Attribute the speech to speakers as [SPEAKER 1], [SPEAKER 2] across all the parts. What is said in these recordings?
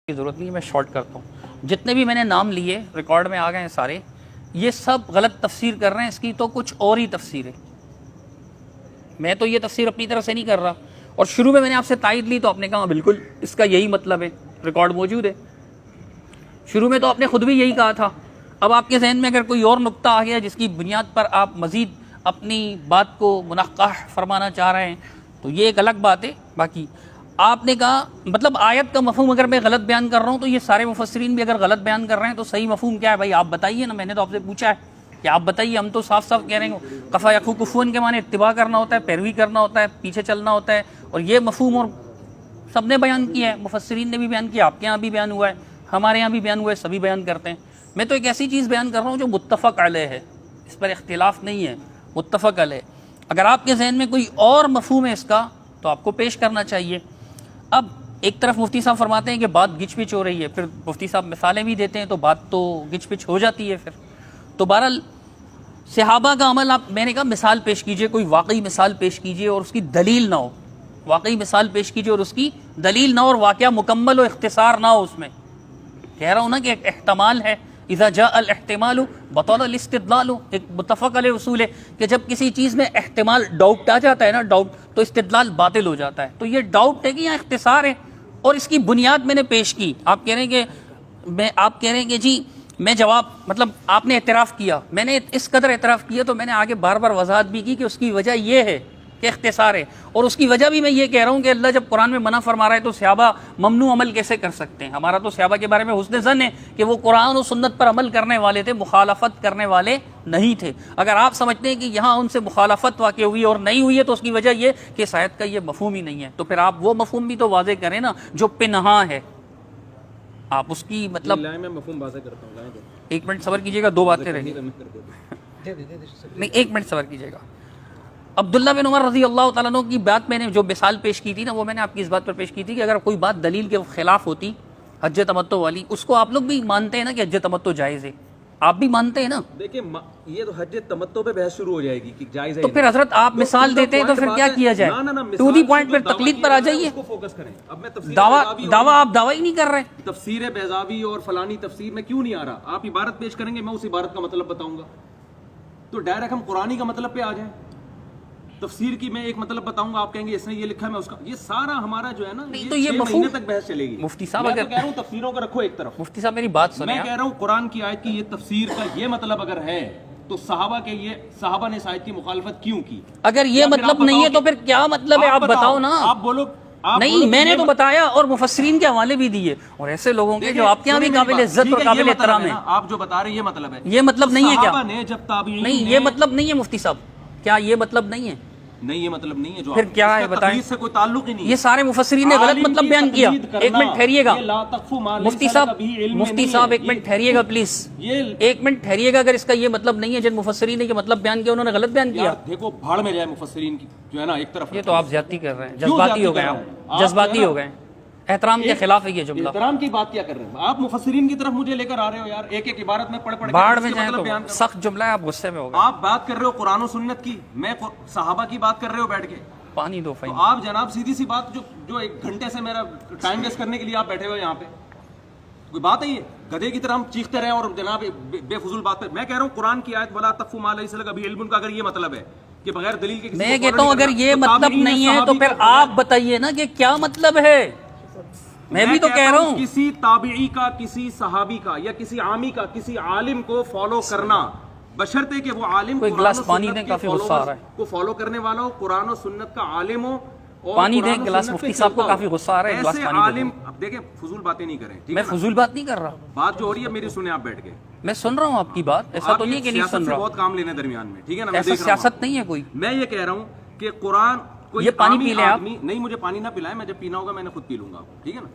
[SPEAKER 1] کی ضرورت نہیں ہے، میں شارٹ کرتا ہوں. جتنے بھی میں نے نام لیے ریکارڈ میں آ گئے ہیں سارے، یہ سب غلط تفسیر کر رہے ہیں. اس کی تو کچھ اور ہی تفسیر ہے. میں تو یہ تفسیر اپنی طرف سے نہیں کر رہا. اور شروع میں نے آپ سے تائید لی تو آپ نے کہا بالکل اس کا یہی مطلب ہے، ریکارڈ موجود ہے. شروع میں تو آپ نے خود بھی یہی کہا تھا. اب آپ کے ذہن میں اگر کوئی اور نقطہ آ گیا جس کی بنیاد پر آپ مزید اپنی بات کو منقح فرمانا چاہ رہے ہیں تو یہ ایک الگ بات ہے. باقی آپ نے کہا مطلب آیت کا مفہوم اگر میں غلط بیان کر رہا ہوں تو یہ سارے مفسرین بھی اگر غلط بیان کر رہے ہیں تو صحیح مفہوم کیا ہے بھائی؟ آپ بتائیے نا. میں نے تو آپ سے پوچھا ہے کہ آپ بتائیے. ہم تو صاف صاف کہہ رہے ہیں کفا یکفو کفون کے معنی اتباع کرنا ہوتا ہے، پیروی کرنا ہوتا ہے، پیچھے چلنا ہوتا ہے. اور یہ مفہوم اور سب نے بیان کیا ہے، مفسرین نے بھی بیان کیا، آپ کے یہاں بھی بیان ہوا ہے، ہمارے یہاں بھی بیان ہوا ہے، سبھی بیان کرتے ہیں. میں تو ایک ایسی چیز بیان کر رہا ہوں جو متفق علیہ ہے، اس پر اختلاف نہیں ہے، متفق علیہ. اگر آپ کے ذہن میں کوئی اور مفہوم ہے اس کا تو آپ کو پیش کرنا چاہیے. اب ایک طرف مفتی صاحب فرماتے ہیں کہ بات گچ پچ ہو رہی ہے، پھر مفتی صاحب مثالیں بھی دیتے ہیں تو بات تو گچ پچ ہو جاتی ہے. پھر تو بہرحال صحابہ کا عمل آپ، میں نے کہا مثال پیش کیجئے، کوئی واقعی مثال پیش کیجئے اور اس کی دلیل نہ ہو. واقعی مثال پیش کیجئے اور اس کی دلیل نہ ہو، اور واقعہ مکمل و اختصار نہ ہو اس میں. کہہ رہا ہوں نا کہ ایک احتمال ہے، اذا جاء الاحتمال بطل الاستدلال. ایک متفق علیہ اصول ہے کہ جب کسی چیز میں احتمال، ڈاؤٹ آ جاتا ہے نا، ڈاؤٹ، تو استدلال باطل ہو جاتا ہے. تو یہ ڈاؤٹ ہے کہ یہاں اختصار ہے اور اس کی بنیاد میں نے پیش کی. آپ کہہ رہے ہیں کہ جی میں جواب، مطلب آپ نے اعتراف کیا، میں نے اس قدر اعتراف کیا تو میں نے آگے بار بار وضاحت بھی کی کہ اس کی وجہ یہ ہے کہ اختصار ہے. اور اس کی وجہ بھی میں یہ کہہ رہا ہوں کہ اللہ جب قرآن میں منع فرما رہا ہے تو صحابہ ممنوع عمل کیسے کر سکتے ہیں؟ ہمارا تو صحابہ کے بارے میں حسن ظن ہے کہ وہ قرآن و سنت پر عمل کرنے والے تھے، مخالفت کرنے والے نہیں تھے. اگر آپ سمجھتے ہیں کہ یہاں ان سے مخالفت واقع ہوئی اور نہیں ہوئی ہے تو اس کی وجہ یہ کہ اس آیت کا یہ مفہوم ہی نہیں ہے، تو پھر آپ وہ مفہوم بھی تو واضح کریں نا جو پنہاں ہے. آپ اس کی مطلب
[SPEAKER 2] میں مفہوم واضح کرتا ہوں.
[SPEAKER 1] ایک منٹ صبر کیجیے گا، دو باتیں رہیں گی. نہیں، ایک منٹ صبر کیجیے گا. عبداللہ بن عمر رضی اللہ تعالیٰ عنہ کی بات میں نے جو مثال پیش کی تھی نا، وہ میں نے آپ کی اس بات پر پیش کی تھی کہ اگر کوئی بات دلیل کے خلاف ہوتی، حج تمتع والی، اس کو آپ لوگ بھی مانتے ہیں نا کہ حج تمتع جائز ہے، آپ بھی مانتے ہیں نا.
[SPEAKER 2] دیکھیں یہ تو حج تمتع پہ بحث شروع ہو جائے گی کہ جائز ہے
[SPEAKER 1] تو پھر حضرت آپ مثال دیتے ہیں تو پھر کیا کیا جائے؟ ٹو دی پوائنٹ پہ تقلید پر آ جائیے.
[SPEAKER 2] فوکس کریں. اب میں
[SPEAKER 1] دعویٰ آپ دعویٰ ہی نہیں کر رہے.
[SPEAKER 2] تفسیر بیضاوی اور فلانی تفسیر میں کیوں نہیں آ رہا؟ آپ عبارت پیش کریں گے، میں اس عبارت کا مطلب بتاؤں گا، تو ڈائریکٹ ہم قرآنی کا مطلب پہ آ جائیں. تفسیر کی میں ایک مطلب بتاؤں گا، آپ کہیں گے اس نے یہ لکھا ہے، میں اس کا، یہ سارا ہمارا جو ہے نا
[SPEAKER 1] تو یہ
[SPEAKER 2] 6 مہینے تک بحث چلے گی.
[SPEAKER 1] مفتی صاحب
[SPEAKER 2] میں
[SPEAKER 1] اگر
[SPEAKER 2] کہہ رہا ہوں تفسیروں کو رکھو ایک طرف.
[SPEAKER 1] مفتی صاحب میری بات سنیں.
[SPEAKER 2] میں کہہ رہا ہوں قرآن کی آیت کی یہ تفسیر کا یہ مطلب اگر ہے تو صحابہ نے اس آیت کی مخالفت کیوں کی؟
[SPEAKER 1] اگر یہ مطلب نہیں ہے تو پھر کیا مطلب ہے؟ آپ بتاؤ نا.
[SPEAKER 2] آپ بولو.
[SPEAKER 1] نہیں، میں نے تو بتایا اور مفسرین کے حوالے بھی دیے، اور ایسے لوگوں کے جو آپ کے یہاں بھی قابل عزت اور قابل احترام ہیں.
[SPEAKER 2] آپ جو بتا رہے ہیں یہ مطلب ہے.
[SPEAKER 1] یہ مطلب نہیں ہے کیا؟
[SPEAKER 2] صحابہ نے جب تابعین،
[SPEAKER 1] نہیں یہ مطلب نہیں ہے مفتی صاحب. کیا یہ مطلب نہیں ہے؟
[SPEAKER 2] نہیں یہ مطلب نہیں ہے. جو
[SPEAKER 1] پھر کیا ہے بتائیں؟
[SPEAKER 2] سے کوئی تعلق ہی نہیں.
[SPEAKER 1] یہ سارے مفسرین نے غلط مطلب بیان کیا. ایک منٹ ٹھہریے گا مفتی صاحب ایک منٹ ٹھہریے گا پلیز. ایک منٹ ٹھہریے گا. اگر اس کا یہ مطلب نہیں ہے جن مفسرین نے یہ مطلب بیان کیا انہوں نے غلط بیان کیا.
[SPEAKER 2] دیکھو بھاڑ میں جائے مفسرین کی جو ہے نا ایک طرف.
[SPEAKER 1] یہ تو آپ زیادتی کر رہے ہیں، جذباتی ہو گئے. آپ جذباتی ہو گئے. احترام کے خلاف ہے یہ جملہ.
[SPEAKER 2] احترام کی بات کیا کر رہے ہیں آپ؟ مفسرین کی طرف مجھے لے کر آ رہے ہو یار. ایک ایک عبارت میں پڑھ
[SPEAKER 1] باڑ میں جائیں تو سخت جملہ ہے، آپ غصے میں ہو گئے.
[SPEAKER 2] آپ بات کر رہے ہو قرآن و سنت کی، میں صحابہ کی بات کر رہے ہو بیٹھ کے.
[SPEAKER 1] پانی دو
[SPEAKER 2] تو آپ جناب سیدھی سی بات جو 1 گھنٹے سے میرا ٹائم ویسٹ کرنے کے لیے آپ بیٹھے ہوئے یہاں پہ، کوئی بات ہے یہ؟ گدھے کی طرح ہم چیختے رہے اور جناب بے فضول بات پہ. میں کہہ رہا ہوں قرآن کی آیت ولا تقف ما لیس لک بہ علم کا اگر یہ مطلب ہے کہ بغیر دلیل کے،
[SPEAKER 1] میں کہتا ہوں اگر یہ مطلب نہیں ہے تو پھر آپ بتائیے نا کہ کیا مطلب ہے. میں بھی تو کہہ رہا ہوں
[SPEAKER 2] کسی تابعی کا، کسی صحابی کا، یا کسی عامی کا کسی عالم کو فالو کرنا، بشرطے کہ وہ عالم
[SPEAKER 1] کوئی گلاس پانی دیں، کافی غصہ آ رہا ہے،
[SPEAKER 2] کو فالو کرنے والا ہو، قرآن و سنت کا عالم ہو.
[SPEAKER 1] پانی دیں گلاس. مفتی صاحب کو کافی غصہ آ رہا ہے، گلاس پانی
[SPEAKER 2] عالم. اب دیکھیں فضول باتیں نہیں کریں.
[SPEAKER 1] میں فضول بات نہیں کر رہا.
[SPEAKER 2] بات جو ہو رہی ہے میری سنیں آپ بیٹھ کے.
[SPEAKER 1] میں سن رہا ہوں آپ کی بات، ایسا تو نہیں کہ نہیں سن رہا.
[SPEAKER 2] بہت کام لینے درمیان میں، ٹھیک ہے نا.
[SPEAKER 1] ایسا سیاست نہیں ہے کوئی.
[SPEAKER 2] میں یہ کہہ رہا ہوں کہ قرآن کوئی
[SPEAKER 1] یہ پانی پی لیں آپ.
[SPEAKER 2] نہیں مجھے پانی نہ پلائیں، میں جب پینا ہوگا میں نے خود پی لوں گا، ٹھیک ہے نا.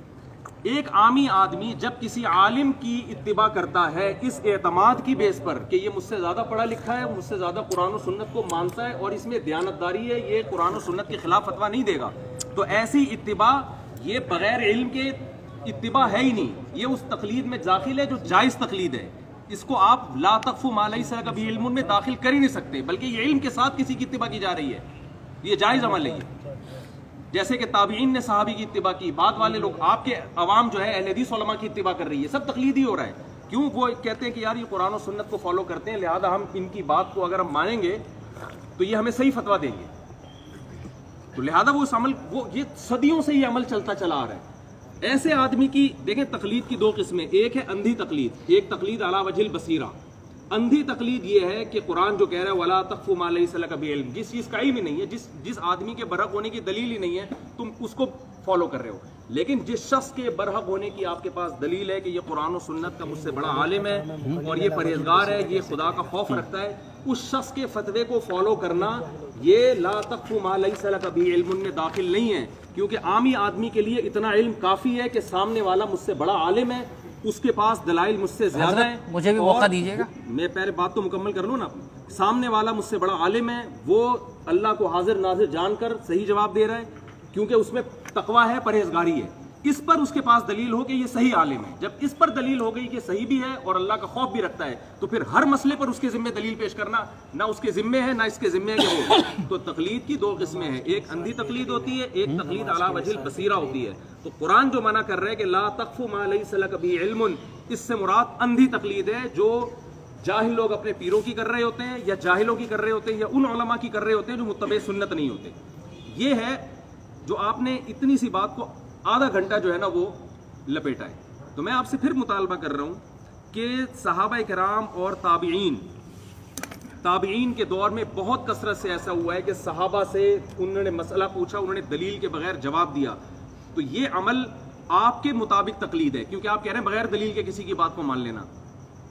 [SPEAKER 2] ایک عامی آدمی جب کسی عالم کی اتباع کرتا ہے اس اعتماد کی بیس پر کہ یہ مجھ سے زیادہ پڑھا لکھا ہے، مجھ سے زیادہ قرآن و سنت کو مانتا ہے اور اس میں دیانتداری ہے، یہ قرآن و سنت کے خلاف فتویٰ نہیں دے گا، تو ایسی اتباع یہ بغیر علم کے اتباع ہے ہی نہیں. یہ اس تقلید میں داخل ہے جو جائز تقلید ہے. اس کو آپ لا تقف ما لیس لک بہ علم میں داخل کر ہی نہیں سکتے، بلکہ یہ علم کے ساتھ کسی کی اتباع کی جا رہی ہے، یہ جائز عمل ہے. جیسے کہ تابعین نے صحابی کی اتباع کی، بعد والے لوگ آپ کے عوام جو ہے اہل حدیث علماء کی اتباع کر رہی ہے، سب تقلیدی ہو رہا ہے. کیوں؟ وہ کہتے ہیں کہ یار یہ قرآن و سنت کو فالو کرتے ہیں، لہذا ہم ان کی بات کو اگر ہم مانیں گے تو یہ ہمیں صحیح فتویٰ دیں گے. تو لہذا وہ اس عمل، وہ یہ صدیوں سے یہ عمل چلتا چلا آ رہا ہے. ایسے آدمی کی دیکھیں تقلید کی دو قسمیں، ایک ہے اندھی تقلید، ایک تقلید علی وجہ البصیرہ. اندھی تقلید یہ ہے کہ قرآن جو کہہ رہا ہے وَلَا تَقْفُ مَا لَيْسَ لَكَ بِعِلْم، جس چیز کا علم ہی نہیں ہے، جس آدمی کے برحق ہونے کی دلیل ہی نہیں ہے، تم اس کو فالو کر رہے ہو. لیکن جس شخص کے برحق ہونے کی آپ کے پاس دلیل ہے کہ یہ قرآن و سنت کا مجھ سے بڑا عالم ہے اور یہ پرہیزگار ہے، یہ خدا کا خوف رکھتا ہے، اس شخص کے فتوے کو فالو کرنا یہ لا تقف ما لیس لک بعلم میں داخل نہیں ہے. کیونکہ عامی آدمی کے لیے اتنا علم کافی ہے کہ سامنے والا مجھ سے بڑا عالم ہے، اس کے پاس دلائل مجھ سے زیادہ ہیں.
[SPEAKER 1] مجھے بھی موقع دیجیے گا،
[SPEAKER 2] میں پہلے بات تو مکمل کر لوں نا. سامنے والا مجھ سے بڑا عالم ہے، وہ اللہ کو حاضر ناظر جان کر صحیح جواب دے رہا ہے کیونکہ اس میں تقویٰ ہے، پرہیزگاری ہے. اس پر اس کے پاس دلیل ہو کہ یہ صحیح عالم ہے. جب اس پر دلیل ہو گئی کہ صحیح بھی ہے اور اللہ کا خوف بھی رکھتا ہے، تو پھر ہر مسئلے پر اس کے ذمہ دلیل پیش کرنا نہ اس کے ذمہ ہے نہ اس کے ذمہ ہے کہ وہ. تو تقلید کی دو قسمیں ہیں، ایک اندھی تقلید ہوتی ہے، ایک تقلید علی وجہ البصیرہ ہوتی ہے. تو قرآن جو منع کر رہا ہے کہ لا تقف ما لیس لک بہ علم، اس سے مراد اندھی تقلید ہے جو جاہل لوگ اپنے پیروں کی کر رہے ہوتے ہیں یا جاہلوں کی کر رہے ہوتے ہیں یا ان علماء کی کر رہے ہوتے ہیں جو متبع سنت نہیں ہوتے. یہ ہے جو آپ نے اتنی سی بات کو آدھا گھنٹہ جو ہے نا وہ لپیٹا ہے. تو میں آپ سے پھر مطالبہ کر رہا ہوں کہ صحابہ کرام اور تابعین کے دور میں بہت کثرت سے ایسا ہوا ہے کہ صحابہ سے انہوں نے مسئلہ پوچھا، انہوں نے دلیل کے بغیر جواب دیا. تو یہ عمل آپ کے مطابق تقلید ہے، کیونکہ آپ کہہ رہے ہیں بغیر دلیل کے کسی کی بات کو مان لینا.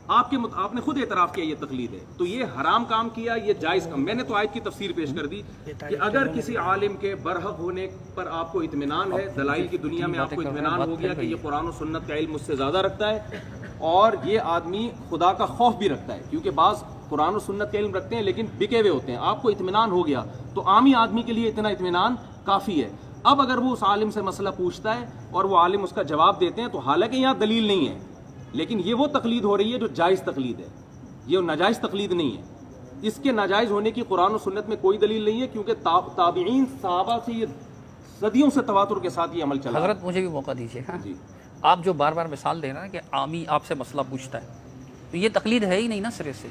[SPEAKER 2] آپ نے خود اعتراف کیا یہ تقلید ہے. تو یہ حرام کام کیا، یہ جائز کام. میں نے تو آیت کی تفسیر پیش کر دی کہ اگر کسی عالم کے برحق ہونے پر آپ کو اطمینان ہے، دلائل کی دنیا میں آپ کو اطمینان ہو گیا کہ یہ قرآن و سنت کا علم مجھ سے زیادہ رکھتا ہے اور یہ آدمی خدا کا خوف بھی رکھتا ہے، کیونکہ بعض قرآن و سنت کا علم رکھتے ہیں لیکن بکے ہوئے ہوتے ہیں، آپ کو اطمینان ہو گیا تو عامی آدمی کے لیے اتنا اطمینان کافی ہے. اب اگر وہ اس عالم سے مسئلہ پوچھتا ہے اور وہ عالم اس کا جواب دیتے ہیں تو حالانکہ یہاں دلیل نہیں ہے، لیکن یہ وہ تقلید ہو رہی ہے جو جائز تقلید ہے، یہ ناجائز تقلید نہیں ہے. اس کے ناجائز ہونے کی قرآن و سنت میں کوئی دلیل نہیں ہے، کیونکہ تابعین صحابہ سے یہ صدیوں سے تواتر کے ساتھ یہ عمل چلا.
[SPEAKER 1] حضرت مجھے بھی موقع دیجیے. جی آپ جو بار بار مثال دے رہے ہیں کہ عامی آپ سے مسئلہ پوچھتا ہے، تو یہ تقلید ہے ہی نہیں نا سرے سے.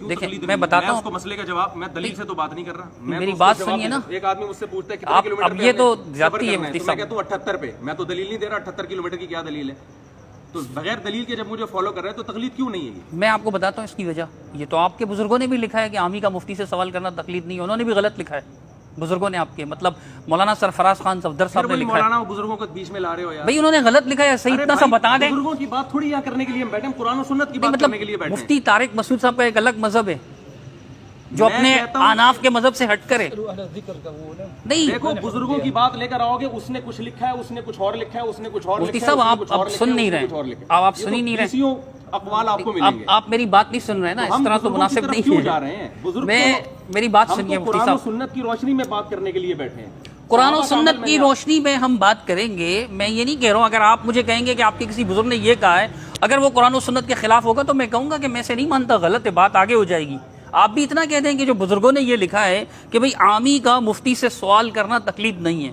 [SPEAKER 1] دیکھیں میں بتاتا ہوں
[SPEAKER 2] مسئلے کا جواب، میں دلیل سے تو بات نہیں کر رہا.
[SPEAKER 1] میری بات سنیے نا.
[SPEAKER 2] ایک آدمی مجھ سے پوچھتا ہے کتنے کلومیٹر
[SPEAKER 1] اب یہ تو زیادتی ہے مفتی
[SPEAKER 2] میں
[SPEAKER 1] صاحب.
[SPEAKER 2] کہتا ہوں 78 پہ. میں تو دلیل نہیں دے رہا، 78 کلومیٹر کی کیا دلیل ہے؟ تو بغیر دلیل کے جب مجھے فالو کر رہے ہیں تو تقلید کیوں نہیں ہے؟
[SPEAKER 1] میں آپ کو بتاتا ہوں اس کی وجہ. یہ تو آپ کے بزرگوں نے بھی لکھا ہے کہ عامی کا مفتی سے سوال کرنا تقلید نہیں ہے، انہوں نے بھی غلط لکھا ہے بزرگوں نے آپ کے، مطلب مولانا سرفراز خان صفدر صاحب نے لکھا ہے.
[SPEAKER 2] مولانا بزرگوں کو بیچ میں لا رہے ہو یار.
[SPEAKER 1] بھائی انہوں نے غلط لکھا ہے، صحیح اتنا سا بتا دیں.
[SPEAKER 2] بزرگوں کی بات تھوڑی یہاں کرنے کے لیے ہم بیٹھے ہیں، قرآن و سنت کی بات کرنے کے لیے بیٹھے ہیں.
[SPEAKER 1] مفتی طارق مسعود صاحب کا ایک الگ مذہب ہے جو اپنے آناف کے مذہب سے ہٹ کرے. نہیں
[SPEAKER 2] دیکھو بزرگوں کی بات لے کر آؤ گے، اس نے کچھ لکھا ہے، اس نے کچھ اور لکھا ہے، اس نے کچھ اور لکھا ہے.
[SPEAKER 1] مفتی صاحب آپ سن نہیں رہے، آپ سن ہی نہیں رہے.
[SPEAKER 2] اقوال آپ کو ملیں گے.
[SPEAKER 1] آپ میری بات نہیں سن رہے نا، اس طرح تو مناسب نہیں ہے.
[SPEAKER 2] جا رہے ہیں
[SPEAKER 1] میں میری بات سنیے مفتی
[SPEAKER 2] قرآن و
[SPEAKER 1] صاحب.
[SPEAKER 2] سنت کی روشنی میں بات کرنے کے لیے بیٹھے ہیں.
[SPEAKER 1] قرآن و سنت کی روشنی میں ہم بات کریں گے. میں یہ نہیں کہہ رہا ہوں اگر آپ مجھے کہیں گے کہ آپ کے کسی بزرگ نے یہ کہا ہے، اگر وہ قرآن و سنت کے خلاف ہوگا تو میں کہوں گا کہ میں سے نہیں مانتا، غلط ہے، بات آگے ہو جائے گی. آپ بھی اتنا کہہ دیں کہ جو بزرگوں نے یہ لکھا ہے کہ بھئی عامی کا مفتی سے سوال کرنا تقلید نہیں ہے،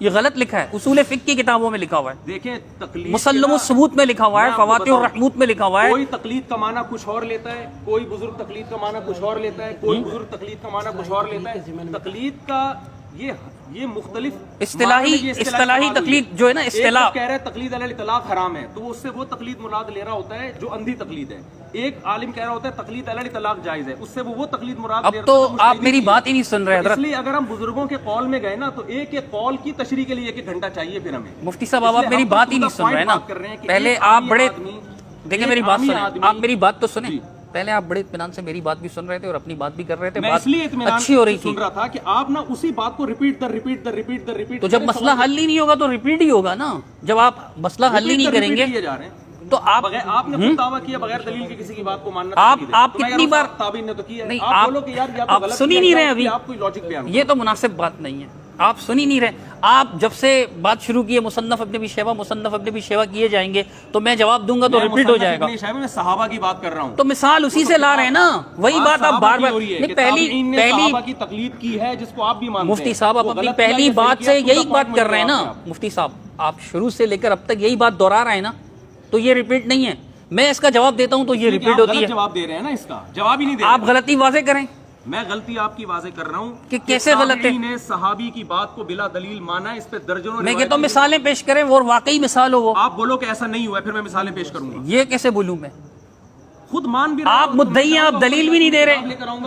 [SPEAKER 1] یہ غلط لکھا ہے. اصول فقہ کی کتابوں میں لکھا ہوا ہے،
[SPEAKER 2] دیکھیں تقلید
[SPEAKER 1] مسلم الثبوت میں لکھا ہوا ہے، فواتح الرحموت میں لکھا ہوا ہے.
[SPEAKER 2] کوئی تقلید کا معنی کچھ اور لیتا ہے، کوئی بزرگ تقلید کا معنی کچھ اور لیتا ہے، کوئی بزرگ تقلید کا معنی کچھ اور لیتا ہے. تقلید کا یہ مختلف
[SPEAKER 1] اصطلاحی تقلید جو ہے نا، اصطلاح
[SPEAKER 2] کہہ رہا ہے تقلید علی الاطلاق حرام ہے، تو اس سے وہ تقلید مراد لے رہا ہوتا ہے جو اندھی تقلید ہے. ایک عالم کہہ رہا ہوتا ہے تقلید علی الاطلاق جائز ہے، اس سے وہ تقلید مراد لے رہا.
[SPEAKER 1] اب تو آپ میری بات ہی نہیں سن رہے حضرت.
[SPEAKER 2] اس لیے اگر ہم بزرگوں کے قول میں گئے نا تو ایک ایک قول کی تشریح کے لیے 1 گھنٹہ چاہیے پھر ہمیں.
[SPEAKER 1] مفتی صاحب آپ میری بات ہی نہیں سن رہے نا. پہلے آپ بڑے دیکھیں میری بات سنیں، آپ میری بات تو سنیں. پہلے آپ بڑے اطمینان سے میری بات بھی سن رہے تھے اور اپنی بات بھی کر رہے تھے، بات اچھی ہو رہی تھی.
[SPEAKER 2] سن رہا تھا کہ آپ نا اسی بات کو ریپیٹ
[SPEAKER 1] تو جب مسئلہ حل ہی نہیں ہوگا تو ریپیٹ ہی ہوگا نا. جب آپ مسئلہ حل ہی نہیں کریں گے تو آپ
[SPEAKER 2] نے خود دعویٰ کیا بغیر دلیل کے کسی کی بات کو ماننا.
[SPEAKER 1] آپ کتنی بار
[SPEAKER 2] تابعین نے تو کیا ہے.
[SPEAKER 1] نہیں، آپ سن ہی نہیں رہے ابھی. یہ تو مناسب بات نہیں ہے. آپ سن ہی نہیں رہے. آپ جب سے بات شروع کی ہے مصنف ابن ابی شیبہ مصنف ابن ابی شیبہ کیے جائیں گے تو میں جواب دوں گا تو ریپیٹ ہو جائے گا.
[SPEAKER 2] میں صحابہ کی بات کر رہا ہوں.
[SPEAKER 1] تو مثال اسی سے لا رہے ہیں نا, وہی بات آپ بار بار.
[SPEAKER 2] پہلی کی تقلید کی ہے جس کو آپ بھی مانتے ہیں.
[SPEAKER 1] مفتی صاحب آپ اپنی پہلی بات سے یہی بات کر رہے ہیں نا. مفتی صاحب آپ شروع سے لے کر اب تک یہی بات دہرا رہے ہیں نا, تو یہ ریپیٹ نہیں ہے. میں اس کا جواب دیتا ہوں تو یہ ریپیٹ ہوتی ہے.
[SPEAKER 2] جواب دے رہے ہیں نا, اس کا جواب ہی نہیں دے رہے.
[SPEAKER 1] آپ غلطی واضح کریں.
[SPEAKER 2] میں غلطی آپ کی واضح کر رہا ہوں
[SPEAKER 1] کہ کیسے غلط ہے.
[SPEAKER 2] نے صحابی کی بات کو بلا دلیل مانا, اس پہ درجنوں.
[SPEAKER 1] میں کہتا ہوں مثالیں پیش کریں اور واقعی مثال ہو وہ.
[SPEAKER 2] آپ بولو کہ ایسا نہیں ہوا ہے, پھر میں مثالیں پیش کروں گا.
[SPEAKER 1] یہ کیسے بولوں میں؟
[SPEAKER 2] خود مان بھی
[SPEAKER 1] آپ مدعی ہیں, آپ دلیل بھی نہیں دے رہے.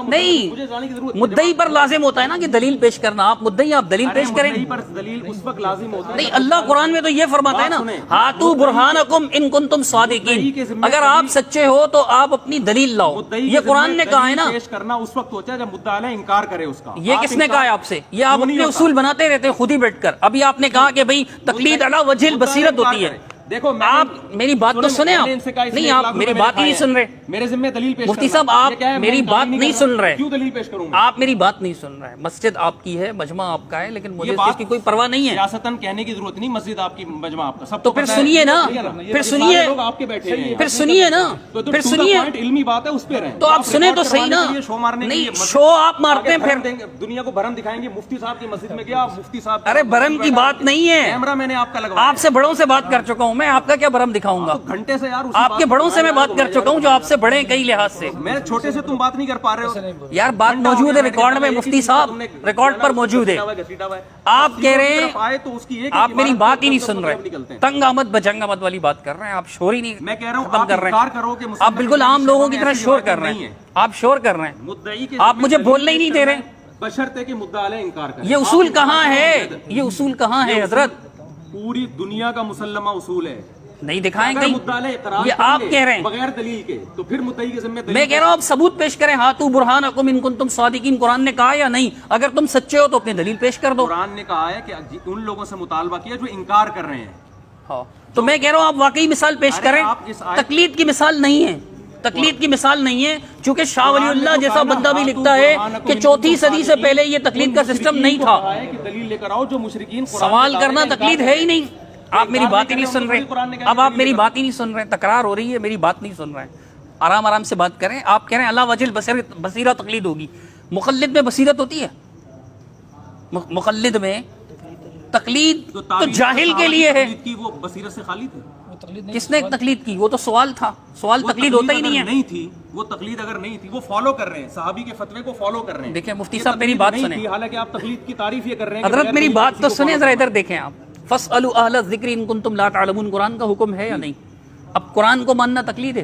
[SPEAKER 1] نہیں, مدعی پر لازم ہوتا ہے نا کہ دلیل پیش کرنا. آپ مدعی آپ دلیل پیش کریں.
[SPEAKER 2] دلیل اس وقت لازم ہوتا ہے.
[SPEAKER 1] نہیں, اللہ قرآن میں تو یہ فرماتا ہے نا, ہاتو برہانکم ان کنتم صادقین. اگر آپ سچے ہو تو آپ اپنی دلیل لاؤ. یہ قرآن نے کہا ہے نا.
[SPEAKER 2] پیش کرنا اس وقت ہوتا ہے جب مدعا علیہ انکار کرے اس کا.
[SPEAKER 1] یہ کس نے کہا ہے آپ سے؟ یہ آپ اپنے اصول بناتے رہتے ہیں خود ہی بیٹھ کر. ابھی آپ نے کہا کہ بھئی تقلید علی وجہ البصیرت ہوتی ہے.
[SPEAKER 2] دیکھو
[SPEAKER 1] آپ میری بات تو سنیں. آپ نہیں, آپ میری بات ہی نہیں سن رہے.
[SPEAKER 2] میرے ذمہ دلیل پیش.
[SPEAKER 1] مفتی صاحب آپ میری بات نہیں سن رہے.
[SPEAKER 2] کیوں دلیل پیش کروں گا؟
[SPEAKER 1] آپ میری بات نہیں سن رہے. مسجد آپ کی ہے, مجمع آپ کا ہے, لیکن مجھے اس کی کوئی پرواہ نہیں ہے.
[SPEAKER 2] سیاستاً کہنے کی ضرورت نہیں, مسجد آپ کی مجمع آپ کا. سب
[SPEAKER 1] تو پھر سنیے نا, پھر سنیے,
[SPEAKER 2] آپ کے بیٹھے ہیں,
[SPEAKER 1] پھر سنیے نا, پھر سنیے.
[SPEAKER 2] علمی بات ہے اس پہ رہیں
[SPEAKER 1] تو آپ سنیں تو صحیح نا. نہیں, شو آپ مارتے ہیں پھر
[SPEAKER 2] دنیا کو بھرم دکھائیں گے. مفتی صاحب کی مسجد میں گیا, مفتی صاحب.
[SPEAKER 1] ارے بھرم کی بات نہیں ہے.
[SPEAKER 2] کیمرہ میں نے آپ کا لگوایا.
[SPEAKER 1] آپ سے بڑوں سے بات کر چکا ہوں میں, آپ کا کیا بھرم دکھاؤں گا؟
[SPEAKER 2] گھنٹے سے یار
[SPEAKER 1] آپ کے بڑوں سے میں بات کر چکا ہوں جو آپ سے بڑے ہیں کئی لحاظ سے.
[SPEAKER 2] میں چھوٹے سے تم بات نہیں کر پا رہے ہو
[SPEAKER 1] یار. بات موجود ہے ریکارڈ میں, مفتی صاحب ریکارڈ پر موجود ہے. آپ کہہ رہے ہیں آپ میری بات ہی نہیں سن رہے. تنگ آمد بجنگ آمد والی بات کر رہے ہیں آپ. شور ہی نہیں.
[SPEAKER 2] میں کہہ رہا ہوں آپ انکار کرو کہ
[SPEAKER 1] آپ بالکل عام لوگوں کی طرح شور کر رہے ہیں. آپ شور کر رہے ہیں, آپ مجھے بولنے ہی نہیں دے رہے.
[SPEAKER 2] بشرطے کہ مدعا علیہ انکار کرے.
[SPEAKER 1] یہ اصول کہاں ہے؟ یہ اصول کہاں ہے حضرت؟
[SPEAKER 2] پوری دنیا کا مسلمہ اصول ہے.
[SPEAKER 1] نہیں دکھائیں گے. یہ آپ کہہ رہے ہیں
[SPEAKER 2] بغیر دلیل کے, تو پھر مدعی کے ذمہ.
[SPEAKER 1] میں کہہ رہا ہوں آپ ثبوت پیش کریں. ہاتو برہانکم ان کنتم صادقین قرآن نے کہا یا نہیں؟ اگر تم سچے ہو تو اپنی دلیل پیش کر دو.
[SPEAKER 2] قرآن نے کہا ہے کہ ان لوگوں سے مطالبہ کیا جو انکار کر رہے ہیں.
[SPEAKER 1] ہاں, تو میں کہہ رہا ہوں آپ واقعی مثال پیش کریں. تقلید کی مثال نہیں ہے, تقلید کی مثال نہیں ہے. چونکہ شاہ ولی اللہ جیسا بندہ بھی لکھتا ہے کہ 4 صدی سے پہلے یہ تقلید کا سسٹم نہیں تھا.
[SPEAKER 2] دلیل لے کر آؤ جو مشرکین.
[SPEAKER 1] سوال کرنا تقلید ہے ہی نہیں. آپ میری بات ہی نہیں سن رہے. اب آپ میری بات ہی نہیں سن رہے. تکرار ہو رہی ہے, میری بات نہیں سن رہے. آرام آرام سے بات کریں. آپ کہہ رہے ہیں اللہ وجہ بصیرہ تقلید ہوگی. مقلد میں بصیرت ہوتی ہے؟ مقلد میں تقلید تو جاہل کے لیے ہے.
[SPEAKER 2] وہ بصیرت سے خالی تھی.
[SPEAKER 1] کس نے تقلید کی؟ وہ تو سوال تھا. سوال تقلید ہوتا ہی نہیں ہے.
[SPEAKER 2] نہیں تھی وہ تقلید, اگر نہیں تھی وہ فالو کر رہے ہیں, صحابی کے فتوے کو فالو کر رہے ہیں.
[SPEAKER 1] دیکھیں مفتی صاحب میری بات سنیں.
[SPEAKER 2] حالانکہ آپ تقلید کی تعریف یہ کر رہے ہیں.
[SPEAKER 1] حضرت میری بات تو سنیں ذرا, ادھر دیکھیں آپ. فَاسْأَلُوا أَهْلَ الذِّكْرِ إِن كُنتُمْ لَا تَعْلَمُونَ قرآن کا حکم ہے یا نہیں؟ اب قرآن کو ماننا تقلید ہے.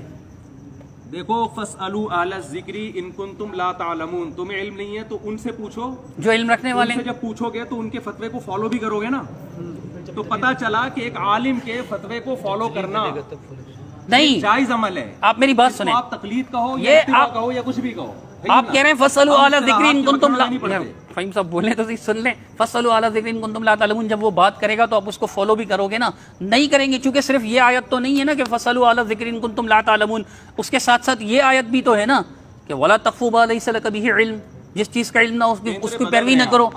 [SPEAKER 2] دیکھو فَاسْأَلُوا أَهْلَ الذِّكْرِ إِن كُنتُمْ لَا تَعْلَمُونَ, تمہیں علم نہیں ہے تو ان سے پوچھو
[SPEAKER 1] جو علم رکھنے والے ہیں.
[SPEAKER 2] جب پوچھو گے تو ان کے فتوے کو فالو بھی کرو گے نا. تو پتہ چلا کہ ایک عالم کے فتوے کو فالو کرنا
[SPEAKER 1] نہیں
[SPEAKER 2] جائز عمل ہے.
[SPEAKER 1] آپ میری بات سنیں.
[SPEAKER 2] آپ تقلید کہو یا اتباع کہو یا کچھ بھی کہو.
[SPEAKER 1] آپ کہہ رہے ہیں فَاسْأَلُوا أَهْلَ الذِّكْرِ إِن كُنتُمْ لَا, فہیم صاحب بولیں تو سن لیں. فَاسْأَلُوا أَهْلَ الذِّكْرِ إِن كُنتُمْ لَا تَعْلَمُونَ جب وہ بات کرے گا تو آپ اس کو فالو بھی کرو گے نا؟ نہیں کریں گے, چونکہ صرف یہ آیت تو نہیں ہے نا کہ فَاسْأَلُوا أَهْلَ الذِّكْرِ إِن كُنتُمْ لَا تَعْلَمُونَ. اس کے ساتھ ساتھ یہ آیت بھی تو ہے نا کہ وَلَا تَقْفُ مَا لَيْسَ لَكَ بِهِ علم, جس چیز کا علم نہ اس کی پیروی نہ کرو.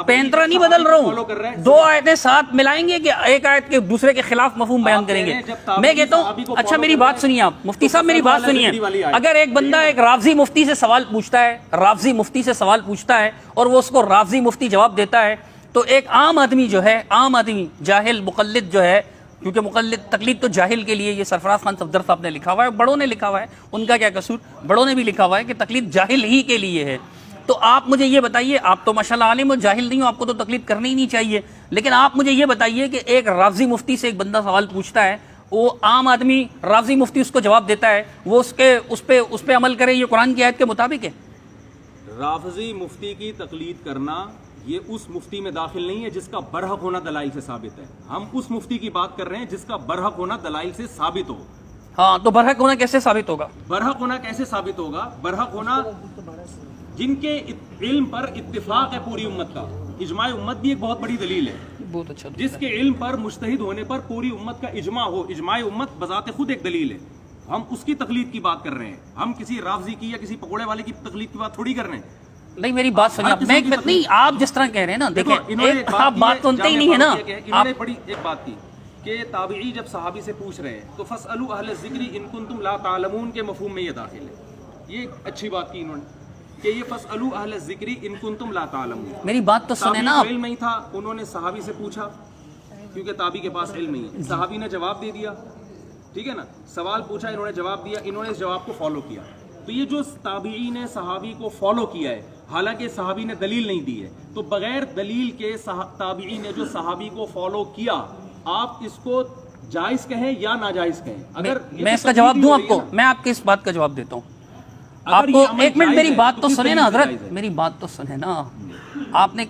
[SPEAKER 1] پینترا نہیں بدل رہا ہوں. 2 آیتیں ساتھ ملائیں گے کہ ایک آیت کے دوسرے کے خلاف مفہوم بیان کریں گے. میں کہتا ہوں اچھا میری بات سنیے آپ. مفتی صاحب میری بات سنیے. اگر ایک بندہ ایک رافضی مفتی سے سوال پوچھتا ہے, رافضی مفتی سے سوال پوچھتا ہے اور وہ اس کو رافضی مفتی جواب دیتا ہے, تو ایک عام آدمی جو ہے, عام آدمی جاہل مقلد جو ہے, کیونکہ مقلد تقلید تو جاہل کے لیے, یہ سرفراز خان صفدر صاحب نے لکھا ہوا ہے, بڑوں نے لکھا ہوا ہے, ان کا کیا قصور, بڑوں نے بھی لکھا ہوا ہے کہ تقلید جاہل ہی کے لیے ہے. تو آپ مجھے یہ بتائیے, آپ تو ماشاءاللہ عالم ہو, جاہل نہیں ہو, آپ کو تو تقلید کرنی ہی نہیں چاہیے, لیکن آپ مجھے یہ بتائیے کہ ایک رافضی مفتی سے ایک بندہ سوال پوچھتا ہے, وہ عام آدمی رافضی مفتی اس کو جواب دیتا ہے, وہ اس پہ عمل کرے, یہ قرآن کی آیت کے مطابق ہے؟
[SPEAKER 2] رافضی مفتی کی تقلید کرنا یہ اس مفتی میں داخل نہیں ہے جس کا برحق ہونا دلائل سے ثابت ہے. ہم اس مفتی کی بات کر رہے ہیں جس کا برحق ہونا دلائل سے ثابت ہو.
[SPEAKER 1] ہاں, تو برحق ہونا کیسے ثابت ہوگا؟
[SPEAKER 2] برحق ہونا کیسے ثابت ہوگا؟ برحق ہونا جن کے علم پر اتفاق ہے پوری امت کا. اجماع امت بھی ایک بہت بڑی دلیل ہے.
[SPEAKER 1] بہت اچھا.
[SPEAKER 2] جس کے علم پر مجتہد ہونے پر پوری امت کا اجماع ہو, اجماع امت بذات خود ایک دلیل ہے. ہم اس کی تقلید کی بات کر رہے ہیں. ہم کسی رافضی کی یا کسی پکوڑے والے کی تقلید کی بات تھوڑی کر رہے ہیں.
[SPEAKER 1] نہیں میری بات سنیے میں نہیں آپ جس طرح کہہ رہے ہیں نا دیکھیں آپ بات سنتے ہی نہیں ہے نا.
[SPEAKER 2] انہوں نے بڑی ایک بات کی کہ تابعی جب صحابی سے پوچھ رہے ہیں تو فاسألوا اہل الذکر ان کنتم لا تعلمون کے مفہوم میں یہ داخل ہے. یہ اچھی بات کی انہوں نے کہ یہ فاسألوا اہل الذکر ان کنتم لا تعلمون.
[SPEAKER 1] میری بات تو سنیں نا.
[SPEAKER 2] علم نہیں تھا انہوں نے صحابی سے پوچھا کیونکہ تابعی کے پاس علم نہیں ہے. صحابی نے جواب دے دیا, ٹھیک ہے نا, سوال پوچھا انہوں نے جواب دیا, انہوں نے اس جواب کو فالو کیا. تو یہ جو تابعی نے صحابی کو فالو کیا ہے حالانکہ صحابی نے دلیل نہیں دی ہے, تو بغیر دلیل کے تابعی نے جو صحابی کو فالو کیا آپ اس کو جائز کہیں یا ناجائز کہیں؟ اگر
[SPEAKER 1] میں اس کا جواب دوں آپ کو, میں آپ کی اس بات کا جواب دیتا ہوں آپ کو. ایک منٹ میری بات تو سنیں نا حضرت, میری بات تو سنیں نا. آپ نے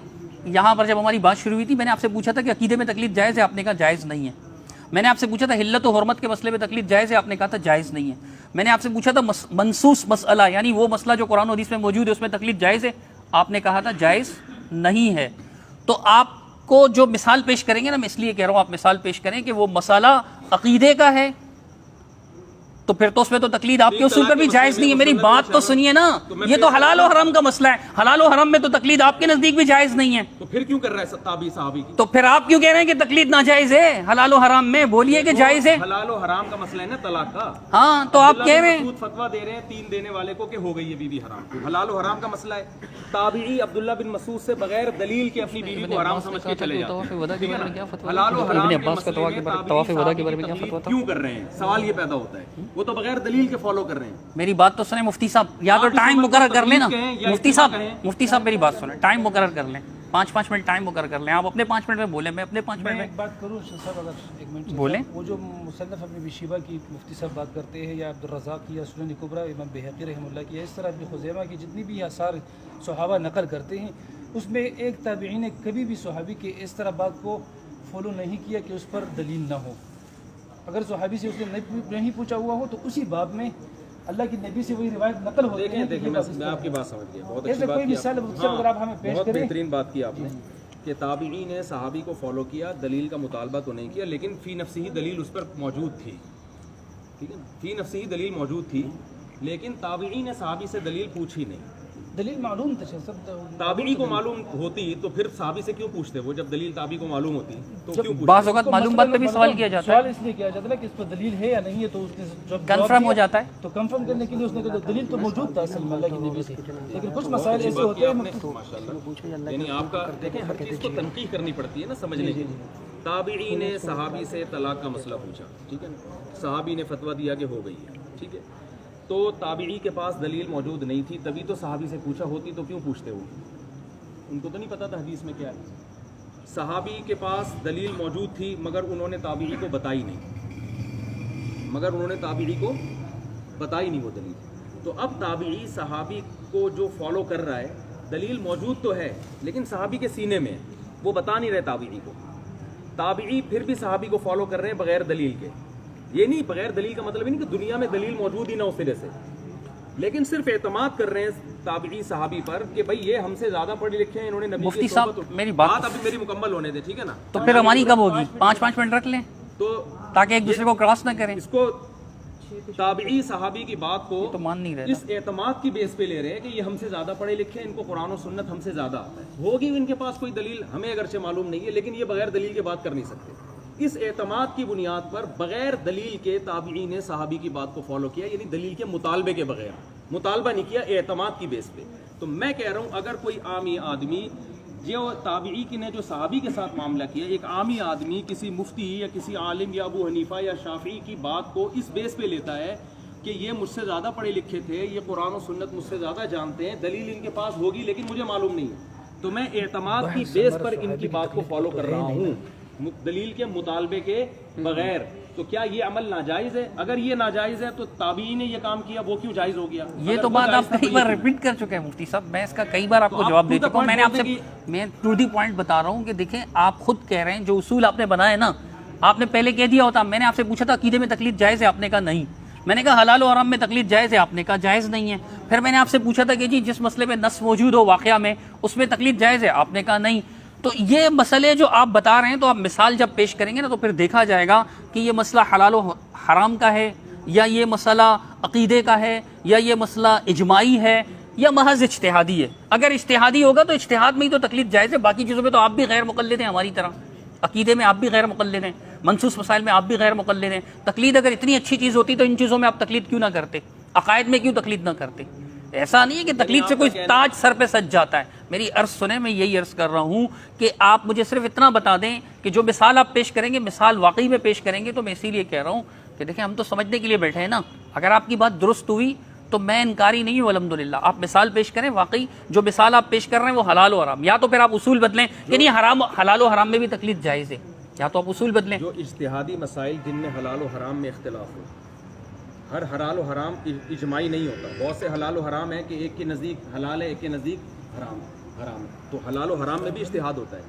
[SPEAKER 1] یہاں پر جب ہماری بات شروع ہوئی تھی میں نے آپ سے پوچھا تھا کہ عقیدے میں تقلید جائز ہے, آپ نے کہا جائز نہیں ہے. میں نے آپ سے پوچھا تھا حلت و حرمت کے مسئلے میں تقلید جائز ہے, آپ نے کہا تھا جائز نہیں ہے. میں نے آپ سے پوچھا تھا منصوص مسئلہ یعنی وہ مسئلہ جو قرآن و حدیث میں موجود ہے اس میں تقلید جائز ہے, آپ نے کہا تھا جائز نہیں ہے. تو آپ کو جو مثال پیش کریں گے نا, میں اس لیے کہہ رہا ہوں آپ مثال پیش کریں کہ وہ مسئلہ عقیدے کا ہے تو پھر تو اس میں تو تقلید آپ کے اصول پر بھی جائز نہیں ہے. میری بات تو سنیے نا, یہ تو حلال و حرام کا مسئلہ ہے, حلال و حرام میں تو تقلید آپ کے نزدیک بھی جائز نہیں ہے.
[SPEAKER 2] تو پھر کیوں کر رہا ہے تابعی صحابی کی؟
[SPEAKER 1] تو پھر آپ کیوں کہہ رہے ہیں کہ تقلید ناجائز ہے حلال و حرام میں؟ بولیے کہ جائز ہے.
[SPEAKER 2] حلال و حرام کا مسئلہ ہے نا طلاق کا.
[SPEAKER 1] ہاں تو آپ کہہ رہے ہیں
[SPEAKER 2] فتویٰ دے رہے ہیں 3 دینے والے کو کہ ہو گئی ہے بیوی حرام. حلال و حرام کا مسئلہ ہے. تابعی عبداللہ بن مسعود سے بغیر دلیل کے اپنی بیوی کو حرام سمجھ کے چلے جاتے ہیں. حلال و حرام کے مسئلے میں تابعی کیوں کر رہے ہیں؟ سوال یہ پیدا ہوتا ہے. وہ تو بغیر دلیل کے فالو کر رہے ہیں.
[SPEAKER 1] میری بات تو سنیں مفتی صاحب, یا تو ٹائم مقرر کر لیں نا. مفتی صاحب میری بات سنیں, ٹائم مقرر کر لیں, 5 منٹ ٹائم مقرر کر لیں. آپ اپنے 5 منٹ میں بولیں, میں اپنے 5 منٹ میں
[SPEAKER 3] بات کروں صاحب اگر 1 منٹ
[SPEAKER 1] بولیں.
[SPEAKER 3] وہ جو مصنف ابن ابی شیبہ کی مفتی صاحب بات کرتے ہیں یا عبدالرزاق کی یا سنن کبریٰ امام بہقی رحمہ اللہ کی, اس طرح ابن خزیمہ کی جتنی بھی آثار صحابہ نقل کرتے ہیں اس میں ایک تابعی نے کبھی بھی صحابی کے اس طرح بات کو فالو نہیں کیا کہ اس پر دلیل نہ ہو. اگر صحابی سے اس نے نہیں پوچھا ہوا ہو تو اسی باب میں اللہ کی نبی سے وہی روایت نقل ہوتی ہے.
[SPEAKER 2] دیکھیں میں آپ کی بات سمجھ گیا, بہت اچھی بات کی
[SPEAKER 3] اگر آپ ہمیں پیش
[SPEAKER 2] بہت
[SPEAKER 3] کریں.
[SPEAKER 2] بہترین بات کی آپ نے کہ تابعی نے صحابی کو فالو کیا, دلیل کا مطالبہ تو نہیں کیا لیکن فی نفسی ہی دلیل اس پر موجود تھی. ٹھیک ہے نا, فی نفسی ہی دلیل موجود تھی لیکن تابعی نے صحابی سے دلیل پوچھی نہیں.
[SPEAKER 3] دلیل معلوم تھا سب,
[SPEAKER 2] تابعی کو معلوم ہوتی تو پھر صحابی سے کیوں پوچھتے؟ وہ جب دلیل تابعی کو معلوم ہوتی تو کیوں پوچھتے؟
[SPEAKER 1] بعض اوقات معلوم بات پہ بھی سوال کیا جاتا ہے.
[SPEAKER 3] سوال اس لیے کیا جاتا ہے کہ اس پر دلیل ہے یا نہیں ہے, تو اس نے جب
[SPEAKER 1] کنفرم ہو جاتا ہے
[SPEAKER 3] تو کنفرم کرنے کے لیے اس نے کہا دلیل تو موجود تھا اصل میں اللہ کی نبی سے, لیکن کچھ مسائل ایسے ہوتے ہیں
[SPEAKER 2] ماشاءاللہ, یعنی آپ کا دیکھیں ہر چیز کو تنقیح کرنی پڑتی ہے نا سمجھنے کے لیے. تابعی نے صحابی سے طلاق کا مسئلہ پوچھا, ٹھیک ہے نا, صحابی نے فتویٰ دیا کہ ہو گئی ہے, ٹھیک ہے, تو تابعی کے پاس دلیل موجود نہیں تھی, تبھی تو صحابی سے پوچھا, ہوتی تو کیوں پوچھتے وہ؟ ان کو تو نہیں پتا تھا حدیث میں کیا ہے. صحابی کے پاس دلیل موجود تھی مگر انہوں نے تابعی کو بتائی نہیں, وہ دلیل. تو اب تابعی صحابی کو جو فالو کر رہا ہے دلیل موجود تو ہے لیکن صحابی کے سینے میں وہ بتا نہیں رہے تابعی کو. تابعی پھر بھی صحابی کو فالو کر رہے ہیں بغیر دلیل کے. یہ نہیں, بغیر دلیل کا مطلب نہیں کہ دنیا میں دلیل موجود ہی نہ اس سرے سے, لیکن صرف اعتماد کر رہے ہیں تابعی صحابی پر کہ بھائی یہ ہم سے زیادہ پڑھے لکھے ہیں, انہوں نے نبی
[SPEAKER 1] مفتی
[SPEAKER 2] کی
[SPEAKER 1] صاحب
[SPEAKER 2] صحبت.
[SPEAKER 1] میری
[SPEAKER 2] بات ابھی میری مکمل ہونے دے, ٹھیک ہے نا.
[SPEAKER 1] تو پھر ہماری کب ہوگی؟ 5 منٹ رکھ لیں
[SPEAKER 2] تو
[SPEAKER 1] تاکہ ایک دوسرے کو کراس نہ کریں.
[SPEAKER 2] اس کو تابعی صحابی کی بات کو
[SPEAKER 1] تو مان نہیں رہے,
[SPEAKER 2] اس اعتماد کی بیس پہ لے رہے ہیں کہ یہ ہم سے زیادہ پڑھے لکھے ہیں, ان کو قرآن و سنت ہم سے زیادہ آتا ہے. ہوگی ان کے پاس کوئی دلیل, ہمیں اگرچہ معلوم نہیں ہے لیکن یہ بغیر دلیل کے بات کر نہیں سکتے. اس اعتماد کی بنیاد پر بغیر دلیل کے تابعی نے صحابی کی بات کو فالو کیا, یعنی دلیل کے مطالبے کے بغیر. مطالبہ نہیں کیا, اعتماد کی بیس پہ. تو میں کہہ رہا ہوں اگر کوئی عامی آدمی جو تابعی کی نے جو صحابی کے ساتھ معاملہ کیا, ایک عامی آدمی کسی مفتی یا کسی عالم یا ابو حنیفہ یا شافعی کی بات کو اس بیس پہ لیتا ہے کہ یہ مجھ سے زیادہ پڑھے لکھے تھے, یہ قرآن و سنت مجھ سے زیادہ جانتے ہیں, دلیل ان کے پاس ہوگی لیکن مجھے معلوم نہیں ہے, تو میں اعتماد کی بیس پر ان کی بات کو فالو کر رہا ہوں دلیل کے مطالبے کے بغیر. تو کیا یہ عمل ناجائز ہے؟ اگر یہ ناجائز ہے تو تابعی نے یہ کام کیا, وہ کیوں جائز ہو گیا؟
[SPEAKER 1] یہ تو بات آپ کئی بار ریپیٹ کر چکے ہیں مفتی صاحب, میں اس کا کئی بار آپ کو جواب دے چکا ہوں. میں نے آپ سے میں ٹو دی پوائنٹ بتا رہا ہوں کہ دیکھیں آپ خود کہہ رہے ہیں جو اصول آپ نے بنائے نا, آپ نے پہلے کہہ دیا ہوتا. میں نے آپ سے پوچھا تھا عقیدے میں تقلید جائز ہے, آپ نے کہا نہیں. میں نے کہا حلال و حرام میں تقلید جائز ہے, آپ نے کہا جائز نہیں ہے. پھر میں نے آپ سے پوچھا تھا کہ جی جس مسئلے میں نص موجود ہو واقعہ میں اس میں تقلید جائز ہے, آپ نے کہا نہیں. تو یہ مسئلے جو آپ بتا رہے ہیں تو آپ مثال جب پیش کریں گے نا تو پھر دیکھا جائے گا کہ یہ مسئلہ حلال و حرام کا ہے یا یہ مسئلہ عقیدے کا ہے یا یہ مسئلہ اجماعی ہے یا محض اجتہادی ہے؟ اگر اجتہادی ہوگا تو اجتہاد میں ہی تو تقلید جائز ہے، باقی چیزوں پہ تو آپ بھی غیر مقلد ہیں ہماری طرح، عقیدے میں آپ بھی غیر مقلد ہیں، منصوص مسائل میں آپ بھی غیر مقلد ہیں۔ تقلید اگر اتنی اچھی چیز ہوتی تو ان چیزوں میں آپ تقلید کیوں نہ کرتے، عقائد میں کیوں تقلید نہ کرتے؟ ایسا نہیں ہے کہ تقلید سے کوئی تاج سر پہ سج جاتا ہے۔ میری عرض سنیں، میں یہی عرض کر رہا ہوں کہ آپ مجھے صرف اتنا بتا دیں کہ جو مثال آپ پیش کریں گے مثال واقعی میں پیش کریں گے، تو میں اسی لیے کہہ رہا ہوں کہ دیکھیں ہم تو سمجھنے کے لیے بیٹھے ہیں نا، اگر آپ کی بات درست ہوئی تو میں انکاری نہیں ہوں الحمدللہ، آپ مثال پیش کریں، واقعی جو مثال آپ پیش کر رہے ہیں وہ حلال و حرام، یا تو پھر آپ اصول بدلیں کہ نہیں حلال و حرام میں بھی تقلید جائز ہے، یا تو آپ اصول بدلیں۔
[SPEAKER 2] جو اجتہادی مسائل جن میں حلال و حرام میں اختلاف ہو، ہر حلال و حرام اجماعی نہیں ہوتا، بہت سے حلال و حرام ہیں کہ ایک کے نزدیک حلال ہے، ایک کے نزدیک حرام ہے، تو حلال و حرام میں بھی اجتہاد ہوتا ہے،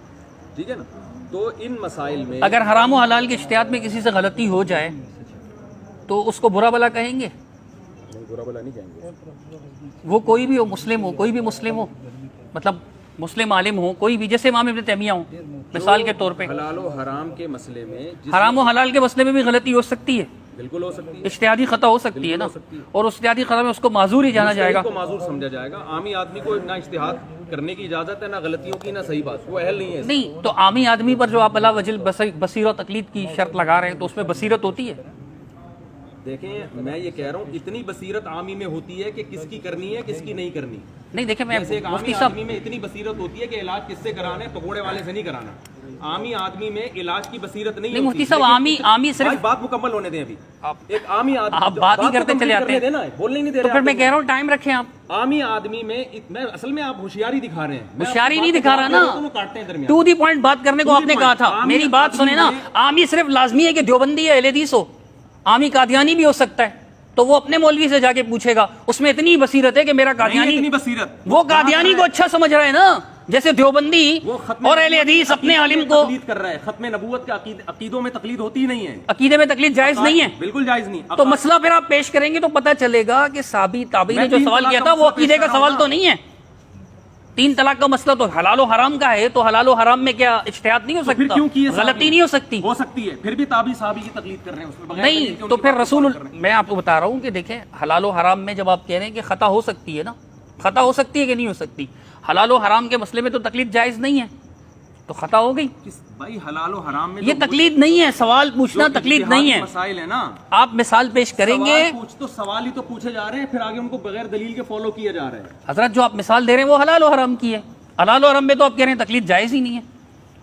[SPEAKER 2] ٹھیک ہے نا؟ تو ان مسائل میں
[SPEAKER 1] اگر حرام و حلال کے اجتہاد میں کسی سے غلطی ہو جائے تو اس کو برا بلا کہیں گے؟
[SPEAKER 2] برا بلا نہیں کہیں گے،
[SPEAKER 1] وہ کوئی بھی ہو، مسلم ہو، کوئی بھی مسلم ہو، مطلب مسلم عالم ہو، کوئی بھی، جیسے امام ابن تیمیہ ہوں مثال کے طور پہ،
[SPEAKER 2] حلال و حرام کے مسئلے میں
[SPEAKER 1] حرام و حلال کے مسئلے میں بھی غلطی ہو سکتی ہے،
[SPEAKER 2] بالکل ہو سکتی ہے،
[SPEAKER 1] اجتہادی خطا ہو سکتی ہے نا، اور اس اجتہادی خطا میں اس کو معذور ہی جانا جائے گا۔
[SPEAKER 2] کو معذور سمجھا جائے گا، عامی آدمی کو نہ اجتہاد کرنے کی اجازت ہے، نہ غلطیوں کی، نہ صحیح بات، وہ اہل نہیں ہے۔
[SPEAKER 1] نہیں تو عامی آدمی پر جو آپ بلا وجل بصیرت و تقلید کی شرط لگا رہے ہیں تو اس میں بصیرت ہوتی ہے؟
[SPEAKER 2] دیکھیں میں یہ کہہ رہا ہوں اتنی بصیرت عامی میں ہوتی ہے کہ کس کی کرنی ہے کس کی نہیں کرنی۔
[SPEAKER 1] نہیں دیکھیں میں
[SPEAKER 2] جیسے ایک
[SPEAKER 1] مفتی
[SPEAKER 2] عامی
[SPEAKER 1] صاحب،
[SPEAKER 2] آدمی میں اتنی بصیرت ہوتی ہے کہ علاج کس سے کرانا ہے، پکوڑے والے سے نہیں کرانا۔ عامی آدمی میں علاج کی بصیرت نہیں ہوتی۔
[SPEAKER 1] مفتی صاحب عامی صرف
[SPEAKER 2] بھائی بات مکمل ہونے دیں ابھی، ایک عامی آدمی
[SPEAKER 1] آپ بات ہی کرتے چلے آتے ہیں،
[SPEAKER 2] بولنے نہیں دے
[SPEAKER 1] تو
[SPEAKER 2] رہے۔
[SPEAKER 1] پھر میں کہہ رہا ہوں ٹائم رکھیں آپ۔
[SPEAKER 2] عامی آدمی میں اصل میں آپ ہوشیاری دکھا رہے ہیں،
[SPEAKER 1] ہوشیاری نہیں دکھا رہا نا،
[SPEAKER 2] کاٹتے ہیں درمیان۔
[SPEAKER 1] ٹو دی پوائنٹ بات کرنے کو آپ نے کہا تھا، میری بات سنیں نا۔ عامی صرف لازمی ہے کہ دیوبندی یا اہل حدیث ہو، عامی قادیانی بھی ہو سکتا ہے، تو وہ اپنے مولوی سے جا کے پوچھے گا، اس میں اتنی بصیرت ہے کہ میرا قادیانی،
[SPEAKER 2] اتنی بصیرت
[SPEAKER 1] وہ قادیانی کو اچھا سمجھ رہا ہے نا، جیسے دیوبندی اور اہل حدیث اپنے عالم کو
[SPEAKER 2] تقلید کر رہا ہے۔ ختم نبوت کے عقیدوں میں تقلید ہوتی ہی نہیں ہے،
[SPEAKER 1] عقیدے میں تقلید جائز نہیں ہے،
[SPEAKER 2] بالکل جائز نہیں۔
[SPEAKER 1] تو مسئلہ پھر آپ پیش کریں گے تو پتہ چلے گا کہ صحابی تابعی نے جو سوال کیا تھا وہ عقیدے کا سوال تو نہیں ہے۔ 3 طلاق کا مسئلہ تو حلال و حرام کا ہے، تو حلال و حرام میں کیا اجتہاد نہیں ہو سکتا، غلطی نہیں ہو سکتی؟
[SPEAKER 2] ہو سکتی ہے، پھر بھی تابعی صحابی کی تقلید کر رہے ہیں اس میں
[SPEAKER 1] نہیں تو پھر رسول، میں آپ کو بتا رہا ہوں کہ دیکھیں حلال و حرام میں جب آپ کہہ رہے ہیں کہ خطا ہو سکتی ہے نا، خطا ہو سکتی ہے کہ نہیں ہو سکتی؟ حلال و حرام کے مسئلے میں تو تقلید جائز نہیں ہے، تو خطا ہو گئی۔
[SPEAKER 2] بھائی حلال و حرام میں
[SPEAKER 1] یہ تقلید نہیں ہے، سوال پوچھنا تقلید نہیں ہے۔
[SPEAKER 2] مسائل ہے نا،
[SPEAKER 1] آپ مثال پیش کریں گے،
[SPEAKER 2] تو سوال ہی تو پوچھے جا رہے ہیں، پھر آگے ان کو بغیر دلیل کے فالو کیا جا رہا ہے۔
[SPEAKER 1] حضرت جو آپ مثال دے رہے ہیں وہ حلال و حرام کی ہے، حلال و حرام میں تو آپ کہہ رہے ہیں تقلید جائز ہی نہیں ہے،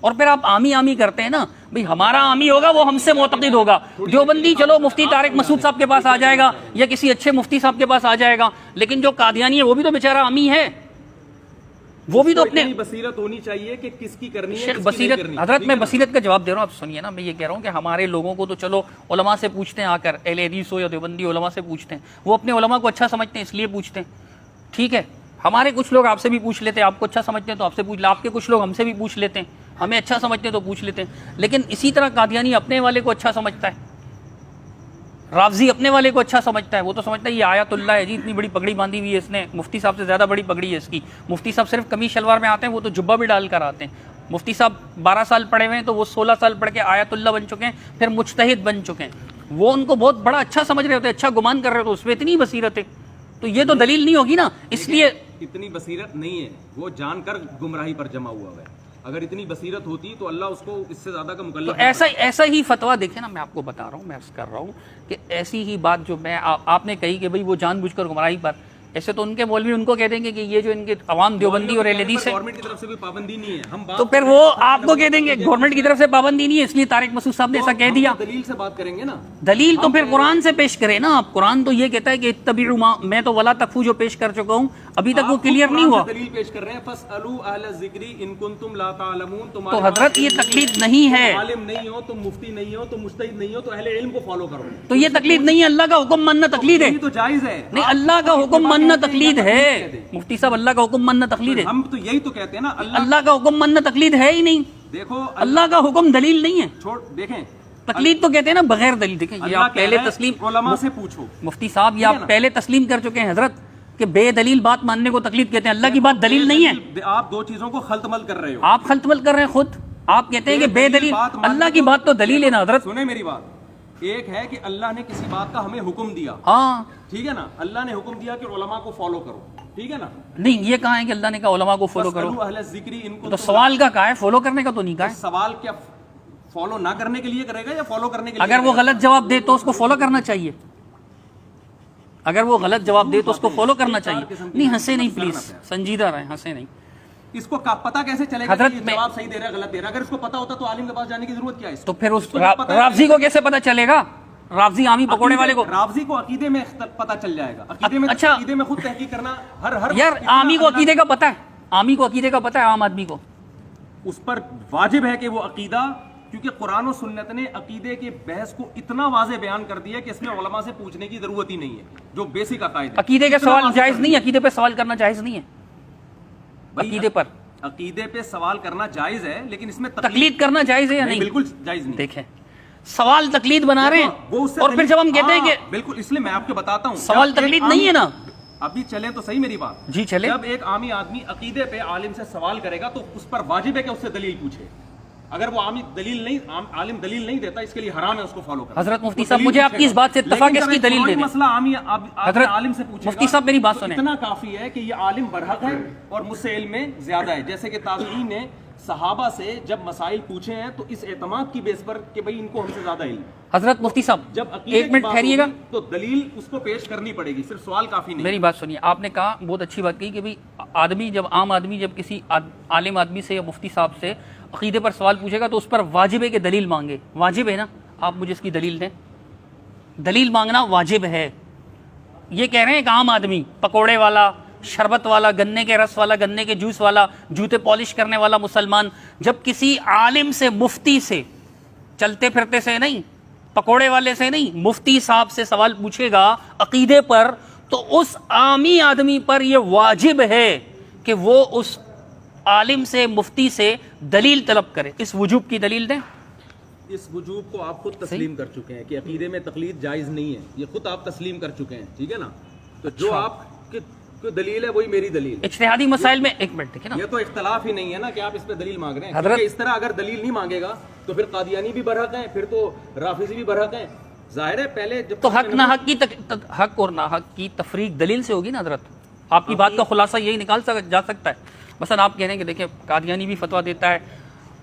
[SPEAKER 1] اور پھر آپ عامی کرتے ہیں نا، بھئی ہمارا عامی ہوگا وہ ہم سے معتقد ہوگا، دیوبندی چلو مفتی طارق مسعود صاحب کے پاس آ جائے گا یا کسی اچھے مفتی صاحب کے پاس آ جائے گا، لیکن جو قادیانی ہے وہ بھی تو بیچارہ عامی ہے، وہ بھی تو اپنے
[SPEAKER 2] بصیرت ہونی چاہیے کہ کس کی کرنی ہے،
[SPEAKER 1] شیخ بصیرت۔ حضرت میں بصیرت کا جواب دے رہا ہوں، آپ سنیے نا، میں یہ کہہ رہا ہوں کہ ہمارے لوگوں کو تو چلو علماء سے پوچھتے ہیں آ کر، اہل حدیث ہو یا دیوبندی علماء سے پوچھتے ہیں، وہ اپنے علماء کو اچھا سمجھتے ہیں اس لیے پوچھتے ہیں، ٹھیک ہے۔ ہمارے کچھ لوگ آپ سے بھی پوچھ لیتے ہیں، آپ کو اچھا سمجھتے ہیں تو آپ سے پوچھ لیں، آپ کے کچھ لوگ ہم سے بھی پوچھ لیتے ہیں، ہمیں اچھا سمجھتے ہیں تو پوچھ لیتے ہیں، لیکن اسی طرح قادیانی اپنے والے کو اچھا سمجھتا ہے، رافضی اپنے والے کو اچھا سمجھتا ہے، وہ تو سمجھتا ہے یہ آیت اللہ ہے جی، اتنی بڑی پگڑی باندھی ہوئی ہے اس نے، مفتی صاحب سے زیادہ بڑی پگڑی ہے اس کی، مفتی صاحب صرف قمیص شلوار میں آتے ہیں، وہ تو جبہ بھی ڈال کر آتے ہیں، مفتی صاحب 12 سال پڑھے ہوئے ہیں تو وہ 16 سال پڑھ کے آیت اللہ بن چکے ہیں، پھر مجتہد بن چکے ہیں، وہ ان کو بہت بڑا اچھا سمجھ رہے ہوتے ہیں، اچھا گمان کر رہے ہوتے ہیں، اس میں اتنی بصیرت ہے، تو یہ تو دلیل نہیں ہوگی نا، اس لیے
[SPEAKER 2] اتنی بصیرت نہیں ہے، وہ جان کر گمراہی پر جمع ہوا ہے۔ اگر اتنی بصیرت ہوتی تو اللہ اس کو اس سے زیادہ کا مکلف،
[SPEAKER 1] تو ایسا ہی فتویٰ دیکھیں نا، میں آپ کو بتا رہا ہوں، میں عرض کر رہا ہوں کہ ایسی ہی بات جو میں آپ نے کہی کہ بھئی وہ جان بوجھ کر گمراہی پر، ایسے تو ان کے مولوی ان کو کہہ دیں گے کہ یہ جو ان کے عوام دیوبندی اور اہل حدیث ہے،
[SPEAKER 2] گورنمنٹ کی طرف سے بھی پابندی نہیں ہے، ہم
[SPEAKER 1] تو پھر وہ آپ کو کہہ دیں گے گورنمنٹ کی طرف سے پابندی نہیں ہے اس لیے طارق مسعود صاحب نے ایسا کہہ دیا۔
[SPEAKER 2] دلیل سے بات کریں گے نا،
[SPEAKER 1] دلیل تو پھر قرآن سے پیش کرے نا آپ، قرآن تو یہ کہتا ہے کہ اتبعوا ما، میں تو ولا تکفو جو پیش کر چکا ہوں ابھی تک وہ کلیئر نہیں ہوا،
[SPEAKER 2] دلیل پیش کر رہے ہیں، فاسألوا اہل الذکر ان کنتم لا تعلمون،
[SPEAKER 1] تو حضرت یہ تقلید نہیں ہے،
[SPEAKER 2] عالم نہیں ہو تو مفتی نہیں ہو تو مجتہد نہیں ہو تو اہل علم کو فالو کرو،
[SPEAKER 1] تو یہ تقلید نہیں ہے، اللہ کا حکم ماننا تقلید ہے،
[SPEAKER 2] یہ تو جائز ہے،
[SPEAKER 1] نہیں اللہ کا حکم ماننا تقلید ہے، مفتی صاحب اللہ کا حکم ماننا تقلید ہے،
[SPEAKER 2] ہم تو یہی تو کہتے ہیں نا،
[SPEAKER 1] اللہ کا حکم ماننا تقلید ہے ہی نہیں،
[SPEAKER 2] دیکھو
[SPEAKER 1] اللہ کا حکم دلیل نہیں ہے،
[SPEAKER 2] چھوڑ دیکھیں
[SPEAKER 1] تقلید تو کہتے ہیں نا بغیر دلیل، دیکھیں یہ آپ پہلے تسلیم،
[SPEAKER 2] علماء سے پوچھو،
[SPEAKER 1] مفتی صاحب یہ آپ پہلے تسلیم کر چکے ہیں حضرت کہ بے دلیل بات ماننے کو تقلید کہتے ہیں، اللہ کی بات دلیل نہیں ہے،
[SPEAKER 2] آپ دو چیزوں کو خلط مل کر رہے ہو،
[SPEAKER 1] آپ خلط مل کر رہے ہیں خود، آپ کہتے ہیں کہ بے دلیل، اللہ کی بات تو دلیل ہے نا حضرت،
[SPEAKER 2] سنیں میری بات، ایک ہے کہ اللہ نے کسی بات کا ہمیں حکم دیا،
[SPEAKER 1] ہاں
[SPEAKER 2] ٹھیک ہے نا، اللہ نے حکم دیا کہ علماء کو فالو کرو، ٹھیک ہے نا.
[SPEAKER 1] نہیں یہ کہاں ہے کہ اللہ نے کہا علماء کو فالو کرو؟
[SPEAKER 2] فَاسْأَلُوا أَهْلَ الذِّكْرِ إِن
[SPEAKER 1] تو
[SPEAKER 2] كُنتُمْ
[SPEAKER 1] سوال کا کہا ہے، فالو کرنے کا تو نہیں کہا ہے.
[SPEAKER 2] سوال کیا فالو نہ کرنے کے لیے کرے گا یا فالو کرنے کے لیے؟
[SPEAKER 1] اگر وہ غلط جواب دے تو اس کو فالو کرنا چاہیے. اگر وہ غلط جواب دے تو اس کو فالو کرنا چاہیے. نہیں ہنسے نہیں پلیز، سنجیدہ رہیں، ہنسے نہیں.
[SPEAKER 2] اس کو پتا کیسے چلے گا
[SPEAKER 1] حضرت
[SPEAKER 2] کہ یہ جواب صحیح دے رہا ہے غلط دے رہا ہے؟ اگر اس کو پتا ہوتا تو عالم کے پاس جانے کی ضرورت کیا ہے؟
[SPEAKER 1] تو پھر اس رافضی کو کیسے پتا چلے گا؟ رافضی عامی پکوڑے والے کو
[SPEAKER 2] رافضی کو عقیدے میں پتا چل جائے گا.
[SPEAKER 1] اچھا
[SPEAKER 2] عقیدے میں خود تحقیق کرنا ہر
[SPEAKER 1] یار عامی کو عقیدے کا پتہ ہے، عامی کو عقیدے کا پتہ ہے، عام آدمی کو
[SPEAKER 2] اس پر واجب ہے کہ وہ عقیدہ، کیونکہ قرآن و سنت نے عقیدے کے بحث کو اتنا واضح بیان کر دیا کہ اس میں علماء سے پوچھنے کی ضرورت ہی نہیں ہے. جو بیسک عقائد ہے
[SPEAKER 1] عقیدے کے سوال جائز نہیں ہے، عقیدے پہ سوال کرنا جائز نہیں ہے. عقیدے پر
[SPEAKER 2] عقیدے پہ سوال کرنا جائز ہے، لیکن اس میں
[SPEAKER 1] تقلید کرنا جائز ہے یا نہیں؟
[SPEAKER 2] بالکل جائز نہیں.
[SPEAKER 1] دیکھیں سوال تقلید بنا رہے ہیں اور پھر جب ہم کہتے ہیں کہ
[SPEAKER 2] بالکل، اس لیے میں آپ کو بتاتا ہوں
[SPEAKER 1] سوال تقلید نہیں ہے نا.
[SPEAKER 2] ابھی چلیں تو صحیح میری بات.
[SPEAKER 1] جی چلے.
[SPEAKER 2] جب ایک عامی آدمی عقیدے پہ عالم سے سوال کرے گا تو اس پر واجب ہے کہ اس سے دلیل پوچھے. اگر وہ عالم دلیل نہیں دیتا، اس کے لیے حرام ہے اس کو فالو کرنا.
[SPEAKER 1] حضرت مفتی صاحب مجھے آپ کی اس بات سے اتفاق ہے، اس کی دلیل دے دیں.
[SPEAKER 2] مسئلہ
[SPEAKER 1] حضرت
[SPEAKER 2] عالم سے پوچھے
[SPEAKER 1] مفتی صاحب میری بات سنیں.
[SPEAKER 2] اتنا کافی ہے کہ یہ عالم برحق ہے اور مجھ سے علم میں زیادہ ہے. جیسے کہ تابعین نے صحابہ سے جب مسائل پوچھے ہیں تو اس اعتماد کی بیس پر کہ بھئی ان کو ہم سے زیادہ علم.
[SPEAKER 1] حضرت مفتی صاحب
[SPEAKER 2] جب
[SPEAKER 1] ایک منٹ ٹھہریے گا
[SPEAKER 2] تو دلیل اس کو پیش کرنی پڑے گی، صرف سوال کافی نہیں.
[SPEAKER 1] میری بات سنیے. آپ نے کہا بہت اچھی بات کہی کہ بھئی عام آدمی جب کسی عالم آدمی سے یا مفتی صاحب سے عقیدے پر سوال پوچھے گا تو اس پر واجب ہے کہ دلیل مانگے. واجب ہے نا؟ آپ مجھے اس کی دلیل دیں. دلیل مانگنا واجب ہے. یہ کہہ رہے ہیں کہ عام آدمی، پکوڑے والا، شربت والا، گنے کے رس والا، گنے کے جوس والا، جوتے پالش کرنے والا مسلمان جب کسی عالم سے، مفتی سے، چلتے پھرتے سے نہیں، پکوڑے والے سے نہیں، مفتی صاحب سے سوال پوچھے گا عقیدے پر، تو اس عامی آدمی پر یہ واجب ہے کہ وہ اس عالم سے، مفتی سے دلیل طلب کرے. اس وجوب کی دلیل دیں.
[SPEAKER 2] اس وجوب کو آپ خود تسلیم کر چکے ہیں کہ عقیدے میں تقلید جائز نہیں ہے. یہ خود آپ تسلیم کر چکے ہیں، ٹھیک ہے نا؟ تو جو آپ کی دلیل ہے وہی میری دلیل ہے.
[SPEAKER 1] اجتہادی مسائل میں ایک منٹ دیکھیں نا،
[SPEAKER 2] یہ تو اختلاف ہی نہیں ہے نا کہ آپ اس پہ دلیل مانگ رہے ہیں.
[SPEAKER 1] حضرت
[SPEAKER 2] اس طرح اگر دلیل نہیں مانگے گا تو پھر قادیانی بھی برحق ہیں، پھر تو رافضی بھی برحق ہیں. ظاہر ہے پہلے جب
[SPEAKER 1] تو حق نہ حق کی حق اور نہ حق کی تفریق دلیل سے ہوگی نا حضرت. آپ کی بات کا خلاصہ یہی نکال جا سکتا ہے. مثلا آپ کہہ رہے ہیں کہ دیکھیں قادیانی بھی فتویٰ دیتا ہے،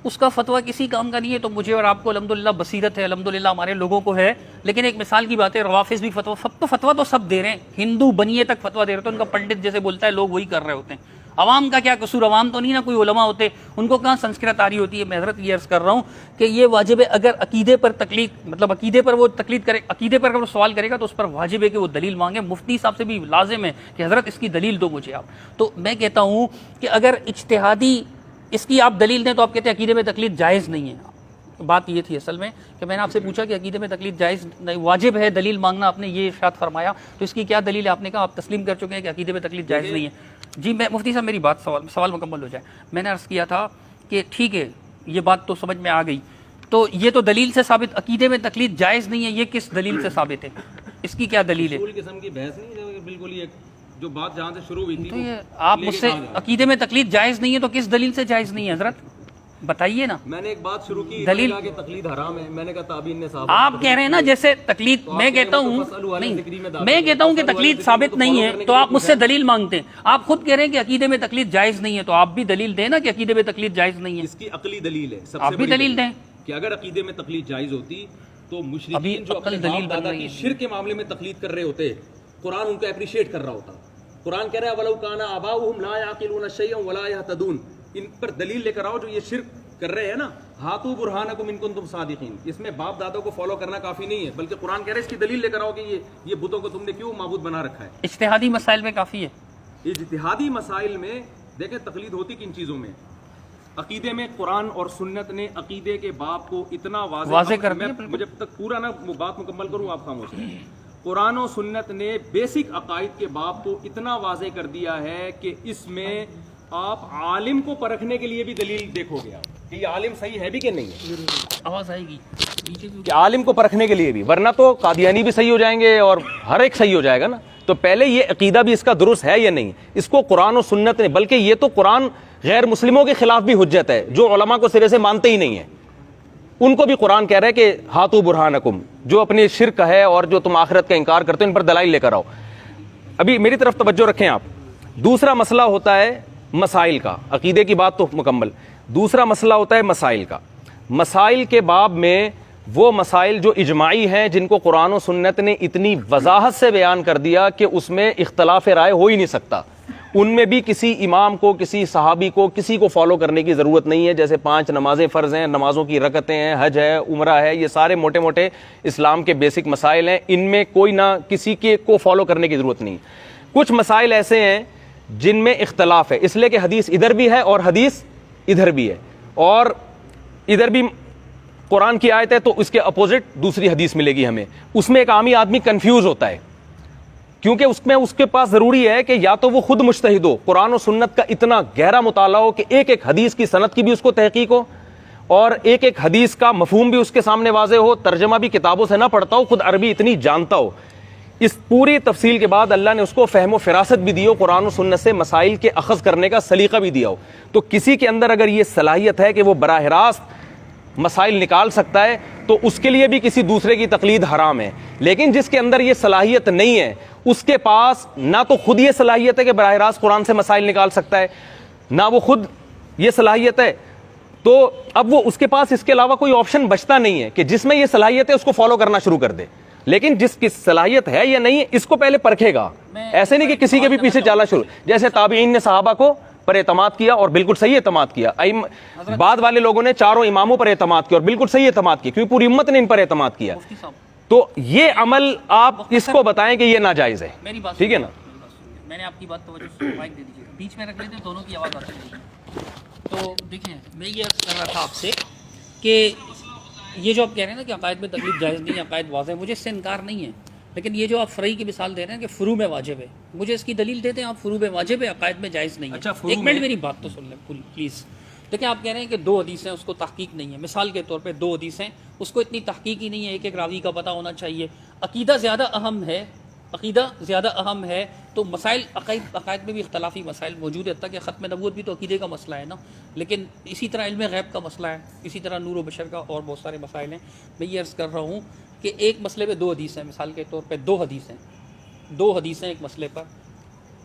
[SPEAKER 1] اس کا فتویٰ کسی کام کا نہیں ہے. تو مجھے اور آپ کو الحمدللہ بصیرت ہے، الحمدللہ ہمارے لوگوں کو ہے. لیکن ایک مثال کی بات ہے، روافظ بھی فتویٰ تو سب دے رہے ہیں، ہندو بنیے تک فتویٰ دے رہے ہوتے ہیں. ان کا پنڈت جیسے بولتا ہے لوگ وہی کر رہے ہوتے ہیں. عوام کا کیا قصور؟ عوام تو نہیں نا کوئی علماء ہوتے، ان کو کہاں سنسکرت آ رہی ہوتی ہے. میں حضرت یہ عرض کر رہا ہوں کہ یہ واجب ہے. اگر عقیدے پر تقلید، مطلب عقیدے پر وہ تقلید کرے، عقیدے پر اگر وہ سوال کرے گا تو اس پر واجب ہے کہ وہ دلیل مانگے. مفتی صاحب سے بھی لازم ہے کہ حضرت اس کی دلیل دو مجھے آپ. تو میں کہتا ہوں کہ اگر اجتہادی اس کی آپ دلیل دیں تو آپ کہتے ہیں عقیدے میں تقلید جائز نہیں ہے. بات یہ تھی اصل میں کہ میں نے آپ سے پوچھا کہ عقیدے میں تقلید جائز نہیں، واجب ہے دلیل مانگنا. آپ نے یہ ارشاد فرمایا تو اس کی کیا دلیل ہے؟ آپ نے کہا آپ تسلیم کر چکے ہیں کہ عقیدے میں تقلید جائز نہیں ہے. جی میں مفتی صاحب میری بات سوال مکمل ہو جائے. میں نے عرض کیا تھا کہ ٹھیک ہے یہ بات تو سمجھ میں آ گئی، تو یہ تو دلیل سے ثابت عقیدے میں تقلید جائز نہیں ہے، یہ کس دلیل سے ثابت ہے؟ اس کی کیا دلیل ہے؟
[SPEAKER 2] اصول قسم کی بحث نہیں ہے، بالکل یہ جو بات جہاں سے شروع ہوئی تھی.
[SPEAKER 1] تو یہ آپ مجھ سے عقیدے میں تقلید جائز نہیں ہے تو کس دلیل سے جائز نہیں ہے حضرت بتائیے نا.
[SPEAKER 2] میں نے ایک بات شروع کی،
[SPEAKER 1] دلیل
[SPEAKER 2] کہ تقلید حرام ہے. میں نے کہا تابعین نے صاحب
[SPEAKER 1] آپ کہہ رہے ہیں نا جیسے تقلید، میں کہتا ہوں نہیں، میں کہتا ہوں کہ تقلید ثابت نہیں ہے تو آپ مجھ سے دلیل مانگتے ہیں. آپ خود کہہ رہے ہیں کہ عقیدے میں تقلید جائز نہیں ہے تو آپ بھی دلیل دیں نا کہ عقیدے میں تقلید جائز نہیں ہے.
[SPEAKER 2] اس کی عقلی دلیل ہے،
[SPEAKER 1] آپ بھی دلیل دیں
[SPEAKER 2] کہ اگر عقیدے میں تقلید جائز ہوتی تو مشرکین جو اپنے باپ دادا کی شرک کے معاملے میں تقلید کر رہے ہوتے، قرآن ان کو اپریشیٹ کر رہا ہوتا. قرآن کہہ رہا ہے وَلَوْ كَانَ آبَاؤُهُمْ لَا يَعْقِلُونَ شَيْئًا وَلَا يَهْتَدُونَ. ان پر دلیل لے کر آؤ جو یہ شرک کر رہے ہیں نا. ہاتھو برہانکم ان کنتم صادقین. اس میں باپ دادا کو فالو کرنا کافی نہیں ہے، بلکہ قرآن کہہ رہا ہے اس کی دلیل لے کر آؤ کہ یہ بتوں کو تم نے کیوں معبود بنا رکھا ہے.
[SPEAKER 1] اجتہادی مسائل میں کافی ہے.
[SPEAKER 2] اجتہادی مسائل میں دیکھیں تقلید ہوتی کن چیزوں میں؟ عقیدے میں قرآن اور سنت نے عقیدے کے باب کو اتنا واضح کر دیا. مجھے تک پورا نہ بات مکمل کروں آپ خاموش ہیں. قرآن و سنت نے بیسک عقائد کے باب کو اتنا واضح کر دیا ہے کہ اس میں آپ عالم کو پرکھنے کے لیے بھی دلیل دیکھو گے کہ یہ عالم صحیح ہے بھی کہ نہیں ہے.
[SPEAKER 1] آواز آئے گی
[SPEAKER 2] کہ عالم کو پرکھنے کے لیے بھی، ورنہ تو قادیانی بھی صحیح ہو جائیں گے اور ہر ایک صحیح ہو جائے گا نا. تو پہلے یہ عقیدہ بھی اس کا درست ہے یا نہیں، اس کو قرآن و سنت نے، بلکہ یہ تو قرآن غیر مسلموں کے خلاف بھی حجت ہے جو علماء کو سرے سے مانتے ہی نہیں ہیں. ان کو بھی قرآن کہہ رہا ہے کہ ہاتھو برہانکم، جو اپنے شرک ہے اور جو تم آخرت کا انکار کرتے ہو ان پر دلائل لے کر آؤ. ابھی میری طرف توجہ رکھیں آپ. دوسرا مسئلہ ہوتا ہے مسائل کا، عقیدے کی بات تو مکمل، دوسرا مسئلہ ہوتا ہے مسائل کا. مسائل کے باب میں وہ مسائل جو اجماعی ہیں، جن کو قرآن و سنت نے اتنی وضاحت سے بیان کر دیا کہ اس میں اختلاف رائے ہو ہی نہیں سکتا، ان میں بھی کسی امام کو، کسی صحابی کو، کسی کو فالو کرنے کی ضرورت نہیں ہے. جیسے 5 نمازیں فرض ہیں، نمازوں کی رکعتیں ہیں، حج ہے، عمرہ ہے، یہ سارے موٹے موٹے اسلام کے بیسک مسائل ہیں، ان میں کوئی نہ کسی کے کو فالو کرنے کی ضرورت نہیں. کچھ مسائل ایسے ہیں جن میں اختلاف ہے، اس لیے کہ حدیث ادھر بھی ہے اور حدیث ادھر بھی ہے، اور ادھر بھی قرآن کی آیت ہے تو اس کے اپوزٹ دوسری حدیث ملے گی ہمیں. اس میں ایک عامی آدمی کنفیوز ہوتا ہے، کیونکہ اس میں اس کے پاس ضروری ہے کہ یا تو وہ خود مجتہد ہو، قرآن و سنت کا اتنا گہرا مطالعہ ہو کہ ایک ایک حدیث کی سند کی بھی اس کو تحقیق ہو، اور ایک ایک حدیث کا مفہوم بھی اس کے سامنے واضح ہو، ترجمہ بھی کتابوں سے نہ پڑھتا ہو، خود عربی اتنی جانتا ہو. اس پوری تفصیل کے بعد اللہ نے اس کو فہم و فراست بھی دی ہو، قرآن و سنت سے مسائل کے اخذ کرنے کا سلیقہ بھی دیا ہو. تو کسی کے اندر اگر یہ صلاحیت ہے کہ وہ براہ راست مسائل نکال سکتا ہے تو اس کے لیے بھی کسی دوسرے کی تقلید حرام ہے. لیکن جس کے اندر یہ صلاحیت نہیں ہے، اس کے پاس نہ تو خود یہ صلاحیت ہے کہ براہ راست قرآن سے مسائل نکال سکتا ہے، نہ وہ خود یہ صلاحیت ہے، تو اب وہ اس کے پاس اس کے علاوہ کوئی آپشن بچتا نہیں ہے کہ جس میں یہ صلاحیت ہے اس کو فالو کرنا شروع کر دے. لیکن جس کی صلاحیت ہے یا نہیں ہے اس کو پہلے پرکھے گا، ایسے نہیں کہ کسی کے بھی پیچھے چالنا شروع. جیسے تابعین نے صحابہ کو پر اعتماد کیا اور بالکل صحیح اعتماد کیا، بعد والے لوگوں نے چاروں اماموں پر اعتماد کیا اور بالکل صحیح اعتماد کیا، کیونکہ پوری امت نے ان پر اعتماد کیا. تو یہ عمل آپ اس کو بتائیں کہ یہ ناجائز ہے، ٹھیک ہے نا.
[SPEAKER 1] میں نے آپ کی بات توجہ سے مائک دے دیجیے، بیچ میں رکھ لیتے ہیں، دونوں کی آواز آتی ہے. تو دیکھیں میں یہ عرض کر رہا تھا آپ سے کہ یہ جو آپ کہہ رہے ہیں نا کہ عقائد میں تکلیف جائز نہیں ہے، عقائد واضح ہے، مجھے اس سے انکار نہیں ہے. لیکن یہ جو آپ فرعی کی مثال دے رہے ہیں کہ فروع میں واجب ہے، مجھے اس کی دلیل دیتے ہیں. آپ فروع میں واجب ہے، عقائد میں جائز نہیں ہے. ایک منٹ میری بات تو سن لیں پلیز. دیکھیں آپ کہہ رہے ہیں کہ 2 حدیثیں اس کو تحقیق نہیں ہے، مثال کے طور پہ 2 حدیثیں اس کو اتنی تحقیق ہی نہیں ہے، ایک ایک راوی کا پتہ ہونا چاہیے. عقیدہ زیادہ اہم ہے، عقیدہ زیادہ اہم ہے تو مسائل عقائد میں بھی اختلافی مسائل موجود ہے. حتیٰ کہ ختم نبوت بھی تو عقیدے کا مسئلہ ہے نا. لیکن اسی طرح علم غیب کا مسئلہ ہے، اسی طرح نور و بشر کا اور بہت سارے مسائل ہیں. میں یہ عرض کر رہا ہوں کہ ایک مسئلے پہ 2 حدیث ہیں، مثال کے طور پہ 2 حدیثیں ایک مسئلے پر.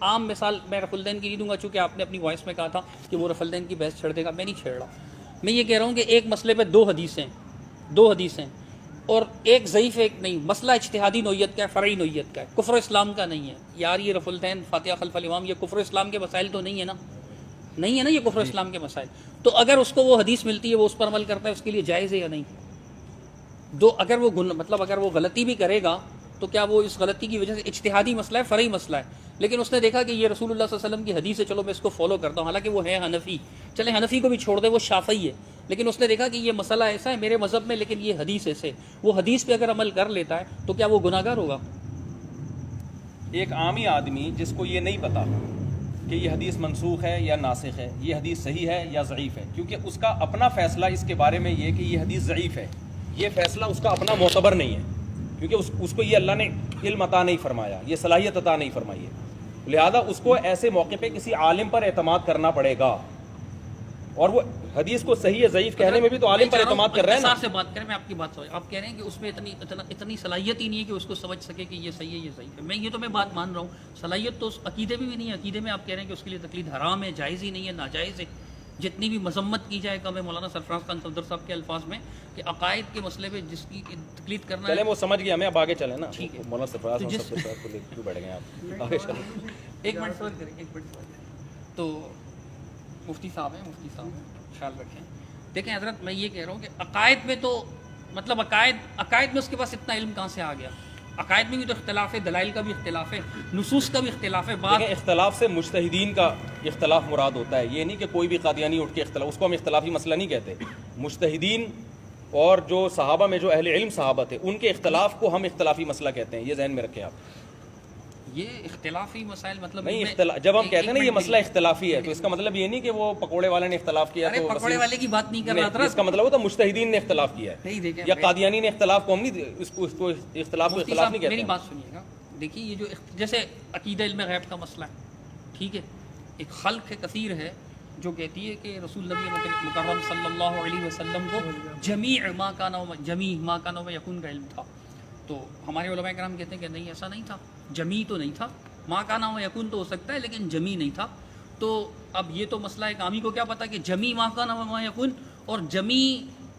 [SPEAKER 1] عام مثال میں رفع الدین کی نہیں دوں گا، چونکہ آپ نے اپنی وائس میں کہا تھا کہ وہ رفع الدین کی بحث چھیڑ دے گا. میں نہیں چھیڑ رہا، میں یہ کہہ رہا ہوں کہ ایک مسئلے پہ 2 حدیثیں اور ایک ضعیف ایک نہیں. مسئلہ اجتہادی نوعیت کا ہے، فرعی نوعیت کا ہے، کفر اسلام کا نہیں ہے. یار یہ رفع الدین، فاتحہ خلف الامام، یہ کفر اسلام کے مسائل تو نہیں ہے نا، یہ کفر اسلام کے مسائل. تو اگر اس کو وہ حدیث ملتی ہے، وہ اس پر عمل کرتا ہے، اس کے لیے جائز ہے یا نہیں؟ اگر وہ غلطی بھی کرے گا تو کیا وہ اس غلطی کی وجہ سے اجتہادی مسئلہ ہے، فرعی مسئلہ ہے، لیکن اس نے دیکھا کہ یہ رسول اللہ صلی اللہ علیہ وسلم کی حدیث ہے، چلو میں اس کو فالو کرتا ہوں، حالانکہ وہ ہے حنفی، چلے حنفی کو بھی چھوڑ دے، وہ شافعی ہے، لیکن اس نے دیکھا کہ یہ مسئلہ ایسا ہے میرے مذہب میں، لیکن یہ حدیث ایسے، وہ حدیث پہ اگر عمل کر لیتا ہے تو کیا وہ گناہگار ہوگا؟
[SPEAKER 2] ایک عامی آدمی جس کو یہ نہیں پتا کہ یہ حدیث منسوخ ہے یا ناسخ ہے، یہ حدیث صحیح ہے یا ضعیف ہے، کیونکہ اس کا اپنا فیصلہ اس کے بارے میں یہ کہ یہ حدیث ضعیف ہے، یہ فیصلہ اس کا اپنا معتبر نہیں ہے، کیونکہ اس کو یہ اللہ نے علم عطا نہیں فرمایا، یہ صلاحیت عطا نہیں فرمائی ہے. لہذا اس کو ایسے موقع پہ کسی عالم پر اعتماد کرنا پڑے گا، اور وہ حدیث کو صحیح ہے ضعیف کہنے میں بھی تو عالم پر اعتماد کر رہے ہیں نا.
[SPEAKER 1] سے بات کریں، میں آپ کی بات سمجھ، آپ کہہ رہے ہیں کہ اس میں اتنی صلاحیت ہی نہیں ہے کہ اس کو سمجھ سکے کہ یہ صحیح ہے یہ ضعیف ہے. یہ تو میں بات مان رہا ہوں، صلاحیت تو اس عقیدے میں بھی نہیں ہے. عقیدے میں آپ کہہ رہے ہیں کہ اس کے لیے تقلید حرام ہے، جائز ہی نہیں ہے، ناجائز ہے. جتنی بھی مذمت کی جائے کم ہے مولانا سرفراز خان صفدر صاحب کے الفاظ میں کہ عقائد کے مسئلے پہ جس کی تقلید کرنا ہے.
[SPEAKER 2] چلیں وہ سمجھ گیا، ہمیں اب آگے چلیں نا.
[SPEAKER 1] ٹھیک ہے
[SPEAKER 2] مولانا سرفراز صاحب کو لے کے بیٹھ گئے آپ، آگے چلیں.
[SPEAKER 1] ایک منٹ سوال کریں. تو مفتی صاحب ہیں، خیال رکھیں. دیکھیں حضرت، میں یہ کہہ رہا ہوں کہ عقائد میں تو مطلب عقائد میں اس کے پاس اتنا علم کہاں سے آ گیا؟ عقائد میں بھی تو اختلاف ہے، دلائل کا بھی اختلاف ہے، نصوص کا بھی اختلاف ہے. بات
[SPEAKER 2] اختلاف سے مجتہدین کا اختلاف مراد ہوتا ہے، یہ نہیں کہ کوئی بھی قادیانی اٹھ کے اختلاف، اس کو ہم اختلافی مسئلہ نہیں کہتے. مجتہدین اور جو صحابہ میں جو اہل علم صحابہ تھے ان کے اختلاف کو ہم اختلافی مسئلہ کہتے ہیں، یہ ذہن میں رکھیں آپ.
[SPEAKER 1] یہ اختلافی مسائل مطلب
[SPEAKER 2] نہیں، جب ہم کہتے ہیں نا یہ مسئلہ اختلافی ہے تو اس کا مطلب یہ نہیں کہ وہ پکوڑے والے نے اختلاف کیا،
[SPEAKER 1] تو پکوڑے والے کی بات نہیں کر رہا تھا،
[SPEAKER 2] اس کا مطلب ہوتا ہے مجتہدین نے اختلاف کیا ہے یا قادیانی نے اختلاف کو ہم نہیں اس کو اختلاف کو اختلاف نہیں کہتے.
[SPEAKER 1] میری بات سنیے گا، دیکھیے یہ جو جیسے عقیدہ علم غیب کا مسئلہ ہے، ٹھیک ہے، ایک خلق کثیر ہے جو کہتی ہے کہ رسول نبی مکرم صلی اللہ علیہ وسلم کو جمیع ما کان و یکون کا علم تھا. تو ہمارے علماء کرام کہتے ہیں کہ نہیں، ایسا نہیں تھا، جمیع تو نہیں تھا، ما کانا و یکون تو ہو سکتا ہے لیکن جمی نہیں تھا. تو اب یہ تو مسئلہ ہے کہ عامی کو کیا پتا کہ جمی ما کانا و ما یکون اور جمی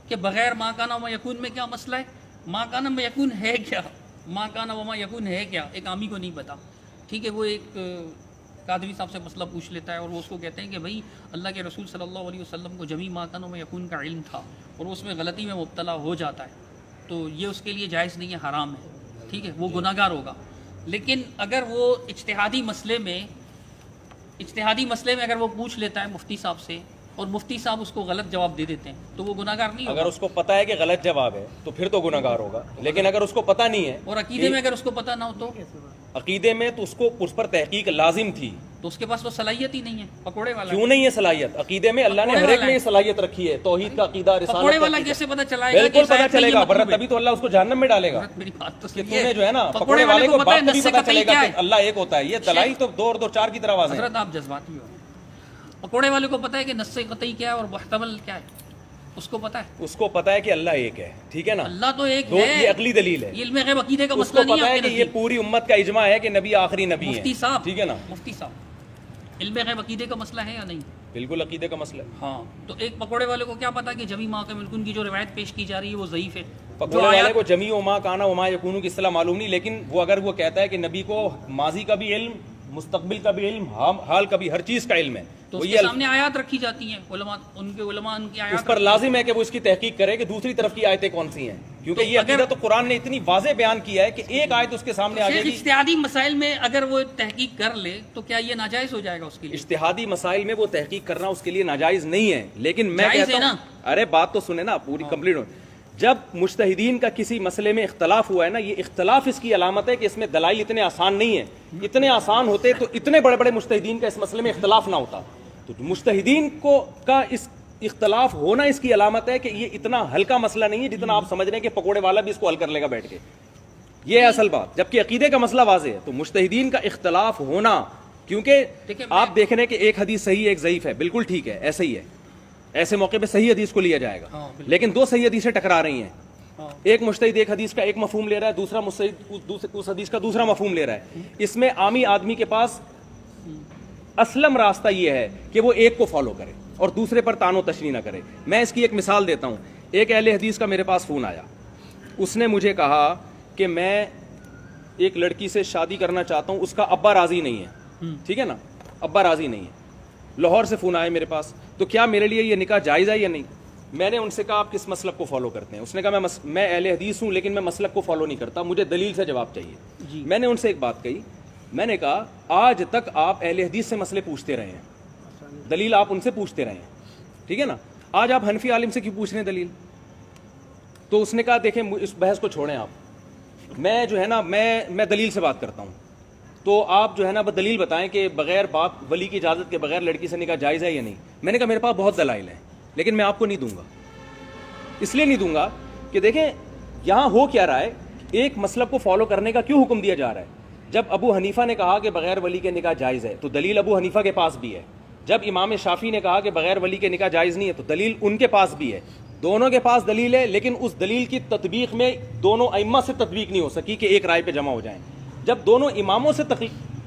[SPEAKER 1] کے بغیر ما کانا و ما یکون میں کیا مسئلہ ہے. ما کانا و یکون ہے کیا, ما کانا و ما یکون ہے کیا, ایک عامی کو نہیں پتا. ٹھیک ہے, وہ ایک قادری صاحب سے مسئلہ پوچھ لیتا ہے اور وہ اس کو کہتے ہیں کہ بھائی اللہ کے رسول صلی اللہ علیہ وسلم کو جمی ما کانا و یکون کا علم تھا اور اس میں غلطی میں مبتلا ہو جاتا ہے تو یہ اس کے لیے جائز نہیں ہے, حرام ہے. ٹھیک ہے, وہ گناہ گار ہوگا. لیکن اگر وہ اجتہادی مسئلے میں اگر وہ پوچھ لیتا ہے مفتی صاحب سے اور مفتی صاحب اس کو غلط جواب دے دیتے ہیں تو وہ گناہ گار نہیں ہوگا.
[SPEAKER 2] اگر اس کو پتہ ہے کہ غلط جواب ہے تو پھر تو گناہ گار ہوگا, لیکن اگر اس کو پتہ نہیں ہے
[SPEAKER 1] اور عقیدے میں اگر اس کو پتہ نہ ہو تو
[SPEAKER 2] عقیدے میں تو اس پر تحقیق لازم تھی
[SPEAKER 1] تو اس کے پاس وہ صلاحیت ہی نہیں ہے. پکوڑے والا
[SPEAKER 2] کیوں نہیں ہے صلاحیت؟ عقیدے میں اللہ نے ہر ایک میں یہ صلاحیت رکھی ہے, توحید کا عقیدہ, رسالت
[SPEAKER 1] پکوڑے
[SPEAKER 2] کا
[SPEAKER 1] والا
[SPEAKER 2] عقیدہ.
[SPEAKER 1] کیسے پتہ چلائے گا؟
[SPEAKER 2] بالکل پتہ چلے گا, ورنہ تبھی تو اللہ اس کو جہنم میں ڈالے گا.
[SPEAKER 1] میری بات تو
[SPEAKER 2] کہ
[SPEAKER 1] سنیے,
[SPEAKER 2] تمہیں جو ہے نا
[SPEAKER 1] پکوڑے والے کو پتہ ہے
[SPEAKER 2] تبھی
[SPEAKER 1] نص
[SPEAKER 2] پتہ چلے
[SPEAKER 1] قطعی کیا
[SPEAKER 2] گا
[SPEAKER 1] ہے.
[SPEAKER 2] کہ اللہ ایک ہوتا ہے. یہ دلائل تو 2 اور 2 4 کی طرح واضح ہے.
[SPEAKER 1] حضرت آپ جذباتی ہو. پکوڑے والے کو پتہ ہے کہ نص قطعی کیا ہے اور محتمل کیا ہے, اس کو پتہ ہے.
[SPEAKER 2] اس کو پتہ ہے کہ اللہ ایک ہے, ٹھیک ہے نا,
[SPEAKER 1] اللہ تو ایک
[SPEAKER 2] تو
[SPEAKER 1] ہے,
[SPEAKER 2] یہ عقلی دلیل ہے.
[SPEAKER 1] یہ علم غیب عقیدے کا
[SPEAKER 2] اس
[SPEAKER 1] مسئلہ
[SPEAKER 2] کو
[SPEAKER 1] نہیں
[SPEAKER 2] پتہ
[SPEAKER 1] ہے
[SPEAKER 2] ہے
[SPEAKER 1] آپ
[SPEAKER 2] کہ
[SPEAKER 1] کے
[SPEAKER 2] یہ
[SPEAKER 1] نزدیک.
[SPEAKER 2] پوری امت کا اجماع ہے کہ نبی آخری نبی ہیں.
[SPEAKER 1] مفتی صاحب,
[SPEAKER 2] ٹھیک ہے نا,
[SPEAKER 1] مفتی صاحب, علم غیب عقیدے کا مسئلہ ہے یا نہیں؟
[SPEAKER 2] بالکل عقیدے کا مسئلہ ہے.
[SPEAKER 1] ہاں, تو ایک پکوڑے والے کو کیا پتا کہ جمی ما کا ملکن کی جو روایت پیش کی جا رہی ہے وہ ضعیف ہے.
[SPEAKER 2] پکوڑے والے کو جمی و ما کانا و ما یکونو کی اصطلاح معلوم نہیں, لیکن وہ اگر وہ کہتا ہے کہ نبی کو ماضی کا بھی علم, مستقبل کا بھی علم, حال کا بھی, ہر چیز کا علم ہے,
[SPEAKER 1] تو
[SPEAKER 2] وہ
[SPEAKER 1] اس
[SPEAKER 2] یہ
[SPEAKER 1] کے سامنے آیات رکھی جاتی ہیں, علماء ان کی آیات
[SPEAKER 2] اس پر لازم ہے کہ وہ اس کی تحقیق کرے کہ دوسری طرف کی آیتیں کون سی ہیں, کیونکہ یہ عقیدہ تو قرآن نے اتنی واضح بیان کیا ہے کہ ایک آیت اس کے سامنے آ گئی.
[SPEAKER 1] اجتہادی مسائل میں اگر وہ تحقیق کر لے تو کیا یہ ناجائز ہو جائے گا اس کے لیے؟
[SPEAKER 2] اجتہادی مسائل میں وہ تحقیق کرنا اس کے لیے ناجائز نہیں ہے, لیکن میں
[SPEAKER 1] جائز
[SPEAKER 2] کہتا
[SPEAKER 1] ہے
[SPEAKER 2] ہوں, ارے بات تو سنیں نا پوری کمپلیٹ ہو. جب مجتہدین کا کسی مسئلے میں اختلاف ہوا ہے نا, یہ اختلاف اس کی علامت ہے کہ اس میں دلائل اتنے آسان نہیں ہیں. اتنے آسان ہوتے تو اتنے بڑے بڑے مجتہدین کا اس مسئلے میں اختلاف نہ ہوتا. تو مجتہدین کا اس اختلاف ہونا اس کی علامت ہے کہ یہ اتنا ہلکا مسئلہ نہیں ہے جتنا آپ سمجھ رہے ہیں کہ پکوڑے والا بھی اس کو حل کر لے گا بیٹھ کے. یہ ہے اصل بات. جبکہ عقیدے کا مسئلہ واضح ہے, تو مجتہدین کا اختلاف ہونا, کیونکہ آپ دیکھ رہے ہیں کہ ایک حدیث صحیح ایک ضعیف ہے, بالکل ٹھیک ہے, ایسا ہی ہے. ایسے موقع پہ صحیح حدیث کو لیا جائے گا, لیکن 2 صحیح حدیثیں ٹکرا رہی ہیں. ایک مجتہد ایک حدیث کا ایک مفہوم لے رہا ہے, دوسرا مجتہد اس حدیث کا دوسرا مفہوم لے رہا ہے. اس میں عامی آدمی کے پاس اسلم راستہ یہ ہے کہ وہ ایک کو فالو کرے اور دوسرے پر تان و تشنیع نہ کرے. میں اس کی ایک مثال دیتا ہوں. ایک اہل حدیث کا میرے پاس فون آیا, اس نے مجھے کہا کہ میں ایک لڑکی سے شادی کرنا چاہتا ہوں, اس کا ابا راضی نہیں ہے, ٹھیک ہے نا, ابا راضی نہیں ہے. لاہور سے فون آیا میرے پاس, تو کیا میرے لیے یہ نکاح جائز ہے یا نہیں؟ میں نے ان سے کہا آپ کس مسلک کو فالو کرتے ہیں؟ اس نے کہا میں اہل حدیث ہوں لیکن میں مسلک کو فالو نہیں کرتا, مجھے دلیل سے جواب چاہیے. میں نے ان سے ایک بات کہی, میں نے کہا آج تک آپ اہل حدیث سے مسئلے پوچھتے رہے ہیں, دلیل آپ ان سے پوچھتے رہے ہیں, ٹھیک ہے نا, آج آپ حنفی عالم سے کیوں پوچھ رہے ہیں دلیل؟ تو اس نے کہا دیکھیں اس بحث کو چھوڑیں آپ, میں جو ہے نا میں دلیل سے بات کرتا ہوں, تو آپ جو ہے نا دلیل بتائیں کہ بغیر باپ ولی کی اجازت کے بغیر لڑکی سے نکاح جائز ہے یا نہیں. میں نے کہا میرے پاس بہت دلائل ہیں لیکن میں آپ کو نہیں دوں گا. اس لیے نہیں دوں گا کہ دیکھیں یہاں ہو کیا رہا ہے, ایک مسلک کو فالو کرنے کا کیوں حکم دیا جا رہا ہے. جب ابو حنیفہ نے کہا کہ بغیر ولی کے نکاح جائز ہے تو دلیل ابو حنیفہ کے پاس بھی ہے. جب امام شافعی نے کہا کہ بغیر ولی کے نکاح جائز نہیں ہے تو دلیل ان کے پاس بھی ہے. دونوں کے پاس دلیل ہے, لیکن اس دلیل کی تطبیق میں دونوں ائمہ سے تطبیق نہیں ہو سکی کہ ایک رائے پہ جمع ہو جائیں. جب دونوں اماموں سے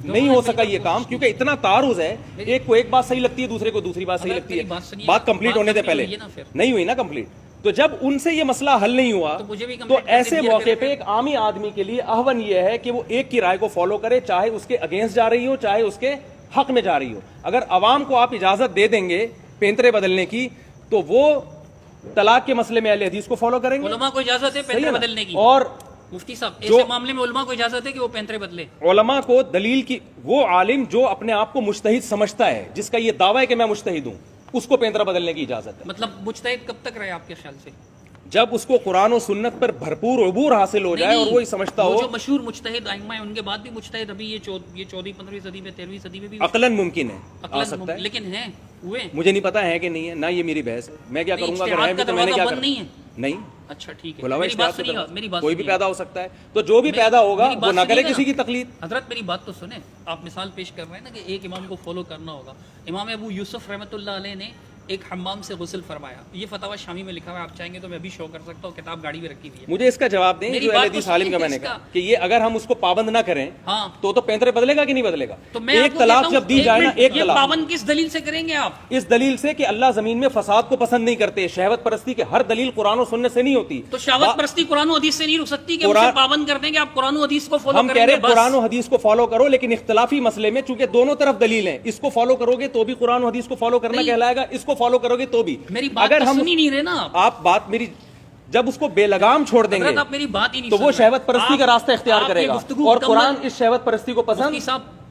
[SPEAKER 2] نہیں ہو سکا یہ کام, کیونکہ اتنا تعارض ہے, ایک کو ایک بات صحیح لگتی ہے دوسرے کو دوسری بات صحیح لگتی ہے. بات کمپلیٹ ہونے سے پہلے نہیں ہوئی نا کمپلیٹ. تو جب ان سے یہ مسئلہ حل نہیں ہوا تو ایسے موقع پہ ایک عامی آدمی کے لیے احون یہ ہے کہ وہ ایک کی رائے کو فالو کرے, چاہے اس کے اگینسٹ جا رہی ہو چاہے اس کے حق میں جا رہی ہو. اگر عوام کو آپ اجازت دے دیں گے پینترے بدلنے کی تو وہ طلاق کے مسئلے میں اہل حدیث کو فالو کریں گے.
[SPEAKER 1] علماء کو اجازت ہے پینترے بدلنے کی,
[SPEAKER 2] اور
[SPEAKER 1] مفتی صاحب ایسے معاملے میں علماء کو اجازت ہے کہ وہ پینترے بدلے.
[SPEAKER 2] علماء کو دلیل کی, وہ عالم جو اپنے آپ کو مجتہد سمجھتا ہے, جس کا یہ دعویٰ ہے کہ میں مجتہد ہوں, اس کو پینترا بدلنے کی اجازت ہے.
[SPEAKER 1] مطلب مجتہد کب تک رہے آپ کے خیال سے؟
[SPEAKER 2] جب اس کو قرآن و سنت پر بھرپور عبور حاصل ہو جائے اور وہی سمجھتا ہو.
[SPEAKER 1] جو مشہور مجتہد ائمہ ہیں ان کے بعد بھی مجتہد ابھی یہ 14ویں 15ویں صدی میں 13ویں صدی میں بھی
[SPEAKER 2] عقلاً ممکن ہے, آ سکتا ہے,
[SPEAKER 1] لیکن ہیں ہوئے,
[SPEAKER 2] مجھے نہیں پتا ہے کہ نہیں ہے, نہ یہ میری بحث. میں کیا کروں گا اگر ہے بھی تو میں نے کیا کرنا نہیں.
[SPEAKER 1] اچھا ٹھیک ہے,
[SPEAKER 2] کھلا ہوا اجتہاد
[SPEAKER 1] میری بات
[SPEAKER 2] کوئی بھی پیدا ہو سکتا ہے, تو جو بھی پیدا ہوگا وہ نہ کرے کسی کی تقلید.
[SPEAKER 1] حضرت میری بات تو سنیں, آپ مثال پیش کر رہے ہیں نا کہ ایک امام کو فالو کرنا ہوگا. امام ابو یوسف رحمۃ اللہ علیہ نے ایک حمام سے غسل فرمایا. یہ فتاوی شامی میں لکھا ہوا ہے, آپ چاہیں گے تو میں بھی شو کر سکتا ہوں, کتاب گاڑی میں رکھی ہوئی ہے.
[SPEAKER 2] مجھے اس کا جواب دیں جو اہل حدیث عالم کا میں نے کہا کہ یہ اگر ہم اس کو پابند نہ کریں
[SPEAKER 1] ہاں
[SPEAKER 2] تو پینترے بدلے گا کہ نہیں بدلے گا؟
[SPEAKER 1] تو میں
[SPEAKER 2] ایک طلاق جب دی جائے نا, ایک
[SPEAKER 1] یہ
[SPEAKER 2] طلاق
[SPEAKER 1] پابند کس دلیل سے کریں گے آپ؟
[SPEAKER 2] اس دلیل سے کہ اللہ زمین میں فساد کو پسند نہیں کرتے. شہوت پرستی کے ہر دلیل قرآن و سنت سے نہیں ہوتی.
[SPEAKER 1] تو شہوت پرستی قرآن و حدیث سے نہیں رک سکتی کہ مجھے پابند کر دیں کہ آپ قرآن و حدیث کو فالو
[SPEAKER 2] ہم
[SPEAKER 1] کریں
[SPEAKER 2] کہہ
[SPEAKER 1] گے
[SPEAKER 2] رہے ہیں قرآن و حدیث کو فالو کرو, لیکن اختلافی مسئلے میں چونکہ دونوں طرف دلیل ہیں, اس کو فالو کرو گے تو بھی قرآن و حدیث کو فالو کرنا کہلائے گا, اس کو فالو کرو گے تو بھی.
[SPEAKER 1] میری بات تو سن ہی نہیں رہے نا
[SPEAKER 2] آپ بات میری, جب اس کو بے لگام چھوڑ دیں گے
[SPEAKER 1] آپ میری بات ہی نہیں
[SPEAKER 2] تو وہ شہوت پرستی کا راستہ اختیار کرے گا, اور قرآن اس شہوت پرستی کو پسند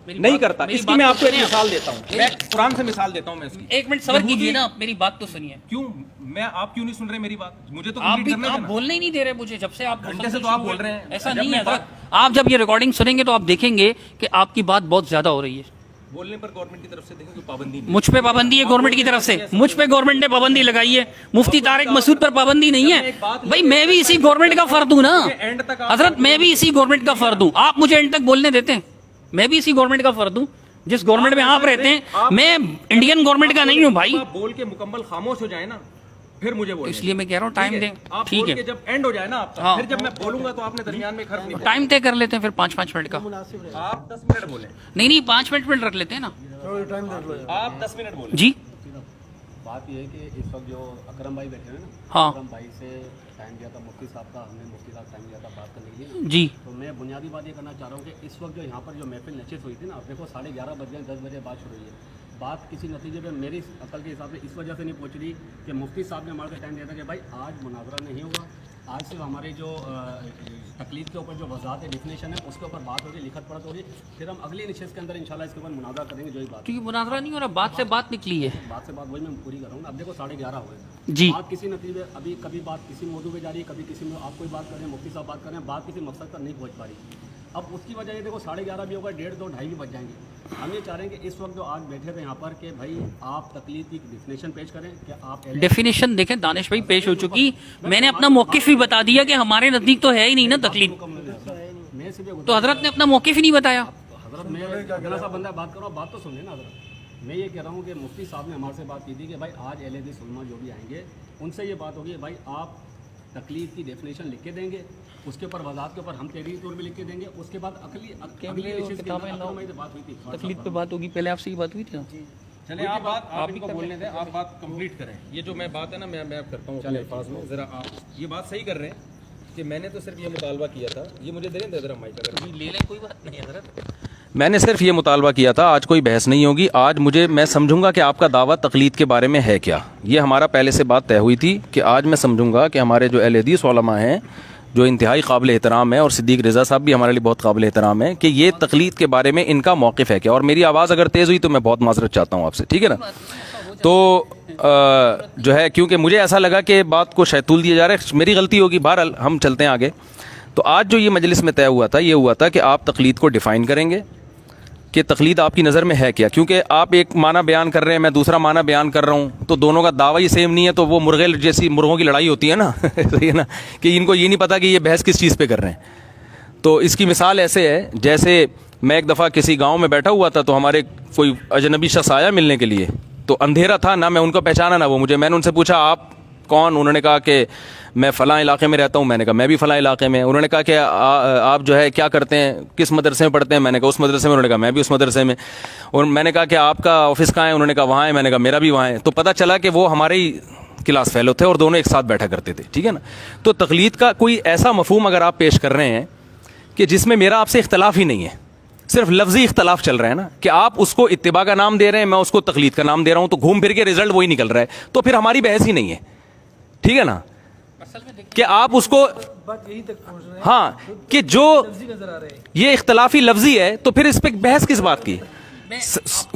[SPEAKER 2] نہیں کرتا. اس کی میں آپ کو ایک مثال دیتا ہوں, میں قرآن سے مثال دیتا ہوں. میں اس کی
[SPEAKER 1] ایک منٹ صبر کیجیے نا, میری بات تو سنیے.
[SPEAKER 2] کیوں میں آپ کیوں نہیں سن رہے میری بات؟ مجھے تو
[SPEAKER 1] آپ بولنے ہی نہیں دے رہے مجھے, جب سے آپ
[SPEAKER 2] گھنٹے سے تو آپ بول رہے ہیں.
[SPEAKER 1] ایسا نہیں ہے حضرت, آپ جب یہ ریکارڈنگ سنیں گے تو آپ دیکھیں گے کہ آپ کی بات بہت زیادہ ہو رہی ہے.
[SPEAKER 2] بولنے پر گورنمنٹ کی طرف سے دیکھیں کوئی پابندی نہیں.
[SPEAKER 1] مجھ پہ پابندی ہے گورنمنٹ کی طرف سے, مجھ پہ گورنمنٹ نے پابندی لگائی ہے, مفتی طارق مسعود پر پابندی نہیں ہے. بھائی میں بھی اسی گورنمنٹ کا فرد ہوں نا حضرت, میں بھی اسی گورنمنٹ کا فرد ہوں. آپ مجھے اینڈ تک بولنے دیتے ہیں؟ میں بھی اسی گورنمنٹ کا فرد ہوں جس گورنمنٹ میں آپ رہتے ہیں. میں انڈین گورنمنٹ کا نہیں ہوں بھائی.
[SPEAKER 2] بول کے مکمل خاموش ہو جائے نا پھر مجھے بولیں.
[SPEAKER 1] اس لیے میں کہہ رہا ہوں ٹائم دیں. ٹھیک ہے,
[SPEAKER 2] جب اینڈ ہو جائے نا آپ کا, پھر جب میں بولوں گا تو آپ نے درمیان میں حرف نہیں.
[SPEAKER 1] ٹائم طے کر لیتے ہیں پھر 5 منٹ کا.
[SPEAKER 2] آپ 10 منٹ بولیں.
[SPEAKER 1] نہیں 5 منٹ رکھ لیتے ہیں نا.
[SPEAKER 2] آپ 10 منٹ بولیں.
[SPEAKER 1] جی
[SPEAKER 4] بات یہ ہے کہ اس وقت جو اکرم بھائی بیٹھے ہیں نا,
[SPEAKER 1] ہاں
[SPEAKER 4] اکرم بھائی سے ٹائم دیا تھا مفتی صاحب کا, ہم نے مفتی صاحب ٹائم دیا تھا بات کرنے کے لیے.
[SPEAKER 1] جی
[SPEAKER 4] تو میں بنیادی بات یہ کرنا چاہ رہا ہوں کہ اس وقت جو یہاں پر جو محفل نشست ہوئی تھی نا, دیکھو 11:30 بج گئے, 10 بجے بات شروع ہوئی ہے. بات کسی نتیجے پہ میری عقل کے حساب سے اس وجہ سے نہیں پہنچ رہی کہ مفتی صاحب نے ہمارے کو ٹائم دیا تھا کہ بھائی آج مناظرہ نہیں ہوگا, آج صرف ہماری جو تکلیف کے اوپر جو وضاحت ہے, ڈیفینیشن ہے, اس کے اوپر بات ہوگی, لکھت پڑھت ہوگی, پھر ہم اگلی نشست کے اندر انشاءاللہ اس کے اوپر مناظرہ کریں گے. جو ہی بات
[SPEAKER 1] تو یہ مناظرہ نہیں ہو رہا, بات سے بات نکلی ہے.
[SPEAKER 4] بات سے بات وہی میں پوری کر رہا ہوں نا. اب دیکھو 11:30 ہو گئے
[SPEAKER 1] جی,
[SPEAKER 4] بات کسی نتیجے, ابھی کبھی بات کسی موضوع پہ جا رہی ہے, کبھی کسی میں آپ کوئی بات کر رہے ہیں, مفتی صاحب بات کر رہے ہیں, بات کسی مقصد پر نہیں پہنچ پا رہی. اب اس کی وجہ یہ دیکھو 11:30 بھی ہوگا, 1:30, 2, 2:30 بھی بج جائیں گے. ہم یہ چاہ رہے ہیں کہ اس وقت جو آج بیٹھے تھے یہاں پر کہ بھائی آپ تقلید کی ڈیفینیشن پیش کریں کہ آپ
[SPEAKER 1] ڈیفینیشن دیکھیں دانش بھائی پیش ہو چکی. میں نے اپنا موقف بھی بتا دیا کہ ہمارے نزدیک تو ہے ہی نہیں نا تقلید, تو حضرت نے اپنا موقف ہی نہیں بتایا.
[SPEAKER 4] حضرت میں اگلا سا بندہ بات کرو, بات تو سن لیں نا حضرت. میں یہ کہہ رہا ہوں کہ مفتی صاحب نے ہمارے سے بات کی تھی کہ بھائی آج اہل حدیث علماء جو بھی آئیں گے ان سے یہ بات ہوگی بھائی آپ تقلید کی ڈیفینیشن لکھ کے دیں گے, اس کے اوپر وضاحت کے اوپر ہم تحریری طور پہ لکھ کے دیں گے. اس کے بعد اگلی نشست کے اندر بات ہوئی تھی,
[SPEAKER 1] تقلید پہ بات ہوگی, پہلے آپ سے یہ بات ہوئی تھی نا.
[SPEAKER 2] چلیں آپ بات آپ ان کو بولنے دیں, آپ بات کمپلیٹ کریں. یہ جو میں بات ہے نا میں کرتا ہوں اپنے الفاظ میں, ذرا آپ یہ بات صحیح کر رہے ہیں کہ میں نے تو صرف یہ مطالبہ کیا تھا, یہ مجھے دے دیں ذرا مائک اگر
[SPEAKER 1] لے لیں, کوئی بات نہیں حضرت.
[SPEAKER 2] میں نے صرف یہ مطالبہ کیا تھا, آج کوئی بحث نہیں ہوگی. آج میں سمجھوں گا کہ آپ کا دعویٰ تقلید کے بارے میں ہے کیا. یہ ہمارا پہلے سے بات طے ہوئی تھی کہ آج میں سمجھوں گا کہ ہمارے جو اہل حدیث علماء ہیں جو انتہائی قابل احترام ہے, اور صدیق رضا صاحب بھی ہمارے لیے بہت قابل احترام ہے, کہ یہ تقلید کے بارے میں ان کا موقف ہے کیا. اور میری آواز اگر تیز ہوئی تو میں بہت معذرت چاہتا ہوں آپ سے, ٹھیک ہے نا. تو جو ہے کیونکہ مجھے ایسا لگا کہ بات کو شیطول دیا جا رہا ہے, میری غلطی ہوگی. بہرحال ہم چلتے ہیں آگے. تو آج جو یہ مجلس میں طے ہوا تھا, یہ ہوا تھا کہ آپ تقلید کو ڈیفائن کریں گے کہ تقلید آپ کی نظر میں ہے کیا. کیونکہ آپ ایک معنی بیان کر رہے ہیں, میں دوسرا معنی بیان کر رہا ہوں, تو دونوں کا دعویٰ ہی سیم نہیں ہے, تو وہ مرغے جیسی مرغوں کی لڑائی ہوتی ہے نا. صحیح ہے نا, کہ ان کو یہ نہیں پتا کہ یہ بحث کس چیز پہ کر رہے ہیں. تو اس کی مثال ایسے ہے جیسے میں ایک دفعہ کسی گاؤں میں بیٹھا ہوا تھا, تو ہمارے کوئی اجنبی شخص آیا ملنے کے لیے, تو اندھیرا تھا, نہ میں ان کو پہچانا نہ وہ مجھے. میں نے ان سے پوچھا آپ کون؟ انہوں نے کہا کہ میں فلاں علاقے میں رہتا ہوں. میں نے کہا میں بھی فلاں علاقے میں. انہوں نے کہا کہ آپ جو ہے کیا کرتے ہیں, کس مدرسے میں پڑھتے ہیں؟ میں نے کہا اس مدرسے میں. انہوں نے کہا میں بھی اس مدرسے میں. اور میں نے کہا کہ آپ کا آفس کہاں ہے؟ انہوں نے کہا وہاں ہے. میں نے کہا میرا بھی وہاں ہے. تو پتہ چلا کہ وہ ہمارے ہی کلاس فیلو تھے اور دونوں ایک ساتھ بیٹھا کرتے تھے, ٹھیک ہے نا. تو تقلید کا کوئی ایسا مفہوم اگر آپ پیش کر رہے ہیں کہ جس میں میرا آپ سے اختلاف ہی نہیں ہے, صرف لفظی اختلاف چل رہا ہے نا, کہ آپ اس کو اتباع کا نام دے رہے ہیں, میں اس کو تقلید کا نام دے رہا ہوں, تو گھوم پھر کے رزلٹ وہی نکل رہا ہے, تو پھر ہماری بحث ہی نہیں ہے, ٹھیک ہے نا. کہ آپ اس کو ہاں کہ جو یہ اختلافی لفظی ہے, تو پھر اس پہ بحث کس بات کی.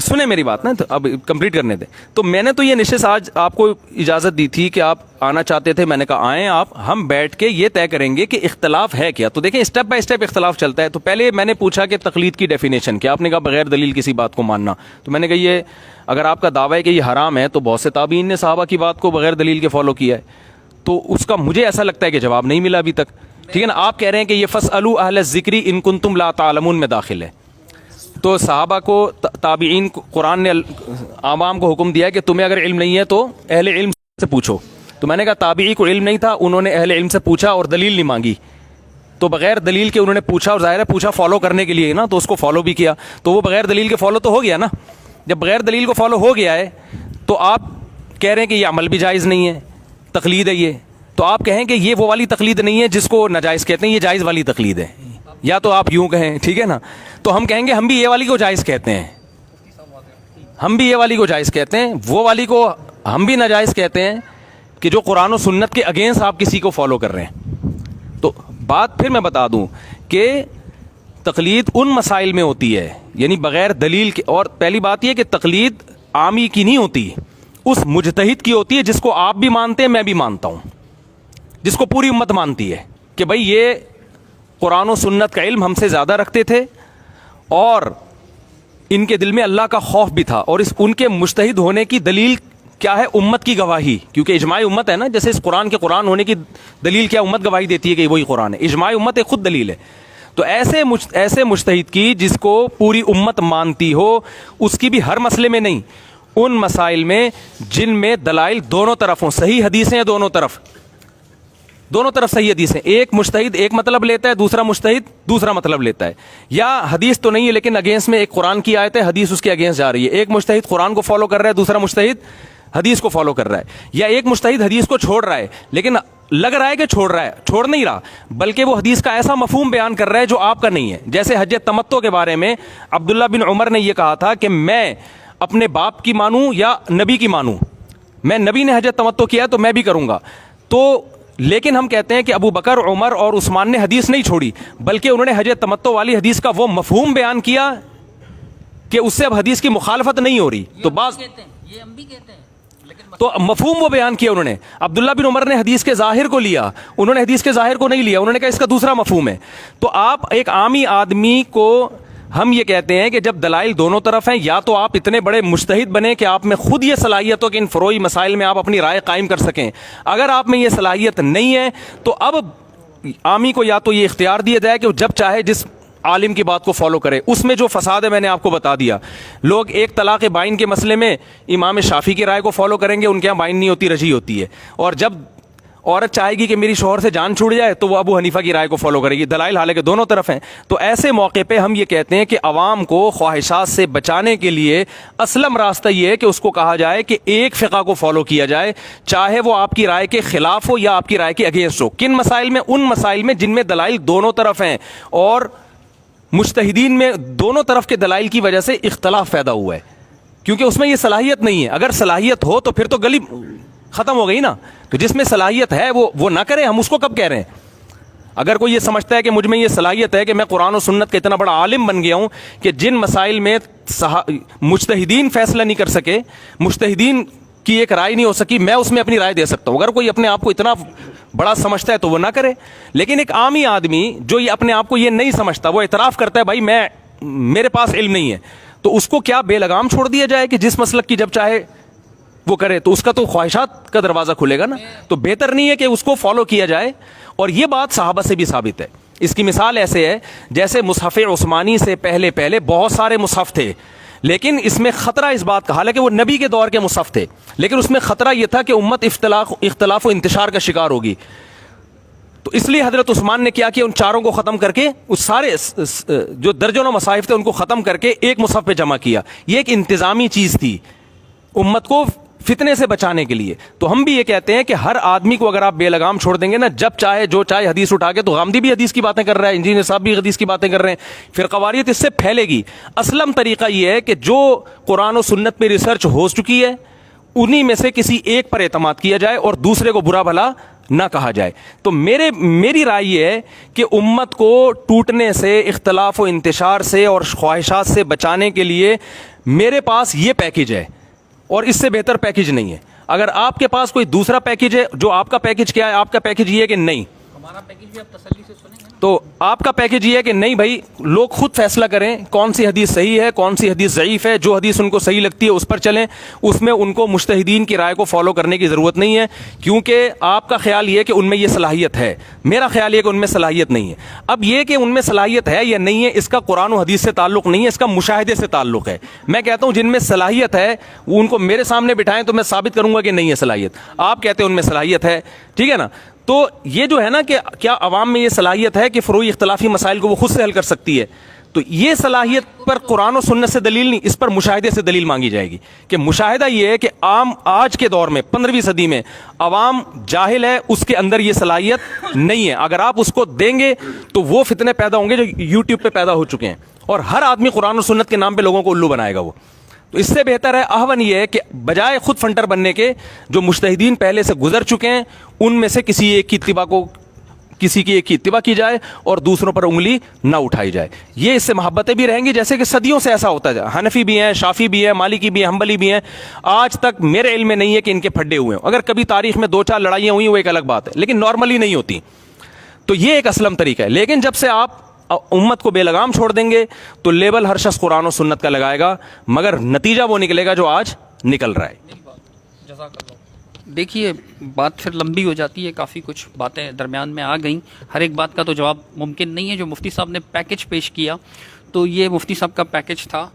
[SPEAKER 2] سنیں میری بات نا, تو اب کمپلیٹ کرنے دیں. تو میں نے تو یہ نشست آج آپ کو اجازت دی تھی کہ آپ آنا چاہتے تھے, میں نے کہا آئیں آپ, ہم بیٹھ کے یہ طے کریں گے کہ اختلاف ہے کیا. تو دیکھیں اسٹیپ بائی اسٹیپ اختلاف چلتا ہے. تو پہلے میں نے پوچھا کہ تقلید کی ڈیفینیشن کیا. آپ نے کہا بغیر دلیل کسی بات کو ماننا. تو میں نے کہا یہ اگر آپ کا دعویٰ ہے کہ یہ حرام ہے, تو بہت سے تابعین نے صحابہ کی بات کو بغیر دلیل کے فالو کیا ہے. تو اس کا مجھے ایسا لگتا ہے کہ جواب نہیں ملا ابھی تک, ٹھیک ہے نا. آپ کہہ رہے ہیں کہ یہ فاسألوا اہل الذکر ان کنتم لا تعلمون میں داخل ہے. تو صحابہ کو تابعین کو قرآن نے عوام کو حکم دیا ہے کہ تمہیں اگر علم نہیں ہے تو اہل علم سے پوچھو. تو میں نے کہا تابعی کو علم نہیں تھا, انہوں نے اہل علم سے پوچھا اور دلیل نہیں مانگی, تو بغیر دلیل کے انہوں نے پوچھا, اور ظاہر ہے پوچھا فالو کرنے کے لیے نا, تو اس کو فالو بھی کیا, تو وہ بغیر دلیل کے فالو تو ہو گیا نا. جب بغیر دلیل کو فالو ہو گیا ہے تو آپ کہہ رہے ہیں کہ یہ عمل بھی جائز نہیں ہے, تقلید ہے یہ, تو آپ کہیں کہ یہ وہ والی تقلید نہیں ہے جس کو ناجائز کہتے ہیں, یہ جائز والی تقلید ہے, یا تو آپ یوں کہیں, ٹھیک ہے نا. تو ہم کہیں گے ہم بھی یہ والی کو جائز کہتے ہیں, ہم بھی یہ والی کو جائز کہتے ہیں, وہ والی کو ہم بھی ناجائز کہتے ہیں کہ جو قرآن و سنت کے اگینسٹ آپ کسی کو فالو کر رہے ہیں. تو بات پھر میں بتا دوں کہ تقلید ان مسائل میں ہوتی ہے, یعنی بغیر دلیل کے, اور پہلی بات یہ کہ تقلید عامی کی نہیں ہوتی, اس مجتہد کی ہوتی ہے جس کو آپ بھی مانتے ہیں, میں بھی مانتا ہوں, جس کو پوری امت مانتی ہے کہ بھائی یہ قرآن و سنت کا علم ہم سے زیادہ رکھتے تھے اور ان کے دل میں اللہ کا خوف بھی تھا, اور اس ان کے مجتہد ہونے کی دلیل کیا ہے؟ امت کی گواہی, کیونکہ اجماع امت ہے نا. جیسے اس قرآن کے قرآن ہونے کی دلیل کیا؟ امت گواہی دیتی ہے کہ وہی قرآن ہے. اجماع امت ایک خود دلیل ہے. تو ایسے مجتہد کی جس کو پوری امت مانتی ہو, اس کی بھی ہر مسئلے میں نہیں, ان مسائل میں جن میں دلائل دونوں طرف ہوں, صحیح حدیثیں ہیں دونوں طرف صحیح حدیثیں, ایک مجتہد ایک مطلب لیتا ہے, دوسرا مجتہد دوسرا مطلب لیتا ہے, یا حدیث تو نہیں ہے لیکن اگینسٹ میں ایک قرآن کی آیت ہے, حدیث اس کے اگینسٹ جا رہی ہے, ایک مجتہد قرآن کو فالو کر رہا ہے, دوسرا مجتہد حدیث کو فالو کر رہا ہے, یا ایک مجتہد حدیث کو چھوڑ رہا ہے لیکن لگ رہا ہے کہ چھوڑ نہیں رہا, بلکہ وہ حدیث کا ایسا مفہوم بیان کر رہا ہے جو آپ کا نہیں ہے. جیسے حج تمتع کے بارے میں عبداللہ بن عمر نے یہ کہا تھا کہ میں اپنے باپ کی مانوں یا نبی کی مانوں, میں نبی نے حج تمتع کیا تو میں بھی کروں گا. تو لیکن ہم کہتے ہیں کہ ابو بکر, عمر اور عثمان نے حدیث نہیں چھوڑی, بلکہ انہوں نے حج تمتع والی حدیث کا وہ مفہوم بیان کیا کہ اس سے اب حدیث کی مخالفت نہیں ہو رہی. تو بعض
[SPEAKER 1] یہ ہم بھی کہتے ہیں,
[SPEAKER 2] تو مفہوم وہ بیان کیا انہوں نے. عبداللہ بن عمر نے حدیث کے ظاہر کو لیا, انہوں نے حدیث کے ظاہر کو نہیں لیا, انہوں نے کہا اس کا دوسرا مفہوم ہے. تو آپ ایک عامی آدمی کو ہم یہ کہتے ہیں کہ جب دلائل دونوں طرف ہیں, یا تو آپ اتنے بڑے مجتہد بنیں کہ آپ میں خود یہ صلاحیت ہو کہ ان فروعی مسائل میں آپ اپنی رائے قائم کر سکیں. اگر آپ میں یہ صلاحیت نہیں ہے تو اب عامی کو یا تو یہ اختیار دیا جائے کہ وہ جب چاہے جس عالم کی بات کو فالو کرے. اس میں جو فساد ہے میں نے آپ کو بتا دیا. لوگ ایک طلاق بائن کے مسئلے میں امام شافعی کی رائے کو فالو کریں گے, ان کے یہاں بائن نہیں ہوتی, رجی ہوتی ہے, اور جب عورت چاہے گی کہ میری شوہر سے جان چھوٹ جائے تو وہ ابو حنیفہ کی رائے کو فالو کرے گی. دلائل حالانکہ دونوں طرف ہیں. تو ایسے موقع پہ ہم یہ کہتے ہیں کہ عوام کو خواہشات سے بچانے کے لیے اسلم راستہ یہ ہے کہ اس کو کہا جائے کہ ایک فقہ کو فالو کیا جائے, چاہے وہ آپ کی رائے کے خلاف ہو یا آپ کی رائے کے اگینسٹ ہو. کن مسائل میں؟ ان مسائل میں جن میں دلائل دونوں طرف ہیں اور مجتہدین میں دونوں طرف کے دلائل کی وجہ سے اختلاف پیدا ہوا ہے, کیونکہ اس میں یہ صلاحیت نہیں ہے. اگر صلاحیت ہو تو پھر تو گلی ختم ہو گئی نا. تو جس میں صلاحیت ہے وہ نہ کرے. ہم اس کو کب کہہ رہے ہیں؟ اگر کوئی یہ سمجھتا ہے کہ مجھ میں یہ صلاحیت ہے کہ میں قرآن و سنت کا اتنا بڑا عالم بن گیا ہوں کہ جن مسائل میں مجتہدین فیصلہ نہیں کر سکے, مجتہدین کی ایک رائے نہیں ہو سکی, میں اس میں اپنی رائے دے سکتا ہوں. اگر کوئی اپنے آپ کو اتنا بڑا سمجھتا ہے تو وہ نہ کرے. لیکن ایک عامی آدمی جو یہ اپنے آپ کو یہ نہیں سمجھتا, وہ اعتراف کرتا ہے بھائی میرے پاس علم نہیں ہے, تو اس کو کیا بے لگام چھوڑ دیا جائے کہ جس مسلک کی جب چاہے وہ کرے؟ تو اس کا تو خواہشات کا دروازہ کھلے گا نا. تو بہتر نہیں ہے کہ اس کو فالو کیا جائے. اور یہ بات صحابہ سے بھی ثابت ہے. اس کی مثال ایسے ہے جیسے مصحف عثمانی سے پہلے بہت سارے مصحف تھے, لیکن اس میں خطرہ اس بات کا, حالانکہ وہ نبی کے دور کے مصحف تھے, لیکن اس میں خطرہ یہ تھا کہ امت اختلاف و انتشار کا شکار ہوگی. تو اس لیے حضرت عثمان نے کیا کہ ان چاروں کو ختم کر کے اس سارے جو درجنوں مصاحف تھے ان کو ختم کر کے ایک مصحف پہ جمع کیا. یہ ایک انتظامی چیز تھی امت کو فتنے سے بچانے کے لیے. تو ہم بھی یہ کہتے ہیں کہ ہر آدمی کو اگر آپ بے لگام چھوڑ دیں گے نا, جب چاہے جو چاہے حدیث اٹھا کے, تو غامدی بھی حدیث کی باتیں کر رہا ہے, انجینئر صاحب بھی حدیث کی باتیں کر رہے ہیں, پھر قواریت اس سے پھیلے گی. اسلم طریقہ یہ ہے کہ جو قرآن و سنت پہ ریسرچ ہو چکی ہے انہی میں سے کسی ایک پر اعتماد کیا جائے اور دوسرے کو برا بھلا نہ کہا جائے. تو میری رائے یہ ہے کہ امت کو ٹوٹنے سے, اختلاف و انتشار سے اور خواہشات سے بچانے کے لیے میرے پاس یہ پیکج ہے اور اس سے بہتر پیکج نہیں ہے. اگر آپ کے پاس کوئی دوسرا پیکج ہے, جو آپ کا پیکج کیا ہے, آپ کا پیکج یہ ہے کہ نہیں,
[SPEAKER 1] ہمارا پیکج بھی آپ تسلی سے سنیں گے نا.
[SPEAKER 2] تو آپ کا پیکج یہ ہے کہ نہیں بھائی لوگ خود فیصلہ کریں کون سی حدیث صحیح ہے کون سی حدیث ضعیف ہے, جو حدیث ان کو صحیح لگتی ہے اس پر چلیں, اس میں ان کو مجتہدین کی رائے کو فالو کرنے کی ضرورت نہیں ہے, کیونکہ آپ کا خیال یہ کہ ان میں یہ صلاحیت ہے, میرا خیال یہ کہ ان میں صلاحیت نہیں ہے. اب یہ کہ ان میں صلاحیت ہے یا نہیں ہے اس کا قرآن و حدیث سے تعلق نہیں ہے, اس کا مشاہدے سے تعلق ہے. میں کہتا ہوں جن میں صلاحیت ہے وہ ان کو میرے سامنے بٹھائیں تو میں ثابت کروں گا کہ نہیں ہے صلاحیت. آپ کہتے ہیں ان میں صلاحیت ہے, ٹھیک ہے نا. تو یہ جو ہے نا کہ کیا عوام میں یہ صلاحیت ہے کہ فروعی اختلافی مسائل کو وہ خود سے حل کر سکتی ہے, تو یہ صلاحیت پر قرآن و سنت سے دلیل نہیں, اس پر مشاہدے سے دلیل مانگی جائے گی. کہ مشاہدہ یہ ہے کہ عام آج کے دور میں 15ویں صدی میں عوام جاہل ہے, اس کے اندر یہ صلاحیت نہیں ہے. اگر آپ اس کو دیں گے تو وہ فتنے پیدا ہوں گے جو یوٹیوب پہ پیدا ہو چکے ہیں, اور ہر آدمی قرآن و سنت کے نام پہ لوگوں کو الو بنائے گا. وہ تو اس سے بہتر ہے, احون یہ ہے کہ بجائے خود فنٹر بننے کے جو مجتہدین پہلے سے گزر چکے ہیں ان میں سے کسی ایک کی اتباع کی جائے اور دوسروں پر انگلی نہ اٹھائی جائے. یہ اس سے محبتیں بھی رہیں گی, جیسے کہ صدیوں سے ایسا ہوتا ہے. حنفی بھی ہیں, شافی بھی ہیں, مالکی بھی ہیں, حنبلی بھی ہیں. آج تک میرے علم میں نہیں ہے کہ ان کے پھڈے ہوئے ہیں. اگر کبھی تاریخ میں 2-4 لڑائیاں ہوئی وہ ایک الگ بات ہے, لیکن نارملی نہیں ہوتی. تو یہ ایک اسلم طریقہ ہے. لیکن جب سے آپ امت کو بے لگام چھوڑ دیں گے تو لیبل ہر شخص قرآن و سنت کا لگائے گا, مگر نتیجہ وہ نکلے گا جو آج نکل رہا ہے.
[SPEAKER 1] دیکھیے بات پھر لمبی ہو جاتی ہے, کافی کچھ باتیں درمیان میں آ گئیں, ہر ایک بات کا تو جواب ممکن نہیں ہے. جو مفتی صاحب نے پیکج پیش کیا تو یہ مفتی صاحب کا پیکج تھا.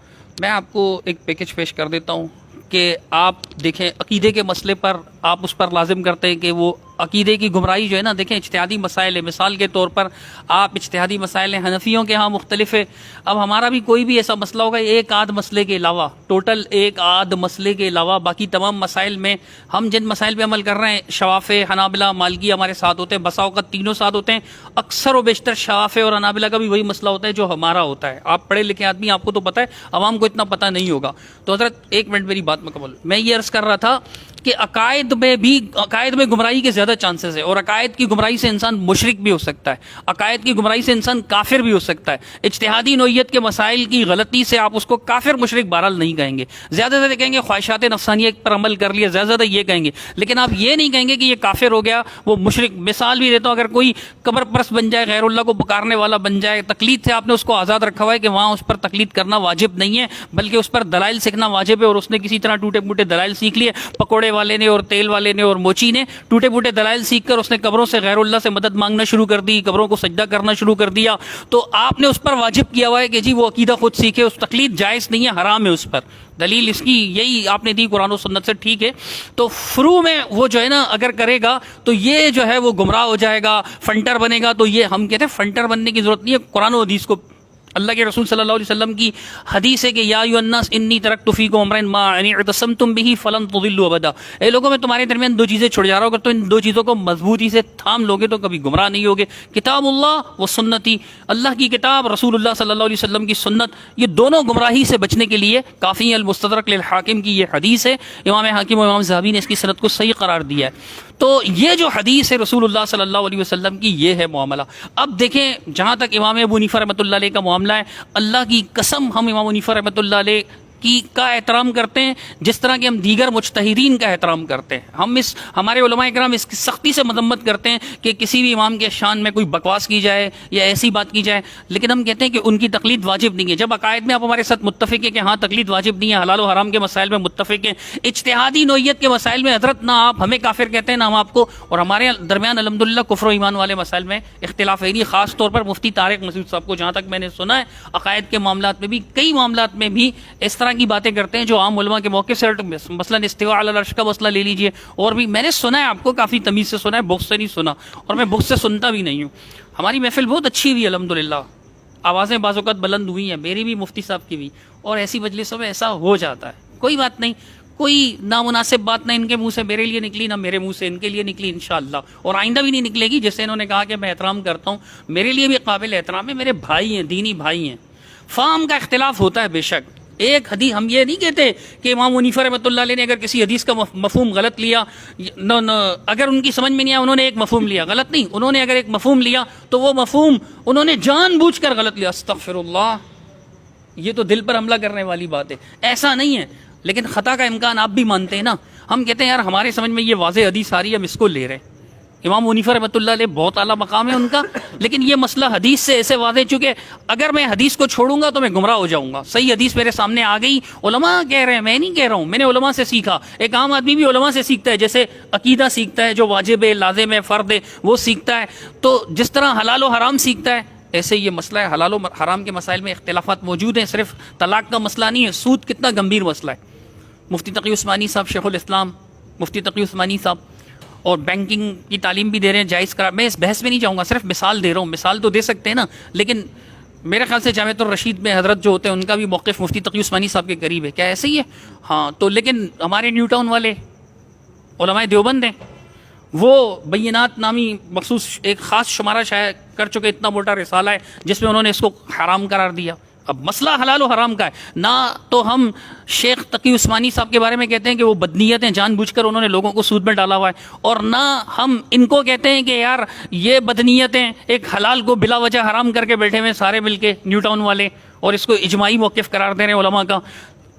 [SPEAKER 1] میں آپ کو ایک پیکج پیش کر دیتا ہوں کہ آپ دیکھیں عقیدے کے مسئلے پر آپ اس پر لازم کرتے ہیں کہ وہ عقیدے کی گمراہی جو ہے نا, دیکھیں اجتہادی مسائل ہے, مثال کے طور پر آپ اجتہادی مسائل ہیں, حنفیوں کے ہاں مختلف ہے. اب ہمارا بھی کوئی بھی ایسا مسئلہ ہوگا ایک آدھ مسئلے کے علاوہ, ٹوٹل ایک آدھ مسئلے کے علاوہ باقی تمام مسائل میں ہم جن مسائل پہ عمل کر رہے ہیں, شوافع, حنابلہ, مالکی ہمارے ساتھ ہوتے ہیں, بسا اوقات تینوں ساتھ ہوتے ہیں. اکثر و بیشتر شوافع اور حنابلہ کا بھی وہی مسئلہ ہوتا ہے جو ہمارا ہوتا ہے. آپ پڑھے لکھے آدمی, آپ کو تو پتہ ہے, عوام کو اتنا پتہ نہیں ہوگا. تو حضرت ایک منٹ میری بات مکمل. میں یہ عرض کر رہا تھا کہ عقائد میں گمراہی کے زیادہ چانسز ہے, اور عقائد کی گمراہی سے انسان مشرک بھی ہو سکتا ہے, عقائد کی گمراہی سے انسان کافر بھی ہو سکتا ہے. اجتہادی نوعیت کے مسائل کی غلطی سے آپ اس کو کافر مشرک بہرحال نہیں کہیں گے. زیادہ زیادہ کہیں گے خواہشات نفسانیہ پر عمل کر لیا, زیادہ زیادہ یہ کہیں گے, لیکن آپ یہ نہیں کہیں گے کہ یہ کافر ہو گیا, وہ مشرک. مثال بھی دیتا ہوں, اگر کوئی قبر پرست بن جائے, غیر اللہ کو پکارنے والا بن جائے, تقلید سے آپ نے اس کو آزاد رکھا ہوا ہے کہ وہاں اس پر تقلید کرنا واجب نہیں ہے, بلکہ اس پر دلائل سیکھنا واجب ہے, اور اس نے کسی طرح ٹوٹے پھوٹے دلائل سیکھ لیے, پکوڑے والے نے اور تیل والے نے اور موچی نے ٹوٹے پھوٹے دلائل سیکھ کر اس نے قبروں سے غیر اللہ سے مدد مانگنا شروع کر دی, قبروں کو سجدہ کرنا شروع کر دیا, تو آپ نے اس پر واجب کیا ہوا ہے کہ جی وہ عقیدہ خود سیکھے. اس تقلید جائز نہیں ہے, حرام ہے اس پر. دلیل اس کی یہی آپ نے دی قرآن و سنت سے, ٹھیک ہے. تو فرو میں وہ جو ہے نا اگر کرے گا تو یہ جو ہے وہ گمراہ ہو جائے گا, فنٹر بنے گا. تو یہ ہم کہتے ہیں فنٹر بننے کی ضرورت نہیں ہے. قرآن و حدیث کو, اللہ کے رسول صلی اللہ علیہ وسلم کی حدیث ہے کہ یا ایھا الناس انی ترکت فیکم امرین ما ان اعتصمتم به فلن تضلوا ابدا. اے لوگوں میں تمہارے درمیان 2 چیزیں چھوڑ جا رہا ہوں, اگر تو ان 2 چیزوں کو مضبوطی سے تھام لوگے تو کبھی گمراہ نہیں ہوگے. کتاب اللہ و سنتی, اللہ کی کتاب, رسول اللہ صلی اللہ علیہ وسلم کی سنت, یہ دونوں گمراہی سے بچنے کے لیے کافی. المستدرک للحاکم کی یہ حدیث ہے, امام حاکم و امام ذہبی نے اس کی سند کو صحیح قرار دیا ہے. تو یہ جو حدیث ہے رسول اللہ صلی اللہ علیہ وسلم کی, یہ ہے معاملہ. اب دیکھیں جہاں تک امام ابو حنیفہ رحمۃ اللہ علیہ کا معاملہ ہے, اللہ کی قسم ہم امام حنیفہ رحمۃ اللہ علیہ کا احترام کرتے ہیں جس طرح کہ ہم دیگر مجتہدین کا احترام کرتے ہیں. ہم ہمارے علماء کرام اس کی سختی سے مذمت کرتے ہیں کہ کسی بھی امام کے شان میں کوئی بکواس کی جائے یا ایسی بات کی جائے, لیکن ہم کہتے ہیں کہ ان کی تقلید واجب نہیں ہے. جب عقائد میں آپ ہمارے ساتھ متفق ہیں کہ ہاں تقلید واجب نہیں ہے, حلال و حرام کے مسائل میں متفق ہیں, اجتہادی نوعیت کے مسائل میں حضرت نہ آپ ہمیں کافر کہتے ہیں نہ ہم آپ کو, اور ہمارے درمیان الحمدللہ کفر و ایمان والے مسائل میں اختلاف ہے. خاص طور پر مفتی طارق مسعود صاحب کو جہاں تک میں نے سنا ہے, عقائد کے معاملات میں بھی, کئی معاملات میں بھی اس طرح کی باتیں کرتے ہیں جو عام علماء کے موقع سے, مثلا استواء علی العرش کا مسئلہ لے لیجئے, اور بھی میں نے سنا ہے, آپ کو کافی تمیز سے سنا ہے, بغض سے نہیں سنا, اور میں بغض سے سنتا بھی نہیں ہوں. ہماری محفل بہت اچھی ہوئی الحمدللہ, آوازیں بعض اوقات بلند ہوئی ہیں, میری بھی, مفتی صاحب کی بھی, اور ایسی مجلسوں میں ایسا ہو جاتا ہے. کوئی بات نہیں, کوئی نامناسب بات نہ ان کے منہ سے میرے لیے نکلی, نہ میرے منہ سے ان کے لیے نکلی انشاءاللہ, اور آئندہ بھی نہیں نکلے گی. جیسے انہوں نے کہا کہ میں احترام کرتا ہوں, میرے لیے بھی قابل احترام ہے, میرے بھائی ہیں, دینی بھائی ہیں. فہم کا اختلاف ہوتا ہے بے شک. ایک حدیث, ہم یہ نہیں کہتے کہ امام حنیفہ رحمۃ اللہ علیہ نے اگر کسی حدیث کا مفہوم غلط لیا, اگر ان کی سمجھ میں نہیں آیا, انہوں نے ایک مفہوم لیا, غلط نہیں, انہوں نے اگر ایک مفہوم لیا تو وہ مفہوم انہوں نے جان بوجھ کر غلط لیا. استغفر اللہ, یہ تو دل پر حملہ کرنے والی بات ہے. ایسا نہیں ہے, لیکن خطا کا امکان آپ بھی مانتے ہیں نا. ہم کہتے ہیں یار ہمارے سمجھ میں یہ واضح حدیث آ رہی ہے, ہم اس کو لے رہے ہیں, امام حنیفہ رحمۃ اللہ علیہ بہت اعلیٰ مقام ہے ان کا، لیکن یہ مسئلہ حدیث سے ایسے واضح، چونکہ اگر میں حدیث کو چھوڑوں گا تو میں گمراہ ہو جاؤں گا. صحیح حدیث میرے سامنے آ گئی، علماء کہہ رہے ہیں، میں نہیں کہہ رہا ہوں، میں نے علماء سے سیکھا. ایک عام آدمی بھی علماء سے سیکھتا ہے، جیسے عقیدہ سیکھتا ہے جو واجب ہے، لازم ہے، فرض ہے، وہ سیکھتا ہے. تو جس طرح حلال و حرام سیکھتا ہے، ایسے یہ مسئلہ ہے. حلال و حرام کے مسائل میں اختلافات موجود ہیں، صرف طلاق کا مسئلہ نہیں ہے. سود کتنا گمبھیر مسئلہ ہے. مفتی تقی عثمانی صاحب، شیخ الاسلام مفتی تقی عثمانی صاحب، اور بینکنگ کی تعلیم بھی دے رہے ہیں جائز قرار. میں اس بحث میں نہیں جاؤں گا، صرف مثال دے رہا ہوں. مثال تو دے سکتے ہیں نا، لیکن میرے خیال سے جامعۃ الرشید میں حضرت جو ہوتے ہیں ان کا بھی موقف مفتی تقی عثمانی صاحب کے قریب ہے. کیا ایسے ہی ہے؟ ہاں. تو لیکن ہمارے نیو ٹاؤن والے علماء دیوبند ہیں، وہ بینات نامی مخصوص ایک خاص شمارہ شائع کر چکے، اتنا موٹا رسالہ ہے جس میں انہوں نے اس کو حرام قرار دیا. اب مسئلہ حلال و حرام کا ہے. نہ تو ہم شیخ تقی عثمانی صاحب کے بارے میں کہتے ہیں کہ وہ بدنیتیں جان بوجھ کر انہوں نے لوگوں کو سود میں ڈالا ہوا ہے، اور نہ ہم ان کو کہتے ہیں کہ یار یہ بدنیتیں ایک حلال کو بلا وجہ حرام کر کے بیٹھے ہوئے سارے مل کے نیو ٹاؤن والے، اور اس کو اجماعی موقف قرار دے رہے ہیں علماء کا.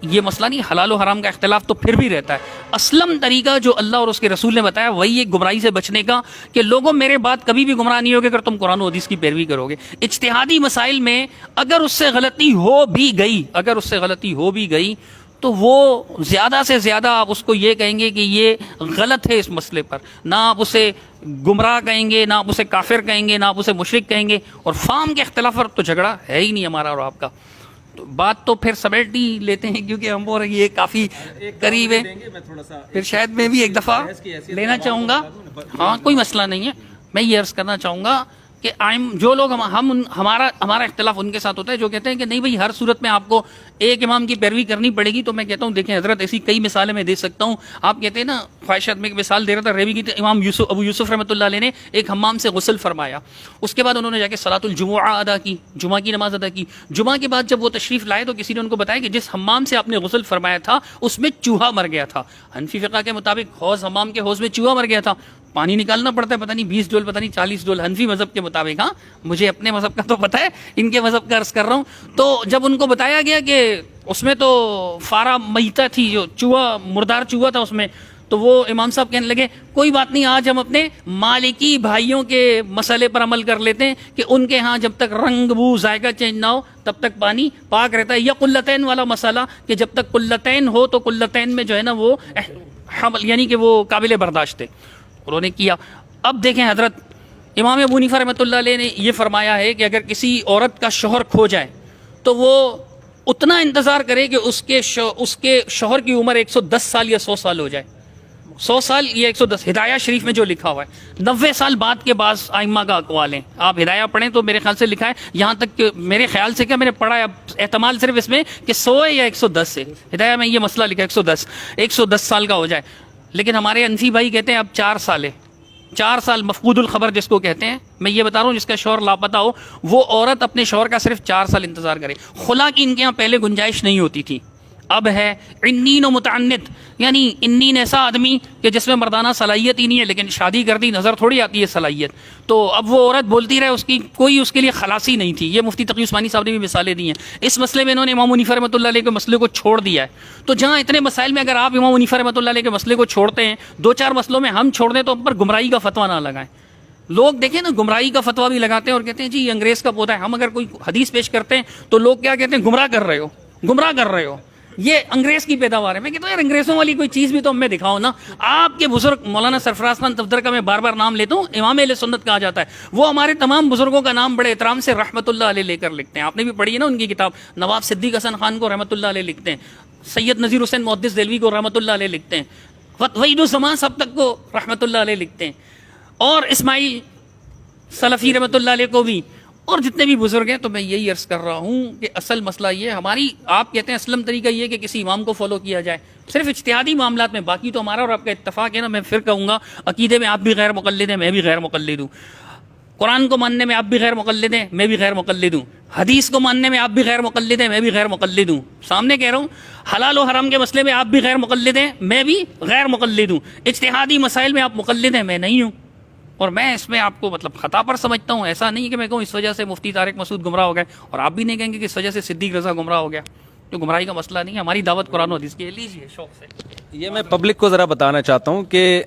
[SPEAKER 1] یہ مسئلہ نہیں. حلال و حرام کا اختلاف تو پھر بھی رہتا ہے. اسلم طریقہ جو اللہ اور اس کے رسول نے بتایا وہی ایک گمراہی سے بچنے کا، کہ لوگوں میرے بات کبھی بھی گمراہ نہیں ہوگے اگر تم قرآن و حدیث کی پیروی کرو گے. اجتہادی مسائل میں اگر اس سے غلطی ہو بھی گئی تو وہ زیادہ سے زیادہ آپ اس کو یہ کہیں گے کہ یہ غلط ہے اس مسئلے پر، نہ آپ اسے گمراہ کہیں گے، نہ آپ اسے کافر کہیں گے، نہ آپ اسے مشرک کہیں گے. اور فام کے اختلاف پر تو جھگڑا ہے ہی نہیں ہمارا اور آپ کا. بات تو پھر سمیٹ ہی لیتے ہیں کیونکہ ہم اور یہ کافی قریب ہے. پھر شاید میں بھی ایک دفعہ لینا چاہوں گا. ہاں کوئی مسئلہ نہیں ہے. میں یہ عرض کرنا چاہوں گا کہ جو لوگ ہمارا اختلاف ان کے ساتھ ہوتا ہے جو کہتے ہیں کہ نہیں بھائی ہر صورت میں آپ کو ایک امام کی پیروی کرنی پڑے گی. تو میں کہتا ہوں دیکھیں حضرت ایسی کئی مثالیں میں دے سکتا ہوں. آپ کہتے ہیں نا خواہشات میں ایک مثال دے رہا تھا ریوی کی، امام ابو یوسف رحمۃ اللہ علیہ نے ایک حمام سے غسل فرمایا، اس کے بعد انہوں نے جا کے صلاۃ الجمعہ ادا کی، جمعہ کی نماز ادا کی. جمعہ کے بعد جب وہ تشریف لائے تو کسی نے ان کو بتایا کہ جس حمام سے آپ نے غسل فرمایا تھا اس میں چوہا مر گیا تھا. حنفی فقہ کے مطابق حمام کے حوض میں چوہا مر گیا تھا، پانی نکالنا پڑتا ہے، پتہ نہیں 20 ڈول پتہ نہیں 40 ڈول حنفی مذہب کے مطابق. ہاں مجھے اپنے مذہب کا تو پتہ ہے، ان کے مذہب کا عرض کر رہا ہوں. تو جب ان کو بتایا گیا کہ اس میں تو فارا میتا تھی، جو چوہا مردار چوہا تھا اس میں، تو وہ امام صاحب کہنے لگے کوئی بات نہیں، آج ہم اپنے مالکی بھائیوں کے مسئلے پر عمل کر لیتے ہیں کہ ان کے ہاں جب تک رنگ بو ذائقہ چینج نہ ہو تب تک پانی پاک رہتا ہے. یا قلتین والا مسئلہ کہ جب تک قلتین ہو تو قلتین میں جو ہے نا وہ حمل یعنی کہ وہ قابل برداشت ہے. انہوں نے کیا. اب دیکھیں حضرت امام ابو حنیفہ رحمۃ اللہ علیہ نے یہ فرمایا ہے کہ اگر کسی عورت کا شوہر کھو جائے تو وہ اتنا انتظار کرے کہ اس کے شوہر کی عمر 110 سال یا 100 سال ہو جائے. 100 سال یا 110 ہدایہ شریف میں جو لکھا ہوا ہے. 90 سال بعد کے بعض ائمہ کا اقوال ہیں. آپ ہدایہ پڑھیں تو میرے خیال سے لکھا ہے یہاں تک کہ میرے خیال سے کیا میں نے پڑھا ہے، اب احتمال صرف اس میں کہ 100 ہے یا 110 ہے. ہدایہ میں یہ مسئلہ لکھا ہے 110 سال کا ہو جائے. لیکن ہمارے انفی بھائی کہتے ہیں اب 4 سال ہے. 4 سال مفقود الخبر جس کو کہتے ہیں. میں یہ بتا رہا ہوں جس کا شوہر لاپتہ ہو وہ عورت اپنے شوہر کا صرف 4 سال انتظار کرے. خلا کی ان کے یہاں پہلے گنجائش نہیں ہوتی تھی، اب ہے. عنین و متعنت یعنی عنین ایسا آدمی کہ جس میں مردانہ صلاحیت ہی نہیں ہے، لیکن شادی کر دی نظر تھوڑی آتی ہے صلاحیت. تو اب وہ عورت بولتی رہے، اس کی کوئی اس کے لیے خلاصی نہیں تھی. یہ مفتی تقی عثمانی صاحب نے بھی مثالیں دی ہیں. اس مسئلے میں انہوں نے امام حنیفہ رحمۃ اللہ علیہ کے مسئلے کو چھوڑ دیا ہے. تو جہاں اتنے مسائل میں اگر آپ امام حنیفہ رحمۃ اللہ علیہ کے مسئلے کو چھوڑتے ہیں، 2-4 مسئلوں میں ہم چھوڑ دیں تو ہم پر گمراہی کا فتویٰ نہ لگائیں. لوگ دیکھیں نا گمراہی کا فتویٰ بھی لگاتے ہیں اور کہتے ہیں جی یہ انگریز کا پودا ہے. ہم اگر کوئی حدیث پیش کرتے ہیں تو لوگ کیا کہتے ہیں، گمراہ کر رہے ہو، یہ انگریز کی پیداوار ہے. میں کہتا ہوں یار انگریزوں والی کوئی چیز بھی تو ہمیں دکھاؤ نا. آپ کے بزرگ مولانا سرفراز خان تفدر کا میں بار بار نام لیتا ہوں، امام اہل سنت کہا جاتا ہے. وہ ہمارے تمام بزرگوں کا نام بڑے احترام سے رحمت اللہ علیہ لے کر لکھتے ہیں. آپ نے بھی پڑھی ہے نا ان کی کتاب. نواب صدیق حسن خان کو رحمت اللہ علیہ لکھتے ہیں، سید نذیر حسین محدث دہلوی کو رحمت اللہ علیہ لکھتے ہیں، وحید الزمان سب تک کو رحمت اللہ علیہ لکھتے ہیں، اور اسماعیل سلفی رحمت اللہ علیہ کو بھی، اور جتنے بھی بزرگ ہیں. تو میں یہی عرض کر رہا ہوں کہ اصل مسئلہ یہ ہماری، آپ کہتے ہیں اسلم طریقہ یہ کہ کسی امام کو فالو کیا جائے صرف اجتہادی معاملات میں. باقی تو ہمارا اور آپ کا اتفاق ہے نا. میں پھر کہوں گا عقیدے میں آپ بھی غیر مقلد ہیں، میں بھی غیر مقلد ہوں. قرآن کو ماننے میں آپ بھی غیر مقلد ہیں، میں بھی غیر مقلد ہوں. حدیث کو ماننے میں آپ بھی غیر مقلد ہیں، میں بھی غیر مقلد ہوں. سامنے کہہ رہا ہوں حلال و حرام کے مسئلے میں آپ بھی غیر مقلد ہیں، میں بھی غیر مقلد ہوں. اجتہادی مسائل میں آپ مقلد ہیں، میں نہیں ہوں. اور میں اس میں آپ کو مطلب خطا پر سمجھتا ہوں. ایسا نہیں کہ میں کہوں اس وجہ سے مفتی طارق مسعود گمراہ ہو گئے، اور آپ بھی نہیں کہیں گے کہ اس وجہ سے صدیق رضا گمراہ ہو گیا. تو گمراہی کا مسئلہ نہیں ہے. ہماری دعوت قرآن و حدیث کی. لیجیے شوق سے.
[SPEAKER 2] یہ میں پبلک کو ذرا بتانا چاہتا ہوں کہ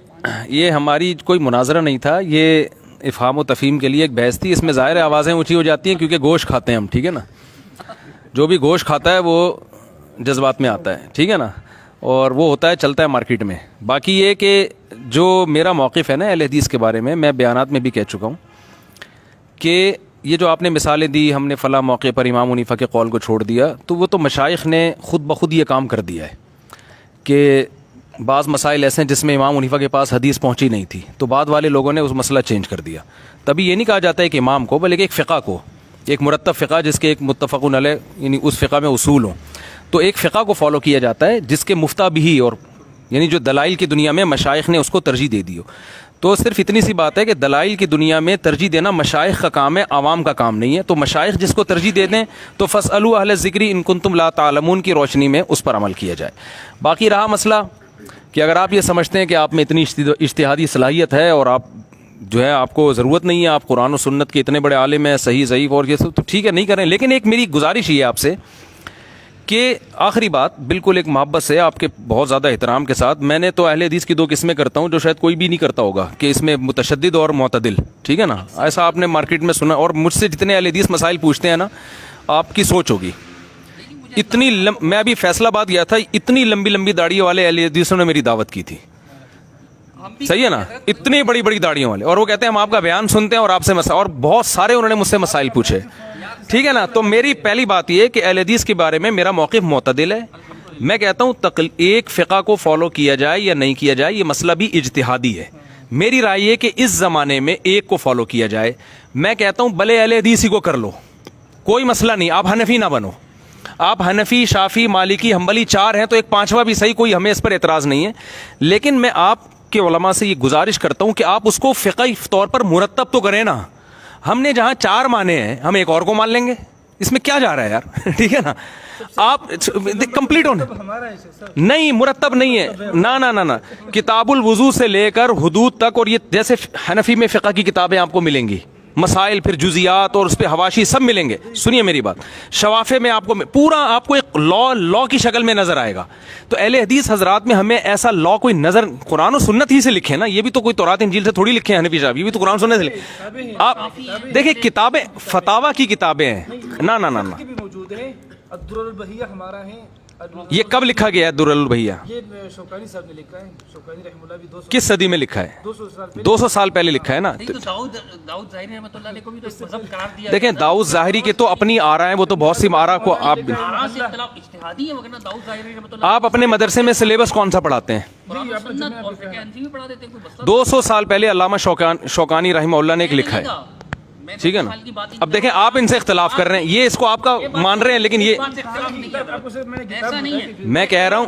[SPEAKER 2] یہ ہماری کوئی مناظرہ نہیں تھا, یہ افہام و تفہیم کے لیے ایک بحث تھی. اس میں ظاہر آوازیں اونچی ہو جاتی ہیں کیونکہ گوشت کھاتے ہیں ہم, ٹھیک ہے نا. جو بھی گوشت کھاتا ہے وہ جذبات میں آتا ہے, ٹھیک ہے نا, اور وہ ہوتا ہے چلتا ہے مارکیٹ میں. باقی یہ کہ جو میرا موقف ہے نا اہل حدیث کے بارے میں بیانات میں بھی کہہ چکا ہوں کہ یہ جو آپ نے مثالیں دی, ہم نے فلاں موقع پر امام حنیفہ کے قول کو چھوڑ دیا, تو وہ تو مشائخ نے خود بخود یہ کام کر دیا ہے کہ بعض مسائل ایسے ہیں جس میں امام حنیفہ کے پاس حدیث پہنچی نہیں تھی, تو بعد والے لوگوں نے اس مسئلہ چینج کر دیا. تبھی یہ نہیں کہا جاتا ہے کہ امام کو, بلکہ ایک فقہ کو, ایک مرتب فقہ جس کے ایک متفق علیہ یعنی اس فقہ میں اصول ہوں, تو ایک فقہ کو فالو کیا جاتا ہے جس کے مفتہ بھی, اور یعنی جو دلائل کی دنیا میں مشائخ نے اس کو ترجیح دے دی ہو. تو صرف اتنی سی بات ہے کہ دلائل کی دنیا میں ترجیح دینا مشائخ کا کام ہے, عوام کا کام نہیں ہے. تو مشائخ جس کو ترجیح دے دیں تو فاسألوا اہل الذکر ان کنتم لا تعلمون کی روشنی میں اس پر عمل کیا جائے. باقی رہا مسئلہ کہ اگر آپ یہ سمجھتے ہیں کہ آپ میں اتنی اجتہادی صلاحیت ہے اور آپ جو ہے آپ کو ضرورت نہیں ہے, آپ قرآن و سنت کے اتنے بڑے عالم ہیں, صحیح ضعیف اور یہ سب, تو ٹھیک ہے نہیں کریں. لیکن ایک میری گزارش یہ ہے آپ سے کہ آخری بات بالکل ایک محبت سے, آپ کے بہت زیادہ احترام کے ساتھ, میں نے تو اہل حدیث کی 2 قسمیں کرتا ہوں جو شاید کوئی بھی نہیں کرتا ہوگا, کہ اس میں متشدد اور معتدل, ٹھیک ہے نا. ایسا آپ نے مارکیٹ میں سنا, اور مجھ سے جتنے اہل حدیث مسائل پوچھتے ہیں نا, آپ کی سوچ ہوگی اتنی میں ابھی فیصل آباد گیا تھا, اتنی لمبی لمبی داڑھیوں والے اہل حدیثوں نے میری دعوت کی تھی, صحیح ہے نا, اتنی بڑی بڑی داڑھیوں والے, اور وہ کہتے ہیں ہم آپ کا بیان سنتے ہیں اور آپ سے اور بہت سارے انہوں نے مجھ سے مسائل پوچھے, ٹھیک ہے نا. تو میری پہلی بات یہ کہ اہل حدیث کے بارے میں میرا موقف معتدل ہے. میں کہتا ہوں ایک فقہ کو فالو کیا جائے یا نہیں کیا جائے, یہ مسئلہ بھی اجتہادی ہے. میری رائے یہ کہ اس زمانے میں ایک کو فالو کیا جائے. میں کہتا ہوں بھلے اہل حدیث ہی کو کر لو, کوئی مسئلہ نہیں, آپ حنفی نہ بنو. آپ حنفی, شافی, مالکی, حنبلی 4 ہیں تو ایک 5واں بھی صحیح, کوئی ہمیں اس پر اعتراض نہیں ہے. لیکن میں آپ کے علماء سے یہ گزارش کرتا ہوں کہ آپ اس کو فقہی طور پر مرتب تو کریں نا. ہم نے جہاں 4 مانے ہیں ہم ایک اور کو مان لیں گے, اس میں کیا جا رہا ہے یار, ٹھیک ہے نا. آپ کمپلیٹ ہونے نہیں, مرتب نہیں ہے, نہ کتاب الوضو سے لے کر حدود تک, اور یہ جیسے حنفی میں فقہ کی کتابیں آپ کو ملیں گی, مسائل پھر جزیات اور اس پہ حواشی سب ملیں گے. سنیے میری بات, شوافے میں آپ کو پورا آپ کو ایک لا کی شکل میں نظر آئے گا. تو اہل حدیث حضرات میں ہمیں ایسا لا کوئی نظر, قرآن و سنت ہی سے لکھے نا, یہ بھی تو کوئی تورات انجیل سے تھوڑی لکھے ہیں حنفی صاحب, یہ بھی تو قرآن و سنت سے لکھے. آپ دیکھیں کتابیں فتاوا کی کتابیں ہیں, نہ
[SPEAKER 3] موجود ہے. الدرر البہیہ ہمارا ہے.
[SPEAKER 2] یہ کب لکھا گیا ہے درر البہیہ؟
[SPEAKER 3] یہ شوکانی صاحب نے لکھا ہے. شوکانی رحمہ اللہ بھی 200
[SPEAKER 2] کس صدی میں لکھا ہے؟ 200 سال پہلے لکھا ہے نا.
[SPEAKER 1] داؤد ظاہری رحمۃ اللہ علیہ کو بھی تو مذہب قرار دیا.
[SPEAKER 2] دیکھیں داؤد ظاہری کے تو اپنی آرا ہیں, وہ تو بہت سی آرا کو آپ اپنے مدرسے میں سلیبس کون سا پڑھاتے ہیں؟ 200 سال پہلے علامہ شوکانی رحمہ اللہ نے ایک لکھا ہے, ٹھیک ہے نا. اب دیکھیں آپ ان سے اختلاف کر رہے ہیں, یہ اس کو آپ کا مان رہے ہیں, لیکن یہ میں کہہ رہا ہوں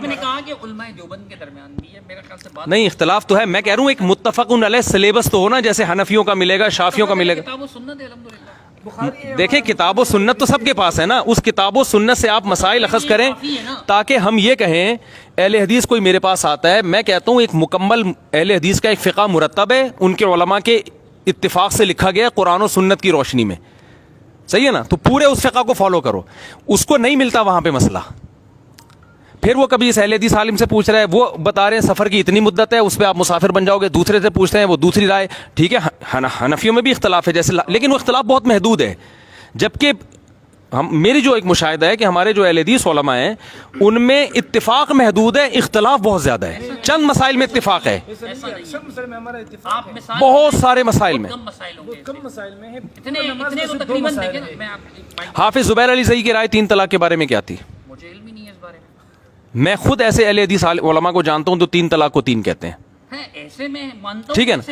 [SPEAKER 2] نہیں, اختلاف تو ہے. میں کہہ رہا ہوں ایک متفق علیہ سلیبس تو ہونا, جیسے حنفیوں کا ملے گا, شافیوں کا ملے گا. دیکھیں کتاب و سنت تو سب کے پاس ہے نا, اس کتاب و سنت سے آپ مسائل اخذ کریں تاکہ ہم یہ کہیں اہل حدیث کوئی میرے پاس آتا ہے. میں کہتا ہوں ایک مکمل اہل حدیث کا ایک فقہ مرتب ہے, ان کے علماء کے اتفاق سے لکھا گیا قرآن و سنت کی روشنی میں, صحیح ہے نا. تو پورے اس فقہ کو فالو کرو. اس کو نہیں ملتا وہاں پہ مسئلہ, پھر وہ کبھی اس اہل حدیث عالم سے پوچھ رہے ہیں, وہ بتا رہے ہیں سفر کی اتنی مدت ہے, اس پہ آپ مسافر بن جاؤ گے. دوسرے سے پوچھتے ہیں, وہ دوسری رائے. ٹھیک ہے, حنفیوں میں بھی اختلاف ہے جیسے, لیکن وہ اختلاف بہت محدود ہے. جبکہ میری جو ایک مشاہدہ ہے کہ ہمارے جو اہل حدیث علماء ہیں ان میں اتفاق محدود ہے, اختلاف بہت زیادہ ہے. چند مسائل میں اتفاق ہے, بہت سارے مسائل میں. حافظ زبیر علی زئی کی رائے 3 طلاق کے بارے میں کیا تھی؟ میں خود ایسے اہل حدیث علماء کو جانتا ہوں تو 3 طلاق کو 3 کہتے ہیں, ٹھیک ہے نا.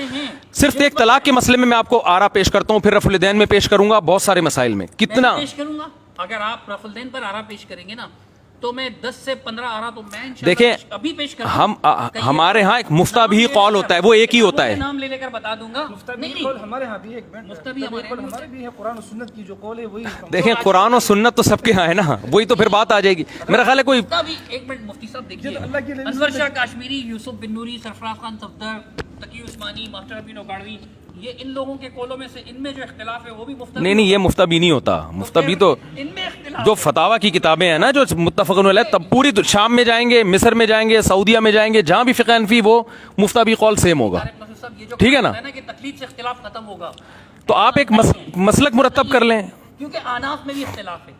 [SPEAKER 2] صرف ایک طلاق کے مسئلے میں میں آپ کو آرا پیش کرتا ہوں, پھر رفع الدین میں پیش کروں گا, بہت سارے مسائل میں. کتنا
[SPEAKER 1] پیش کروں گا؟ اگر آپ رفع الدین پر آرا پیش کریں گے نا تو میں 10 سے 15 آرا تو میں
[SPEAKER 2] دیکھیں
[SPEAKER 1] ابھی پیش کروں.
[SPEAKER 2] ہم ہمارے ہاں ایک مفتہ بھی قول ہوتا ہے, وہ ایک ہی ہوتا ہے.
[SPEAKER 1] نام لے کر بتا دوں گا. نہیں
[SPEAKER 3] ہمارے ہاں بھی ہمارے بھی ہے, قرآن و سنت کی جو قول ہے وہی.
[SPEAKER 2] دیکھیں قرآن و سنت تو سب کے ہاں ہے نا, وہی تو پھر بات آ جائے گی. میرا خیال ہے کوئی
[SPEAKER 1] ایک منٹ مفتی صاحب دیکھیے, انور شاہ کاشمیری, یوسف بن نوری, سرفراز خان صفدر, تقی عثمانی, ماسٹر ابین اوکاڑوی, یہ ان لوگوں کے قولوں میں سے ان میں جو اختلاف ہے وہ بھی مفتبی
[SPEAKER 2] نہیں یہ مفتبی نہیں ہوتا. مفتبی تو
[SPEAKER 1] ان میں اختلاف
[SPEAKER 2] جو فتاوا کی کتابیں ہیں نا جو متفق علیہ, تب پوری شام میں جائیں گے, مصر میں جائیں گے, سعودیہ میں جائیں گے, جہاں بھی فقہ حنفی وہ مفتبی قول سیم ہوگا. ٹھیک ہے نا,
[SPEAKER 1] کہ تقلید سے اختلاف ختم ہوگا,
[SPEAKER 2] تو آپ ایک مسلک مرتب کر لیں.
[SPEAKER 1] کیونکہ آناف میں بھی اختلاف ہے,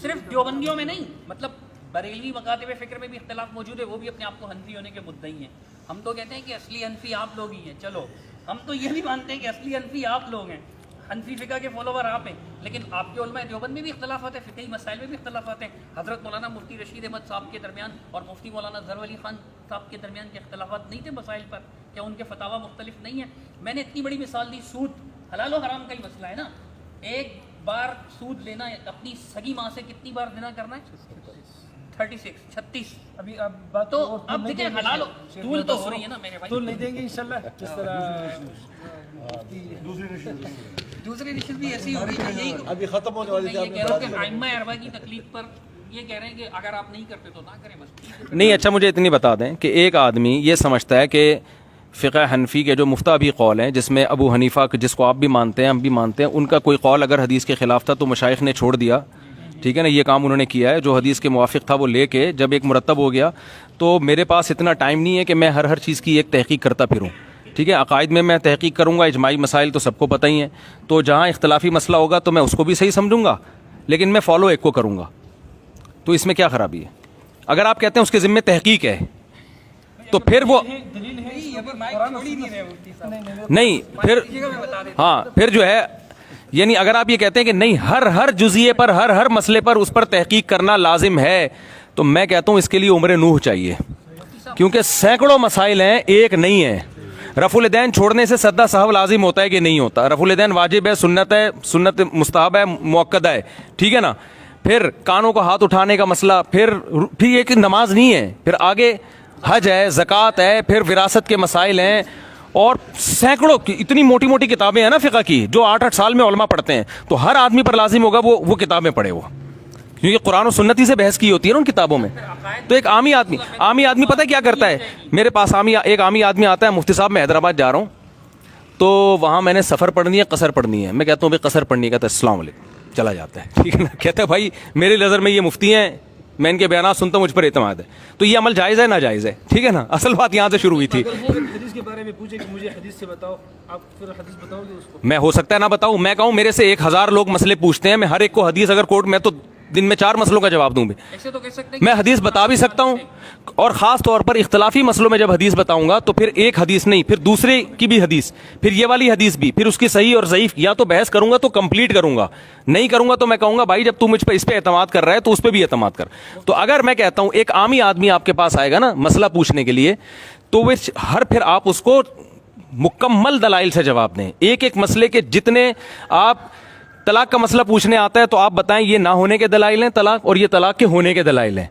[SPEAKER 1] صرف دیوبندیوں میں نہیں, مطلب بریلوی مکاتب فکر میں بھی اختلاف موجود ہے, وہ بھی اپنے آپ کو حنفی ہونے کے مدعی ہیں. ہم تو کہتے ہیں کہ اصلی حنفی آپ لوگ ہی ہیں, چلو ہم تو یہ بھی مانتے ہیں کہ اصلی حنفی آپ لوگ ہیں, حنفی فقہ کے فالوور آپ ہیں, لیکن آپ کے علماء دیوبند میں بھی اختلافات ہیں, فقہی مسائل میں بھی اختلافات ہیں. حضرت مولانا مفتی رشید احمد صاحب کے درمیان اور مفتی مولانا ظفر علی خان صاحب کے درمیان کے اختلافات نہیں تھے مسائل پر, کیا ان کے فتاوا مختلف نہیں ہیں؟ میں نے اتنی بڑی مثال دی, سود حلال و حرام کا ہی مسئلہ ہے نا. ایک بار سود لینا ہے, اپنی سگی ماں سے کتنی بار زنا کرنا ہے؟ 36.
[SPEAKER 3] ابھی اب بات
[SPEAKER 1] تو اب دیکھیں حلال طول تو ہو رہی ہے نا میرے بھائی,
[SPEAKER 3] تو نہیں دیں گے انشاءاللہ. جس طرح
[SPEAKER 1] دوسری نشست بھی ایسی ہو رہی ہے, یہی
[SPEAKER 5] ابھی ختم ہونے والی
[SPEAKER 1] میں یہ کہہ رہا ہوں کہ ائمہ اربعہ کی تکلیف پر یہ کہہ رہے ہیں کہ اگر آپ نہیں کرتے تو نہ کریں بس.
[SPEAKER 2] نہیں اچھا مجھے اتنی بتا دیں کہ ایک آدمی یہ سمجھتا ہے کہ فقہ حنفی کے جو مفتابی قول ہیں, جس میں ابو حنیفہ جس کو آپ بھی مانتے ہیں ہم بھی مانتے ہیں, ان کا کوئی قول اگر حدیث کے خلاف تھا تو مشائخ نے چھوڑ دیا. ٹھیک ہے نا, یہ کام انہوں نے کیا ہے, جو حدیث کے موافق تھا وہ لے کے جب ایک مرتب ہو گیا, تو میرے پاس اتنا ٹائم نہیں ہے کہ میں ہر چیز کی ایک تحقیق کرتا پھروں. ٹھیک ہے, عقائد میں تحقیق کروں گا, اجماعی مسائل تو سب کو پتہ ہی ہیں, تو جہاں اختلافی مسئلہ ہوگا تو میں اس کو بھی صحیح سمجھوں گا, لیکن میں فالو ایک کو کروں گا. تو اس میں کیا خرابی ہے؟ اگر آپ کہتے ہیں اس کے ذمہ تحقیق ہے تو پھر وہ نہیں, پھر ہاں پھر جو ہے, یعنی اگر آپ یہ کہتے ہیں کہ نہیں ہر جزئیے پر ہر مسئلے پر اس پر تحقیق کرنا لازم ہے, تو میں کہتا ہوں اس کے لیے عمر نوح چاہیے, کیونکہ سینکڑوں مسائل ہیں, ایک نہیں ہے. رفع الیدین چھوڑنے سے سدا صاحب لازم ہوتا ہے کہ نہیں ہوتا؟ رفع الیدین واجب ہے, سنت مستحب ہے, مؤکدہ ہے. ٹھیک ہے نا, پھر کانوں کو ہاتھ اٹھانے کا مسئلہ, پھر ایک نماز نہیں ہے, پھر آگے حج ہے, زکوٰۃ ہے, پھر وراثت کے مسائل ہیں, اور سینکڑوں اتنی موٹی موٹی کتابیں ہیں نا فقہ کی, جو 8 سال میں علماء پڑھتے ہیں. تو ہر آدمی پر لازم ہوگا وہ کتابیں پڑھے, وہ کیونکہ قرآن و سنت ہی سے بحث کی ہوتی ہے نا ان کتابوں میں. تو ایک عامی آدمی پتہ کیا کرتا ہے؟ میرے پاس ایک عامی آدمی آتا ہے, مفتی صاحب میں حیدرآباد جا رہا ہوں, تو وہاں میں نے سفر پڑھنی ہے, قصر پڑھنی ہے. میں کہتا ہوں بھائی قصر پڑھنی ہے, کہتا ہے السلام علیکم, چلا جاتا ہے. ٹھیک ہے نا, کہتا ہے بھائی میری نظر میں یہ مفتی ہیں, میں ان کے بیانات سنتا ہوں, مجھ پر اعتماد ہے. تو یہ عمل جائز ہے ناجائز ہے؟ ٹھیک ہے نا, اصل بات یہاں سے شروع ہوئی تھی.
[SPEAKER 3] حدیث کے بارے میں پوچھے کہ مجھے حدیث سے بتاؤ, آپ پھر حدیث بتاؤ گے اس کو؟
[SPEAKER 2] میں ہو سکتا ہے نہ بتاؤں, میں کہوں میرے سے 1000 لوگ مسئلے پوچھتے ہیں, میں ہر ایک کو حدیث اگر کوٹ, میں تو دن میں 4 مسئلوں کا جواب دوں بھی.
[SPEAKER 1] ایسے تو کہہ سکتے ہیں
[SPEAKER 2] میں حدیث بتا بھی سکتا ہوں, اور خاص طور پر اختلافی مسئلوں میں جب حدیث بتاؤں گا تو پھر ایک حدیث نہیں, پھر دوسرے کی بھی حدیث, پھر یہ والی حدیث بھی, پھر اس کی صحیح اور ضعیف, یا تو بحث کروں گا تو کمپلیٹ کروں گا, نہیں کروں گا تو میں کہوں گا بھائی جب تو مجھ پہ اس پہ اعتماد کر رہا ہے تو اس پہ بھی اعتماد کر. تو اگر میں کہتا ہوں ایک عامی آدمی آپ کے پاس آئے گا نا مسئلہ پوچھنے کے لیے, تو وہ پھر آپ اس کو مکمل دلائل سے جواب دیں. ایک مسئلے کے جتنے آپ طلاق کا مسئلہ پوچھنے آتا ہے تو آپ بتائیں یہ نہ ہونے کے دلائل ہیں طلاق, اور یہ طلاق کے ہونے کے دلائل ہیں.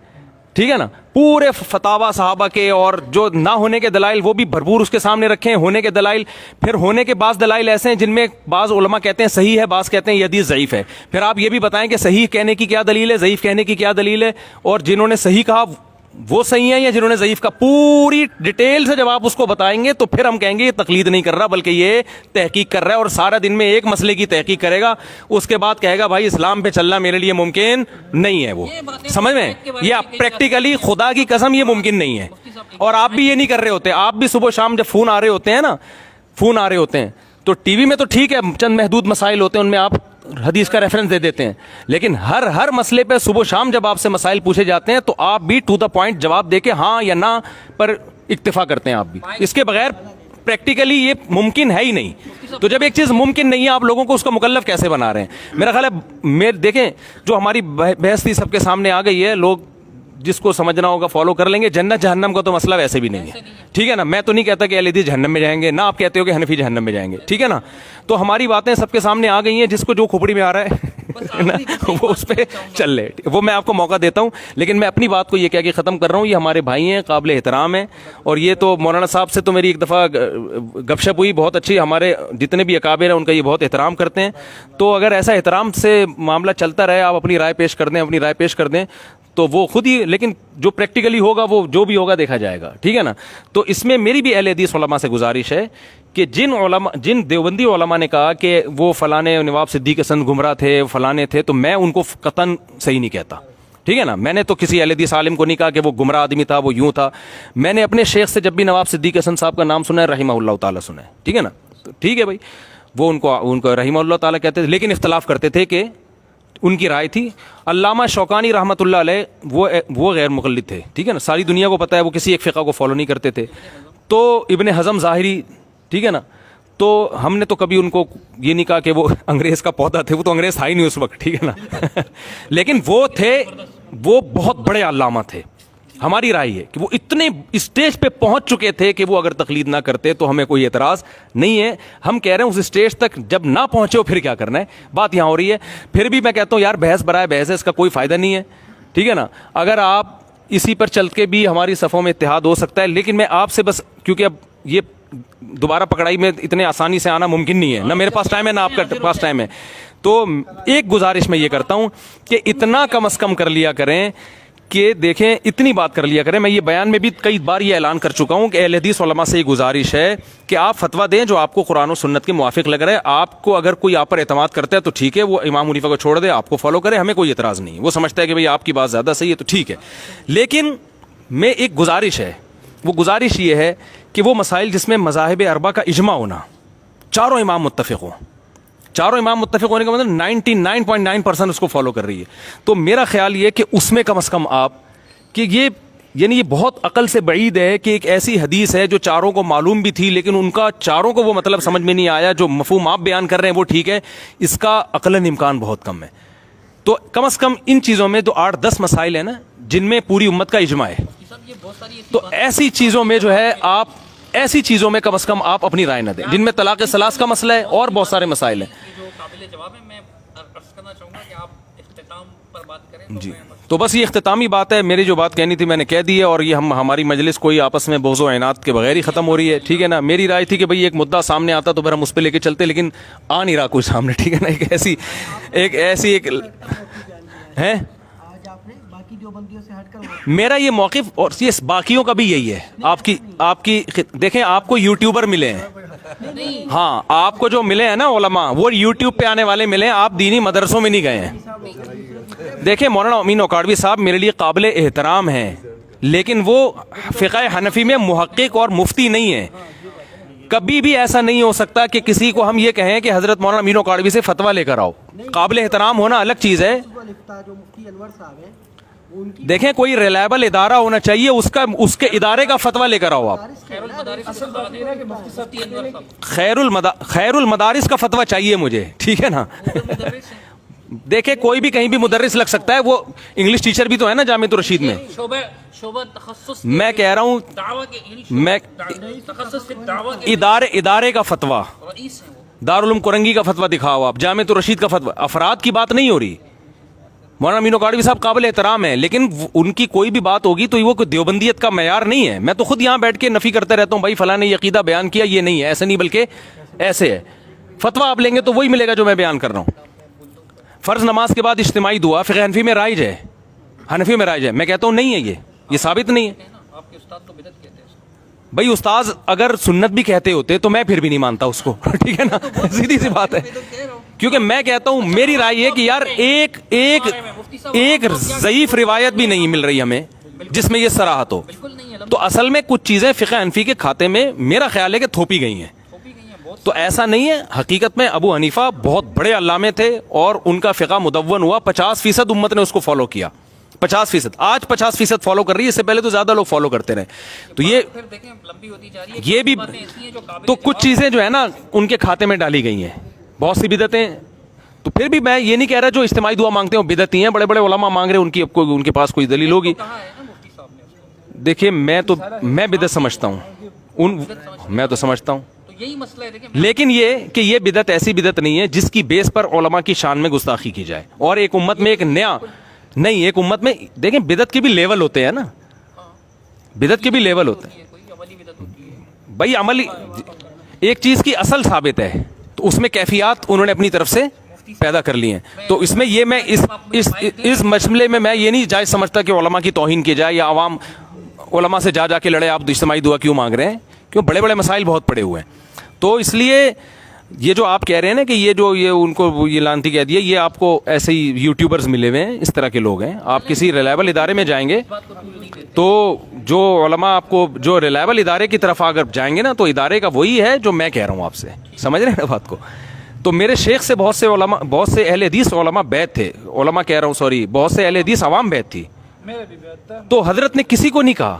[SPEAKER 2] ٹھیک ہے نا, پورے فتاوا صحابہ کے اور جو نہ ہونے کے دلائل وہ بھی بھرپور اس کے سامنے رکھیں, ہونے کے دلائل. پھر ہونے کے بعض دلائل ایسے ہیں جن میں بعض علماء کہتے ہیں صحیح ہے, بعض کہتے ہیں یہ حدیث ضعیف ہے. پھر آپ یہ بھی بتائیں کہ صحیح کہنے کی کیا دلیل ہے, ضعیف کہنے کی کیا دلیل ہے, اور جنہوں نے صحیح کہا وہ صحیح ہیں یا جنہوں نے ضعیف کا, پوری ڈیٹیل سے جب آپ اس کو بتائیں گے تو پھر ہم کہیں گے یہ تقلید نہیں کر رہا بلکہ یہ تحقیق کر رہا ہے, اور سارا دن میں ایک مسئلے کی تحقیق کرے گا, اس کے بعد کہے گا بھائی اسلام پہ چلنا میرے لیے ممکن نہیں ہے. وہ سمجھ میں, یہ پریکٹیکلی خدا کی قسم یہ ممکن نہیں ہے. اور آپ بھی یہ نہیں کر رہے ہوتے, آپ بھی صبح شام جب فون آ رہے ہوتے ہیں نا, فون آ رہے ہوتے ہیں تو ٹی وی میں تو ٹھیک ہے چند محدود مسائل ہوتے ہیں, ان میں آپ حدیث کا ریفرنس دے دیتے ہیں, لیکن ہر مسئلے پہ صبح شام جب آپ سے مسائل پوچھے جاتے ہیں تو آپ بھی ٹو دا پوائنٹ جواب دے کے ہاں یا نہ پر اکتفا کرتے ہیں آپ بھی. اس کے بغیر پریکٹیکلی یہ ممکن ہے ہی نہیں. تو جب ایک چیز ممکن نہیں ہے آپ لوگوں کو اس کا مکلف کیسے بنا رہے ہیں؟ میرا خیال ہے دیکھیں جو ہماری بحث تھی سب کے سامنے آ گئی ہے, لوگ جس کو سمجھنا ہوگا فالو کر لیں گے. جنت جہنم کا تو مسئلہ ویسے بھی نہیں ہے. ٹھیک ہے نا, میں تو نہیں کہتا کہ اہل حدیث جہنم میں جائیں گے, نہ آپ کہتے ہو کہ حنفی جہنم میں جائیں گے. ٹھیک ہے نا, تو ہماری باتیں سب کے سامنے آ گئی ہیں, جس کو جو کھوپڑی میں آ رہا ہے وہ اس پہ چل لے, وہ میں آپ کو موقع دیتا ہوں. لیکن میں اپنی بات کو یہ کہہ کے ختم کر رہا ہوں, یہ ہمارے بھائی ہیں, قابل احترام ہیں, اور یہ تو مولانا صاحب سے تو میری ایک دفعہ گپ شپ ہوئی, بہت اچھی, ہمارے جتنے بھی اکابر ہیں ان کا یہ بہت احترام کرتے ہیں. تو اگر ایسا احترام سے معاملہ چلتا رہے, آپ اپنی رائے پیش کر دیں تو وہ خود ہی, لیکن جو پریکٹیکلی ہوگا وہ جو بھی ہوگا دیکھا جائے گا. ٹھیک ہے نا, تو اس میں میری بھی اہل حدیث علماء سے گزارش ہے کہ جن دیوبندی علماء نے کہا کہ وہ فلانے نواب صدیق حسن گمراہ تھے فلانے تھے، تو میں ان کو قطعاً صحیح نہیں کہتا، ٹھیک ہے نا. میں نے تو کسی اہل حدیث عالم کو نہیں کہا کہ وہ گمراہ آدمی تھا، وہ یوں تھا. میں نے اپنے شیخ سے جب بھی نواب صدیق حسن صاحب کا نام سنا ہے رحمہ اللہ تعالیٰ سنا ہے، ٹھیک ہے نا. تو ٹھیک ہے بھائی، وہ ان کو رحمہ اللہ تعالیٰ کہتے تھے، لیکن اختلاف کرتے تھے کہ ان کی رائے تھی. علامہ شوکانی رحمۃ اللہ علیہ وہ غیر مقلد تھے، ٹھیک ہے نا. ساری دنیا کو پتہ ہے وہ کسی ایک فقہ کو فالو نہیں کرتے تھے. تو ابن حزم ظاہری، ٹھیک ہے نا. تو ہم نے تو کبھی ان کو یہ نہیں کہا کہ وہ انگریز کا پودا تھے، وہ تو انگریز تھا ہی نہیں اس وقت، ٹھیک ہے نا. لیکن وہ بہت بڑے علامہ تھے. ہماری رائے ہے کہ وہ اتنے اسٹیج پہ پہنچ چکے تھے کہ وہ اگر تقلید نہ کرتے تو ہمیں کوئی اعتراض نہیں ہے. ہم کہہ رہے ہیں اس اسٹیج تک جب نہ پہنچے ہو پھر کیا کرنا ہے. بات یہاں ہو رہی ہے. پھر بھی میں کہتا ہوں یار بحث برائے بحث ہے، اس کا کوئی فائدہ نہیں ہے، ٹھیک ہے نا. اگر آپ اسی پر چل کے بھی ہماری صفوں میں اتحاد ہو سکتا ہے، لیکن میں آپ سے بس، کیونکہ اب یہ دوبارہ پکڑائی میں اتنے آسانی سے آنا ممکن نہیں ہے، نہ میرے پاس ٹائم ہے نہ آپ کا پاس ٹائم ہے. تو ایک گزارش میں یہ کرتا ہوں کہ اتنا کم از کم کر لیا کریں کہ دیکھیں، اتنی بات کر لیا کریں. میں یہ بیان میں بھی کئی بار یہ اعلان کر چکا ہوں کہ اہل حدیث علماء سے یہ گزارش ہے کہ آپ فتویٰ دیں جو آپ کو قرآن و سنت کے موافق لگ رہا ہے. آپ کو اگر کوئی آپ پر اعتماد کرتا ہے تو ٹھیک ہے، وہ امام حنیفہ کو چھوڑ دے، آپ کو فالو کرے، ہمیں کوئی اعتراض نہیں. وہ سمجھتا ہے کہ بھئی آپ کی بات زیادہ صحیح ہے تو ٹھیک ہے. لیکن میں ایک گزارش ہے، وہ گزارش یہ ہے کہ وہ مسائل جس میں مذاہب اربعہ کا اجماع ہونا، چاروں امام متفق ہوں، چاروں امام متفق ہونے کا مطلب 99.9% اس کو فالو کر رہی ہے. تو میرا خیال یہ کہ اس میں کم از کم آپ کہ یہ بہت عقل سے بعید ہے کہ ایک ایسی حدیث ہے جو چاروں کو معلوم بھی تھی لیکن ان کا چاروں کو وہ مطلب سمجھ میں نہیں آیا، جو مفہوم آپ بیان کر رہے ہیں وہ ٹھیک ہے، اس کا عقلاً امکان بہت کم ہے. تو کم از کم ان چیزوں میں تو 8-10 مسائل ہیں نا جن میں پوری امت کا اجماع ہے. تو ایسی چیزوں میں جو ہے آپ ایسی چیزوں میں کم از کم آپ اپنی رائے نہ دیں، جن میں طلاق ثلاث کا مسئلہ ہے اور بہت سارے مسائل ہیں.
[SPEAKER 1] جو قابل جواب ہے، میں عرض کرنا چاہوں گا کہ آپ اختتام پر بات کریں.
[SPEAKER 2] جی تو بس یہ اختتامی بات ہے. میری جو بات کہنی تھی میں نے کہہ دی ہے، اور یہ ہماری مجلس کوئی آپس میں بغض و عناد کے بغیر ہی ختم ہو رہی ہے، ٹھیک ہے نا. میری رائے تھی کہ بھئی ایک مدعا سامنے آتا تو پھر ہم اس پہ لے کے چلتے، لیکن آ نہیں رہا کوئی سامنے، ٹھیک ہے نا. ایک ایسی ہے میرا یہ موقف، اور یہ باقیوں کا بھی یہی ہے. آپ کی دیکھیں، آپ کو یوٹیوبر ملے ہیں، ہاں آپ کو جو ملے ہیں نا علماء، وہ یوٹیوب پہ آنے والے ملے ہیں، آپ دینی مدرسوں میں نہیں گئے ہیں. دیکھیں مولانا امین اوکاڑوی صاحب میرے لیے قابل احترام ہیں، لیکن وہ فقہ حنفی میں محقق اور مفتی نہیں ہیں. کبھی بھی ایسا نہیں ہو سکتا کہ کسی کو ہم یہ کہیں کہ حضرت مولانا امین اوکاڑوی سے فتویٰ لے کر آؤ. قابل احترام ہونا الگ چیز ہے. دیکھیں کوئی ریلائبل ادارہ ہونا چاہیے، اس کے ادارے کا فتویٰ لے کر آؤ. آپ خیر المدارس کا فتویٰ چاہیے مجھے، ٹھیک ہے نا. دیکھیں کوئی بھی کہیں بھی مدرس لگ سکتا ہے، وہ انگلش ٹیچر بھی تو ہے نا جامعۃ الرشید میں. میں کہہ رہا ہوں میں ادارے کا فتویٰ، دارالعلوم کرنگی کا فتویٰ دکھاؤ آپ، جامعۃ الرشید کا فتویٰ. افراد کی بات نہیں ہو رہی. مولانا امین اوکاڑوی صاحب قابل احترام ہے، لیکن ان کی کوئی بھی بات ہوگی تو وہ کوئی دیوبندیت کا معیار نہیں ہے. میں تو خود یہاں بیٹھ کے نفی کرتے رہتا ہوں، بھائی فلاں نے یہ عقیدہ بیان کیا، یہ نہیں ہے، ایسے نہیں بلکہ ایسے ہے. فتویٰ آپ لیں گے تو وہی ملے گا جو میں بیان کر رہا ہوں. فرض نماز کے بعد اجتماعی دعا فقہ حنفی میں رائج ہے، حنفی میں رائج ہے. میں کہتا ہوں نہیں ہے، یہ ثابت نہیں ہے. بھائی استاذ اگر سنت بھی کہتے ہوتے تو میں پھر بھی نہیں مانتا اس کو، ٹھیک ہے نا. سیدھی سی بات ہے. کیونکہ میں کہتا ہوں، میری رائے یہ کہ یار ایک ضعیف روایت بھی نہیں مل رہی ہمیں جس میں یہ صراحت ہو. تو اصل میں کچھ چیزیں فقہ حنفی کے کھاتے میں میرا خیال ہے کہ تھوپی گئی ہیں. تو ایسا نہیں ہے. حقیقت میں ابو حنیفہ بہت بڑے علامے تھے اور ان کا فقہ مدون ہوا. 50% امت نے اس کو فالو کیا، 50%. آج 50% فالو کر رہی ہے، اس سے پہلے تو زیادہ لوگ فالو کرتے رہے. تو یہ بھی تو کچھ چیزیں جو ہے نا ان کے کھاتے میں ڈالی گئی ہیں، بہت سی بدعتیں. تو پھر بھی میں یہ نہیں کہہ رہا جو اجتماعی دعا مانگتے ہیں وہ بدعتی ہیں. بڑے بڑے علماء مانگ رہے ہیں، ان کے پاس کوئی دلیل ہوگی. دیکھیے میں بدعت سمجھتا ہوں، میں تو سمجھتا ہوں، لیکن یہ کہ یہ بدعت ایسی بدعت نہیں ہے جس کی بیس پر علماء کی شان میں گستاخی کی جائے. اور ایک امت میں ایک نیا نہیں، ایک امت میں دیکھیں بدعت کے بھی لیول ہوتے ہیں نا، بدعت کے بھی لیول ہوتے ہیں. بھائی عملی ایک چیز کی اصل ثابت ہے تو اس میں کیفیات انہوں نے اپنی طرف سے پیدا کر لی ہیں. تو اس میں یہ میں اس مسئلے میں یہ نہیں جائز سمجھتا کہ علماء کی توہین کی جائے یا عوام علماء سے جا کے لڑے آپ اجتماعی دعا کیوں مانگ رہے ہیں، کیوں بڑے بڑے مسائل بہت پڑے ہوئے ہیں. تو اس لیے یہ جو آپ کہہ رہے ہیں نا کہ یہ ان کو یہ لانتی کہہ دیا, یہ آپ کو ایسے ہی یوٹیوبرز ملے ہوئے ہیں, اس طرح کے لوگ ہیں. آپ کسی ریلائبل ادارے میں جائیں گے تو جو علماء آپ کو جو ریلائبل ادارے کی طرف اگر جائیں گے نا تو ادارے کا وہی ہے جو میں کہہ رہا ہوں آپ سے, سمجھ رہے ہیں نا بات کو. تو میرے شیخ سے بہت سے علماء, بہت سے اہل حدیث علماء بیعت تھے, علماء کہہ رہا ہوں سوری, بہت سے اہل حدیث عوام بیعت تھی. تو حضرت نے کسی کو نہیں کہا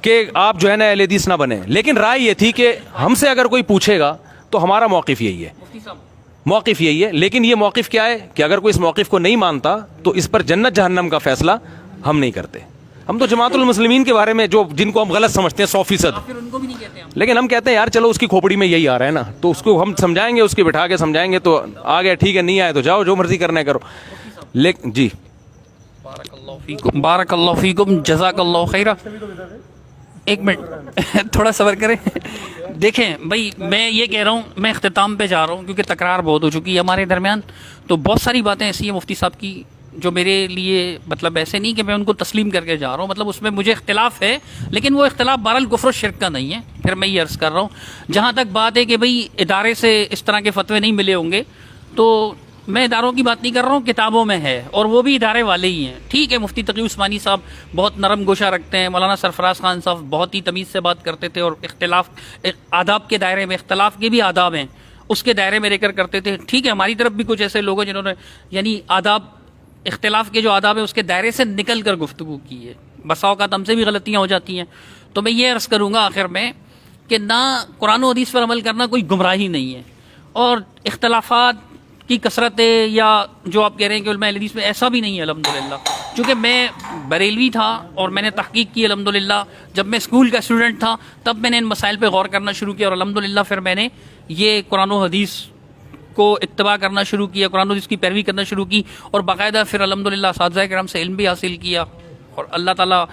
[SPEAKER 2] کہ آپ جو ہے نا اہل حدیث نہ بنیں, لیکن رائے یہ تھی کہ ہم سے اگر کوئی پوچھے گا تو ہمارا موقف یہی ہے, موقف یہی ہے. لیکن یہ موقف کیا ہے کہ اگر کوئی اس موقف کو نہیں مانتا تو اس پر جنت جہنم کا فیصلہ ہم نہیں کرتے. ہم تو جماعت المسلمین کے بارے میں جو جن کو ہم غلط سمجھتے ہیں 100%, لیکن ہم کہتے ہیں یار چلو اس کی کھوپڑی میں یہی آ رہا ہے نا, تو اس کو ہم سمجھائیں گے, اس کی بٹھا کے سمجھائیں گے, تو آ گیا ٹھیک ہے, نہیں آئے تو جاؤ, جو مرضی کرنا ہے کرو. لیکن جی
[SPEAKER 1] بارک اللہ فیکم, جزاک اللہ خیرہ. ایک منٹ تھوڑا صبر کریں. دیکھیں بھائی, میں یہ کہہ رہا ہوں, میں اختتام پہ جا رہا ہوں کیونکہ تکرار بہت ہو چکی ہے ہمارے درمیان. تو بہت ساری باتیں ایسی ہیں مفتی صاحب کی جو میرے لیے مطلب ایسے نہیں کہ میں ان کو تسلیم کر کے جا رہا ہوں, مطلب اس میں مجھے اختلاف ہے, لیکن وہ اختلاف بہرحال کفر و شرک کا نہیں ہے. پھر میں یہ عرض کر رہا ہوں, جہاں تک بات ہے کہ بھئی ادارے سے اس طرح کے فتوے نہیں ملے ہوں گے, تو میں اداروں کی بات نہیں کر رہا ہوں, کتابوں میں ہے, اور وہ بھی ادارے والے ہی ہیں. ٹھیک ہے, مفتی تقی عثمانی صاحب بہت نرم گوشہ رکھتے ہیں, مولانا سرفراز خان صاحب بہت ہی تمیز سے بات کرتے تھے, اور اختلاف آداب کے دائرے میں, اختلاف کے بھی آداب ہیں, اس کے دائرے میں رہ کر کرتے تھے. ٹھیک ہے, ہماری طرف بھی کچھ ایسے لوگ ہیں جنہوں نے یعنی آداب, اختلاف کے جو آداب ہیں اس کے دائرے سے نکل کر گفتگو کی ہے. بسا اوقات ہم سے بھی غلطیاں ہو جاتی ہیں. تو میں یہ عرض کروں گا آخر میں کہ نہ قرآن و حدیث پر عمل کرنا کوئی گمراہی نہیں ہے, اور اختلافات کی کثرت ہے یا جو آپ کہہ رہے ہیں کہ علماء حدیث میں, ایسا بھی نہیں ہے الحمدللہ. چونکہ میں بریلوی تھا اور میں نے تحقیق کی الحمدللہ, جب میں اسکول کا اسٹوڈنٹ تھا تب میں نے ان مسائل پہ غور کرنا شروع کیا, اور الحمدللہ پھر میں نے یہ قرآن و حدیث کو اتباع کرنا شروع کیا, قرآن و حدیث کی پیروی کرنا شروع کی, اور باقاعدہ پھر الحمدللہ اساتذہ کرام سے علم بھی حاصل کیا, اور اللہ تعالیٰ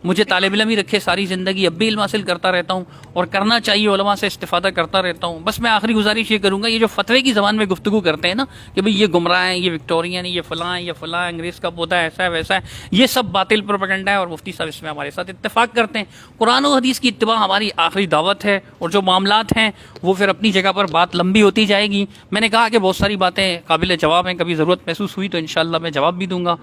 [SPEAKER 1] مجھے طالب علم ہی رکھے ساری زندگی, اب بھی علم حاصل کرتا رہتا ہوں, اور کرنا چاہیے, علماء سے استفادہ کرتا رہتا ہوں. بس میں آخری گزارش یہ کروں گا, یہ جو فتوے کی زبان میں گفتگو کرتے ہیں نا کہ بھئی یہ گمراہ ہیں, یہ وکٹورین ہیں, یہ فلاں ہیں, یہ فلاں, انگریز کا پوتا ہے, ایسا ہے ویسا ہے, یہ سب باطل پروپیگنڈا ہے, اور مفتی صاحب اس میں ہمارے ساتھ اتفاق کرتے ہیں. قرآن و حدیث کی اتباع ہماری آخری دعوت ہے, اور جو معاملات ہیں وہ پھر اپنی جگہ پر بات لمبی ہوتی جائے گی. میں نے کہا کہ بہت ساری باتیں قابل جواب ہیں, کبھی ضرورت محسوس ہوئی تو انشاءاللہ میں جواب بھی دوں گا.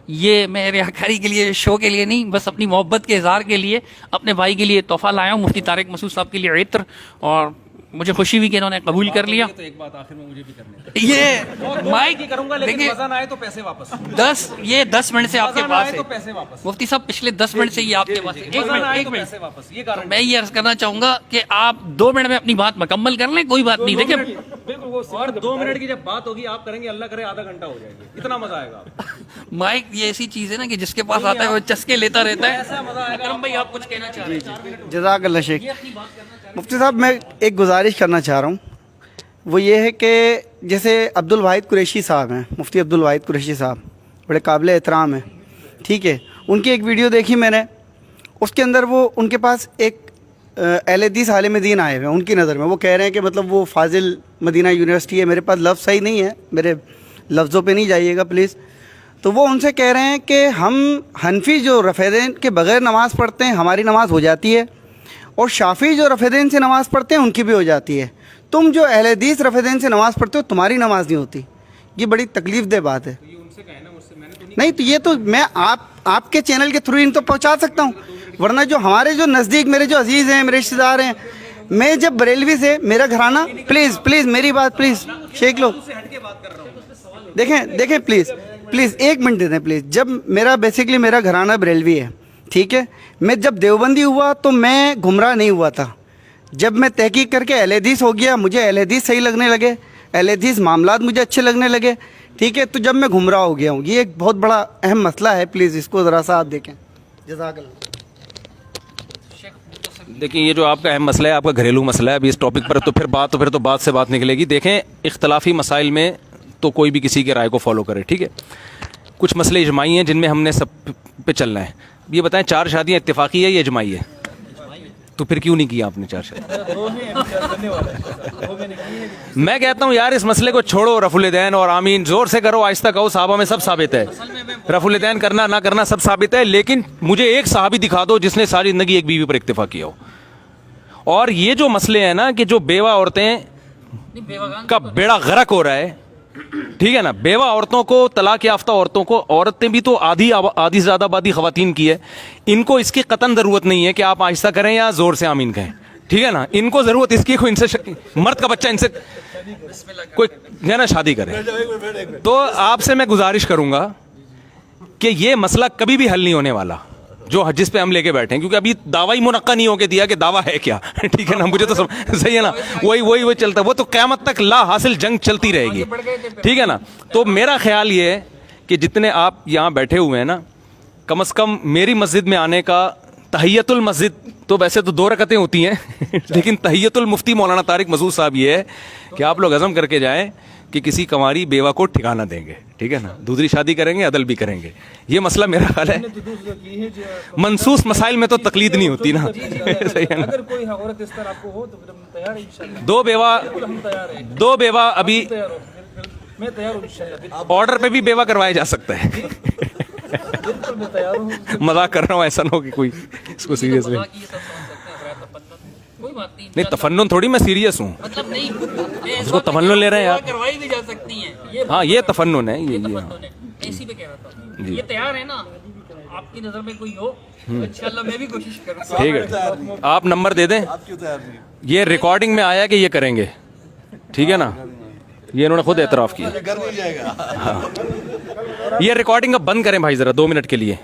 [SPEAKER 1] یہ میں ریاکاری کے لیے, شو کے لیے نہیں, بس اپنی محبت کے اظہار کے لیے, اپنے بھائی کے لیے تحفہ لایا ہوں, مفتی طارق مسعود صاحب کے لیے عطر, اور مجھے خوشی ہوئی کہ انہوں نے قبول کر لیا.
[SPEAKER 2] تو ایک بات آخر میں مجھے بھی کرنی ہے,
[SPEAKER 1] یہ مائک
[SPEAKER 2] کروں گا, لیکن
[SPEAKER 1] دیکھیں,
[SPEAKER 2] مزہ نہ آئے تو پیسے واپس,
[SPEAKER 1] 10 منٹ سے آپ کے پاس
[SPEAKER 2] تو
[SPEAKER 1] ہے
[SPEAKER 2] پیسے واپس,
[SPEAKER 1] مفتی صاحب, پچھلے 10 منٹ سے یہ آپ کے پاس ہے. ایک منٹ
[SPEAKER 2] پیسے واپس, یہ کارن.
[SPEAKER 1] میں یہ عرض کرنا چاہوں گا کہ آپ 2 منٹ میں اپنی بات مکمل کر لیں, کوئی بات نہیں. دیکھیں
[SPEAKER 2] اور 2 منٹ کی جب بات ہوگی آپ کریں گے, اللہ کرے آدھا گھنٹہ ہو جائے گا, اتنا مزہ آئے گا.
[SPEAKER 1] مائک یہ ایسی چیز ہے نا کہ جس کے پاس آتا ہے وہ چسکے لیتا رہتا ہے. اکرم بھائی آپ کچھ کہنا چاہ رہے ہیں؟
[SPEAKER 5] جزاک اللہ شیخ. مفتی صاحب میں ایک گزارش کرنا چاہ رہا ہوں, وہ یہ ہے کہ جیسے عبد الواحد قریشی صاحب ہیں, مفتی عبد الواحد قریشی صاحب بڑے قابل احترام ہیں, ٹھیک ہے, ان کی ایک ویڈیو دیکھی میں نے, اس کے اندر وہ ان کے پاس ایک اہل حدیث عالم دین آئے ہوئے ہیں, ان کی نظر میں وہ کہہ رہے ہیں کہ مطلب وہ فاضل مدینہ یونیورسٹی ہے, میرے پاس لفظ صحیح نہیں ہے, میرے لفظوں پہ نہیں جائیے گا پلیز. تو وہ ان سے کہہ رہے ہیں کہ ہم حنفی جو رفع دین کے بغیر نماز پڑھتے ہیں ہماری نماز ہو جاتی ہے, اور شافعی جو رفع دین سے نماز پڑھتے ہیں ان کی بھی ہو جاتی ہے, تم جو اہل حدیث رفع دین سے نماز پڑھتے ہو تمہاری نماز نہیں ہوتی. یہ بڑی تکلیف دہ بات ہے. نہیں تو یہ تو میں آپ کے چینل کے تھرو ان تو پہنچا سکتا ہوں, ورنہ جو ہمارے جو نزدیک میرے جو عزیز ہیں, میرے رشتہ دار ہیں, میں جب بریلوی سے میرا گھرانہ, پلیز میری بات پلیز شیخ لو, دیکھیں پلیز 1 منٹ دے دیں پلیز. جب بیسیکلی میرا گھرانہ بریلوی ہے, ٹھیک ہے, میں جب دیوبندی ہوا تو میں گمراہ نہیں ہوا تھا. جب میں تحقیق کر کے اہل حدیث ہو گیا, مجھے اہل حدیث صحیح لگنے لگے, اہل حدیث معاملات مجھے اچھے لگنے لگے, ٹھیک ہے, تو جب میں گمراہ ہو گیا ہوں. یہ ایک بہت بڑا اہم مسئلہ ہے, پلیز اس کو ذرا سا آپ دیکھیں. جزاک اللہ.
[SPEAKER 2] دیکھیں یہ جو آپ کا اہم مسئلہ ہے, آپ کا گھریلو مسئلہ ہے, ابھی اس ٹاپک پر تو پھر تو بات سے بات نکلے گی. دیکھیں اختلافی مسائل میں تو کوئی بھی کسی کے رائے کو فالو کرے, ٹھیک ہے. کچھ مسئلے اجماعی ہیں جن میں ہم نے سب پہ چلنا ہے. یہ بتائیں 4 شادیاں اتفاقی ہے یا اجماعی ہے؟ تو پھر کیوں نہیں کیا آپ نے 4 شادیاں؟ میں کہتا ہوں یار اس مسئلے کو چھوڑو, رفع الدین اور آمین زور سے کرو, آہستہ کہو, صحابہ میں سب ثابت ہے, رفع الدین کرنا نہ کرنا سب ثابت ہے, لیکن مجھے ایک صحابی دکھا دو جس نے ساری زندگی ایک بیوی پر اکتفا کیا ہو. اور یہ جو مسئلے ہیں نا کہ جو بیوہ عورتیں کا بیڑا غرق ہو رہا ہے, ٹھیک ہے نا, بیوہ عورتوں کو, طلاق یافتہ عورتوں کو, عورتیں بھی تو آدھی سے زیادہ آبادی خواتین کی ہے, ان کو اس کی قطعاً ضرورت نہیں ہے کہ آپ آہستہ کریں یا زور سے آمین کہیں, ٹھیک ہے نا. ان کو ضرورت اس کی, کوئی ان سے مرد کا بچہ ان سے کوئی جو نا شادی کرے. تو آپ سے میں گزارش کروں گا کہ یہ مسئلہ کبھی بھی حل نہیں ہونے والا جو جس پہ ہم لے کے بیٹھے ہیں, کیونکہ ابھی دعویٰ ہی منعقد نہیں ہو کے دیا کہ دعویٰ ہے کیا, ٹھیک ہے نا, مجھے تو صحیح ہے نا, وہی چلتا ہے, وہ تو قیامت تک لا حاصل جنگ چلتی رہے گی, ٹھیک ہے نا. تو میرا خیال یہ ہے کہ جتنے آپ یہاں بیٹھے ہوئے ہیں نا, کم از کم میری مسجد میں آنے کا, تحیت المسجد تو ویسے تو 2 رکعتیں ہوتی ہیں لیکن تحیت المفتی مولانا طارق مسعود صاحب یہ ہے کہ آپ لوگ عزم کر کے جائیں کہ کسی کنواری بیوہ کو ٹھکانہ دیں گے, ٹھیک ہے نا, دوسری شادی کریں گے, عدل بھی کریں گے. یہ مسئلہ میرا خیال ہے منصوص مسائل میں تو تقلید نہیں ہوتی نا, صحیح ہے نا.
[SPEAKER 3] اگر کوئی عورت اس طرح آپ کو ہو تو پھر ہم تیار ہیں انشاءاللہ.
[SPEAKER 2] 2 بیوہ ابھی
[SPEAKER 3] میں تیار ہوں انشاءاللہ.
[SPEAKER 2] آرڈر پہ بھی بیوہ کروایا جا سکتا ہے.
[SPEAKER 3] بالکل میں تیار ہوں.
[SPEAKER 2] مذاق کر رہا ہوں, ایسا نہ ہو کہ کوئی اس کو سیریس لے.
[SPEAKER 1] کوئی بات نہیں,
[SPEAKER 2] نہیں تفنن تھوڑی, میں سیریس ہوں,
[SPEAKER 1] مطلب نہیں
[SPEAKER 2] اس کو تفنن لے رہے ہیں آپ.
[SPEAKER 1] کروائی بھی جا سکتی ہیں,
[SPEAKER 2] ہاں یہ تفنن ہے, یہ
[SPEAKER 1] اسی پہ کہہ رہا تھا. یہ تیار ہے نا, آپ کی نظر میں کوئی ہو انشاءاللہ میں بھی کوشش کروں گا.
[SPEAKER 2] ٹھیک ہے, آپ نمبر دے دیں. یہ ریکارڈنگ میں آیا کہ یہ کریں گے, ٹھیک ہے نا, یہ انہوں نے خود اعتراف کیا. یہ ریکارڈنگ اب بند کریں بھائی ذرا 2 منٹ کے لیے.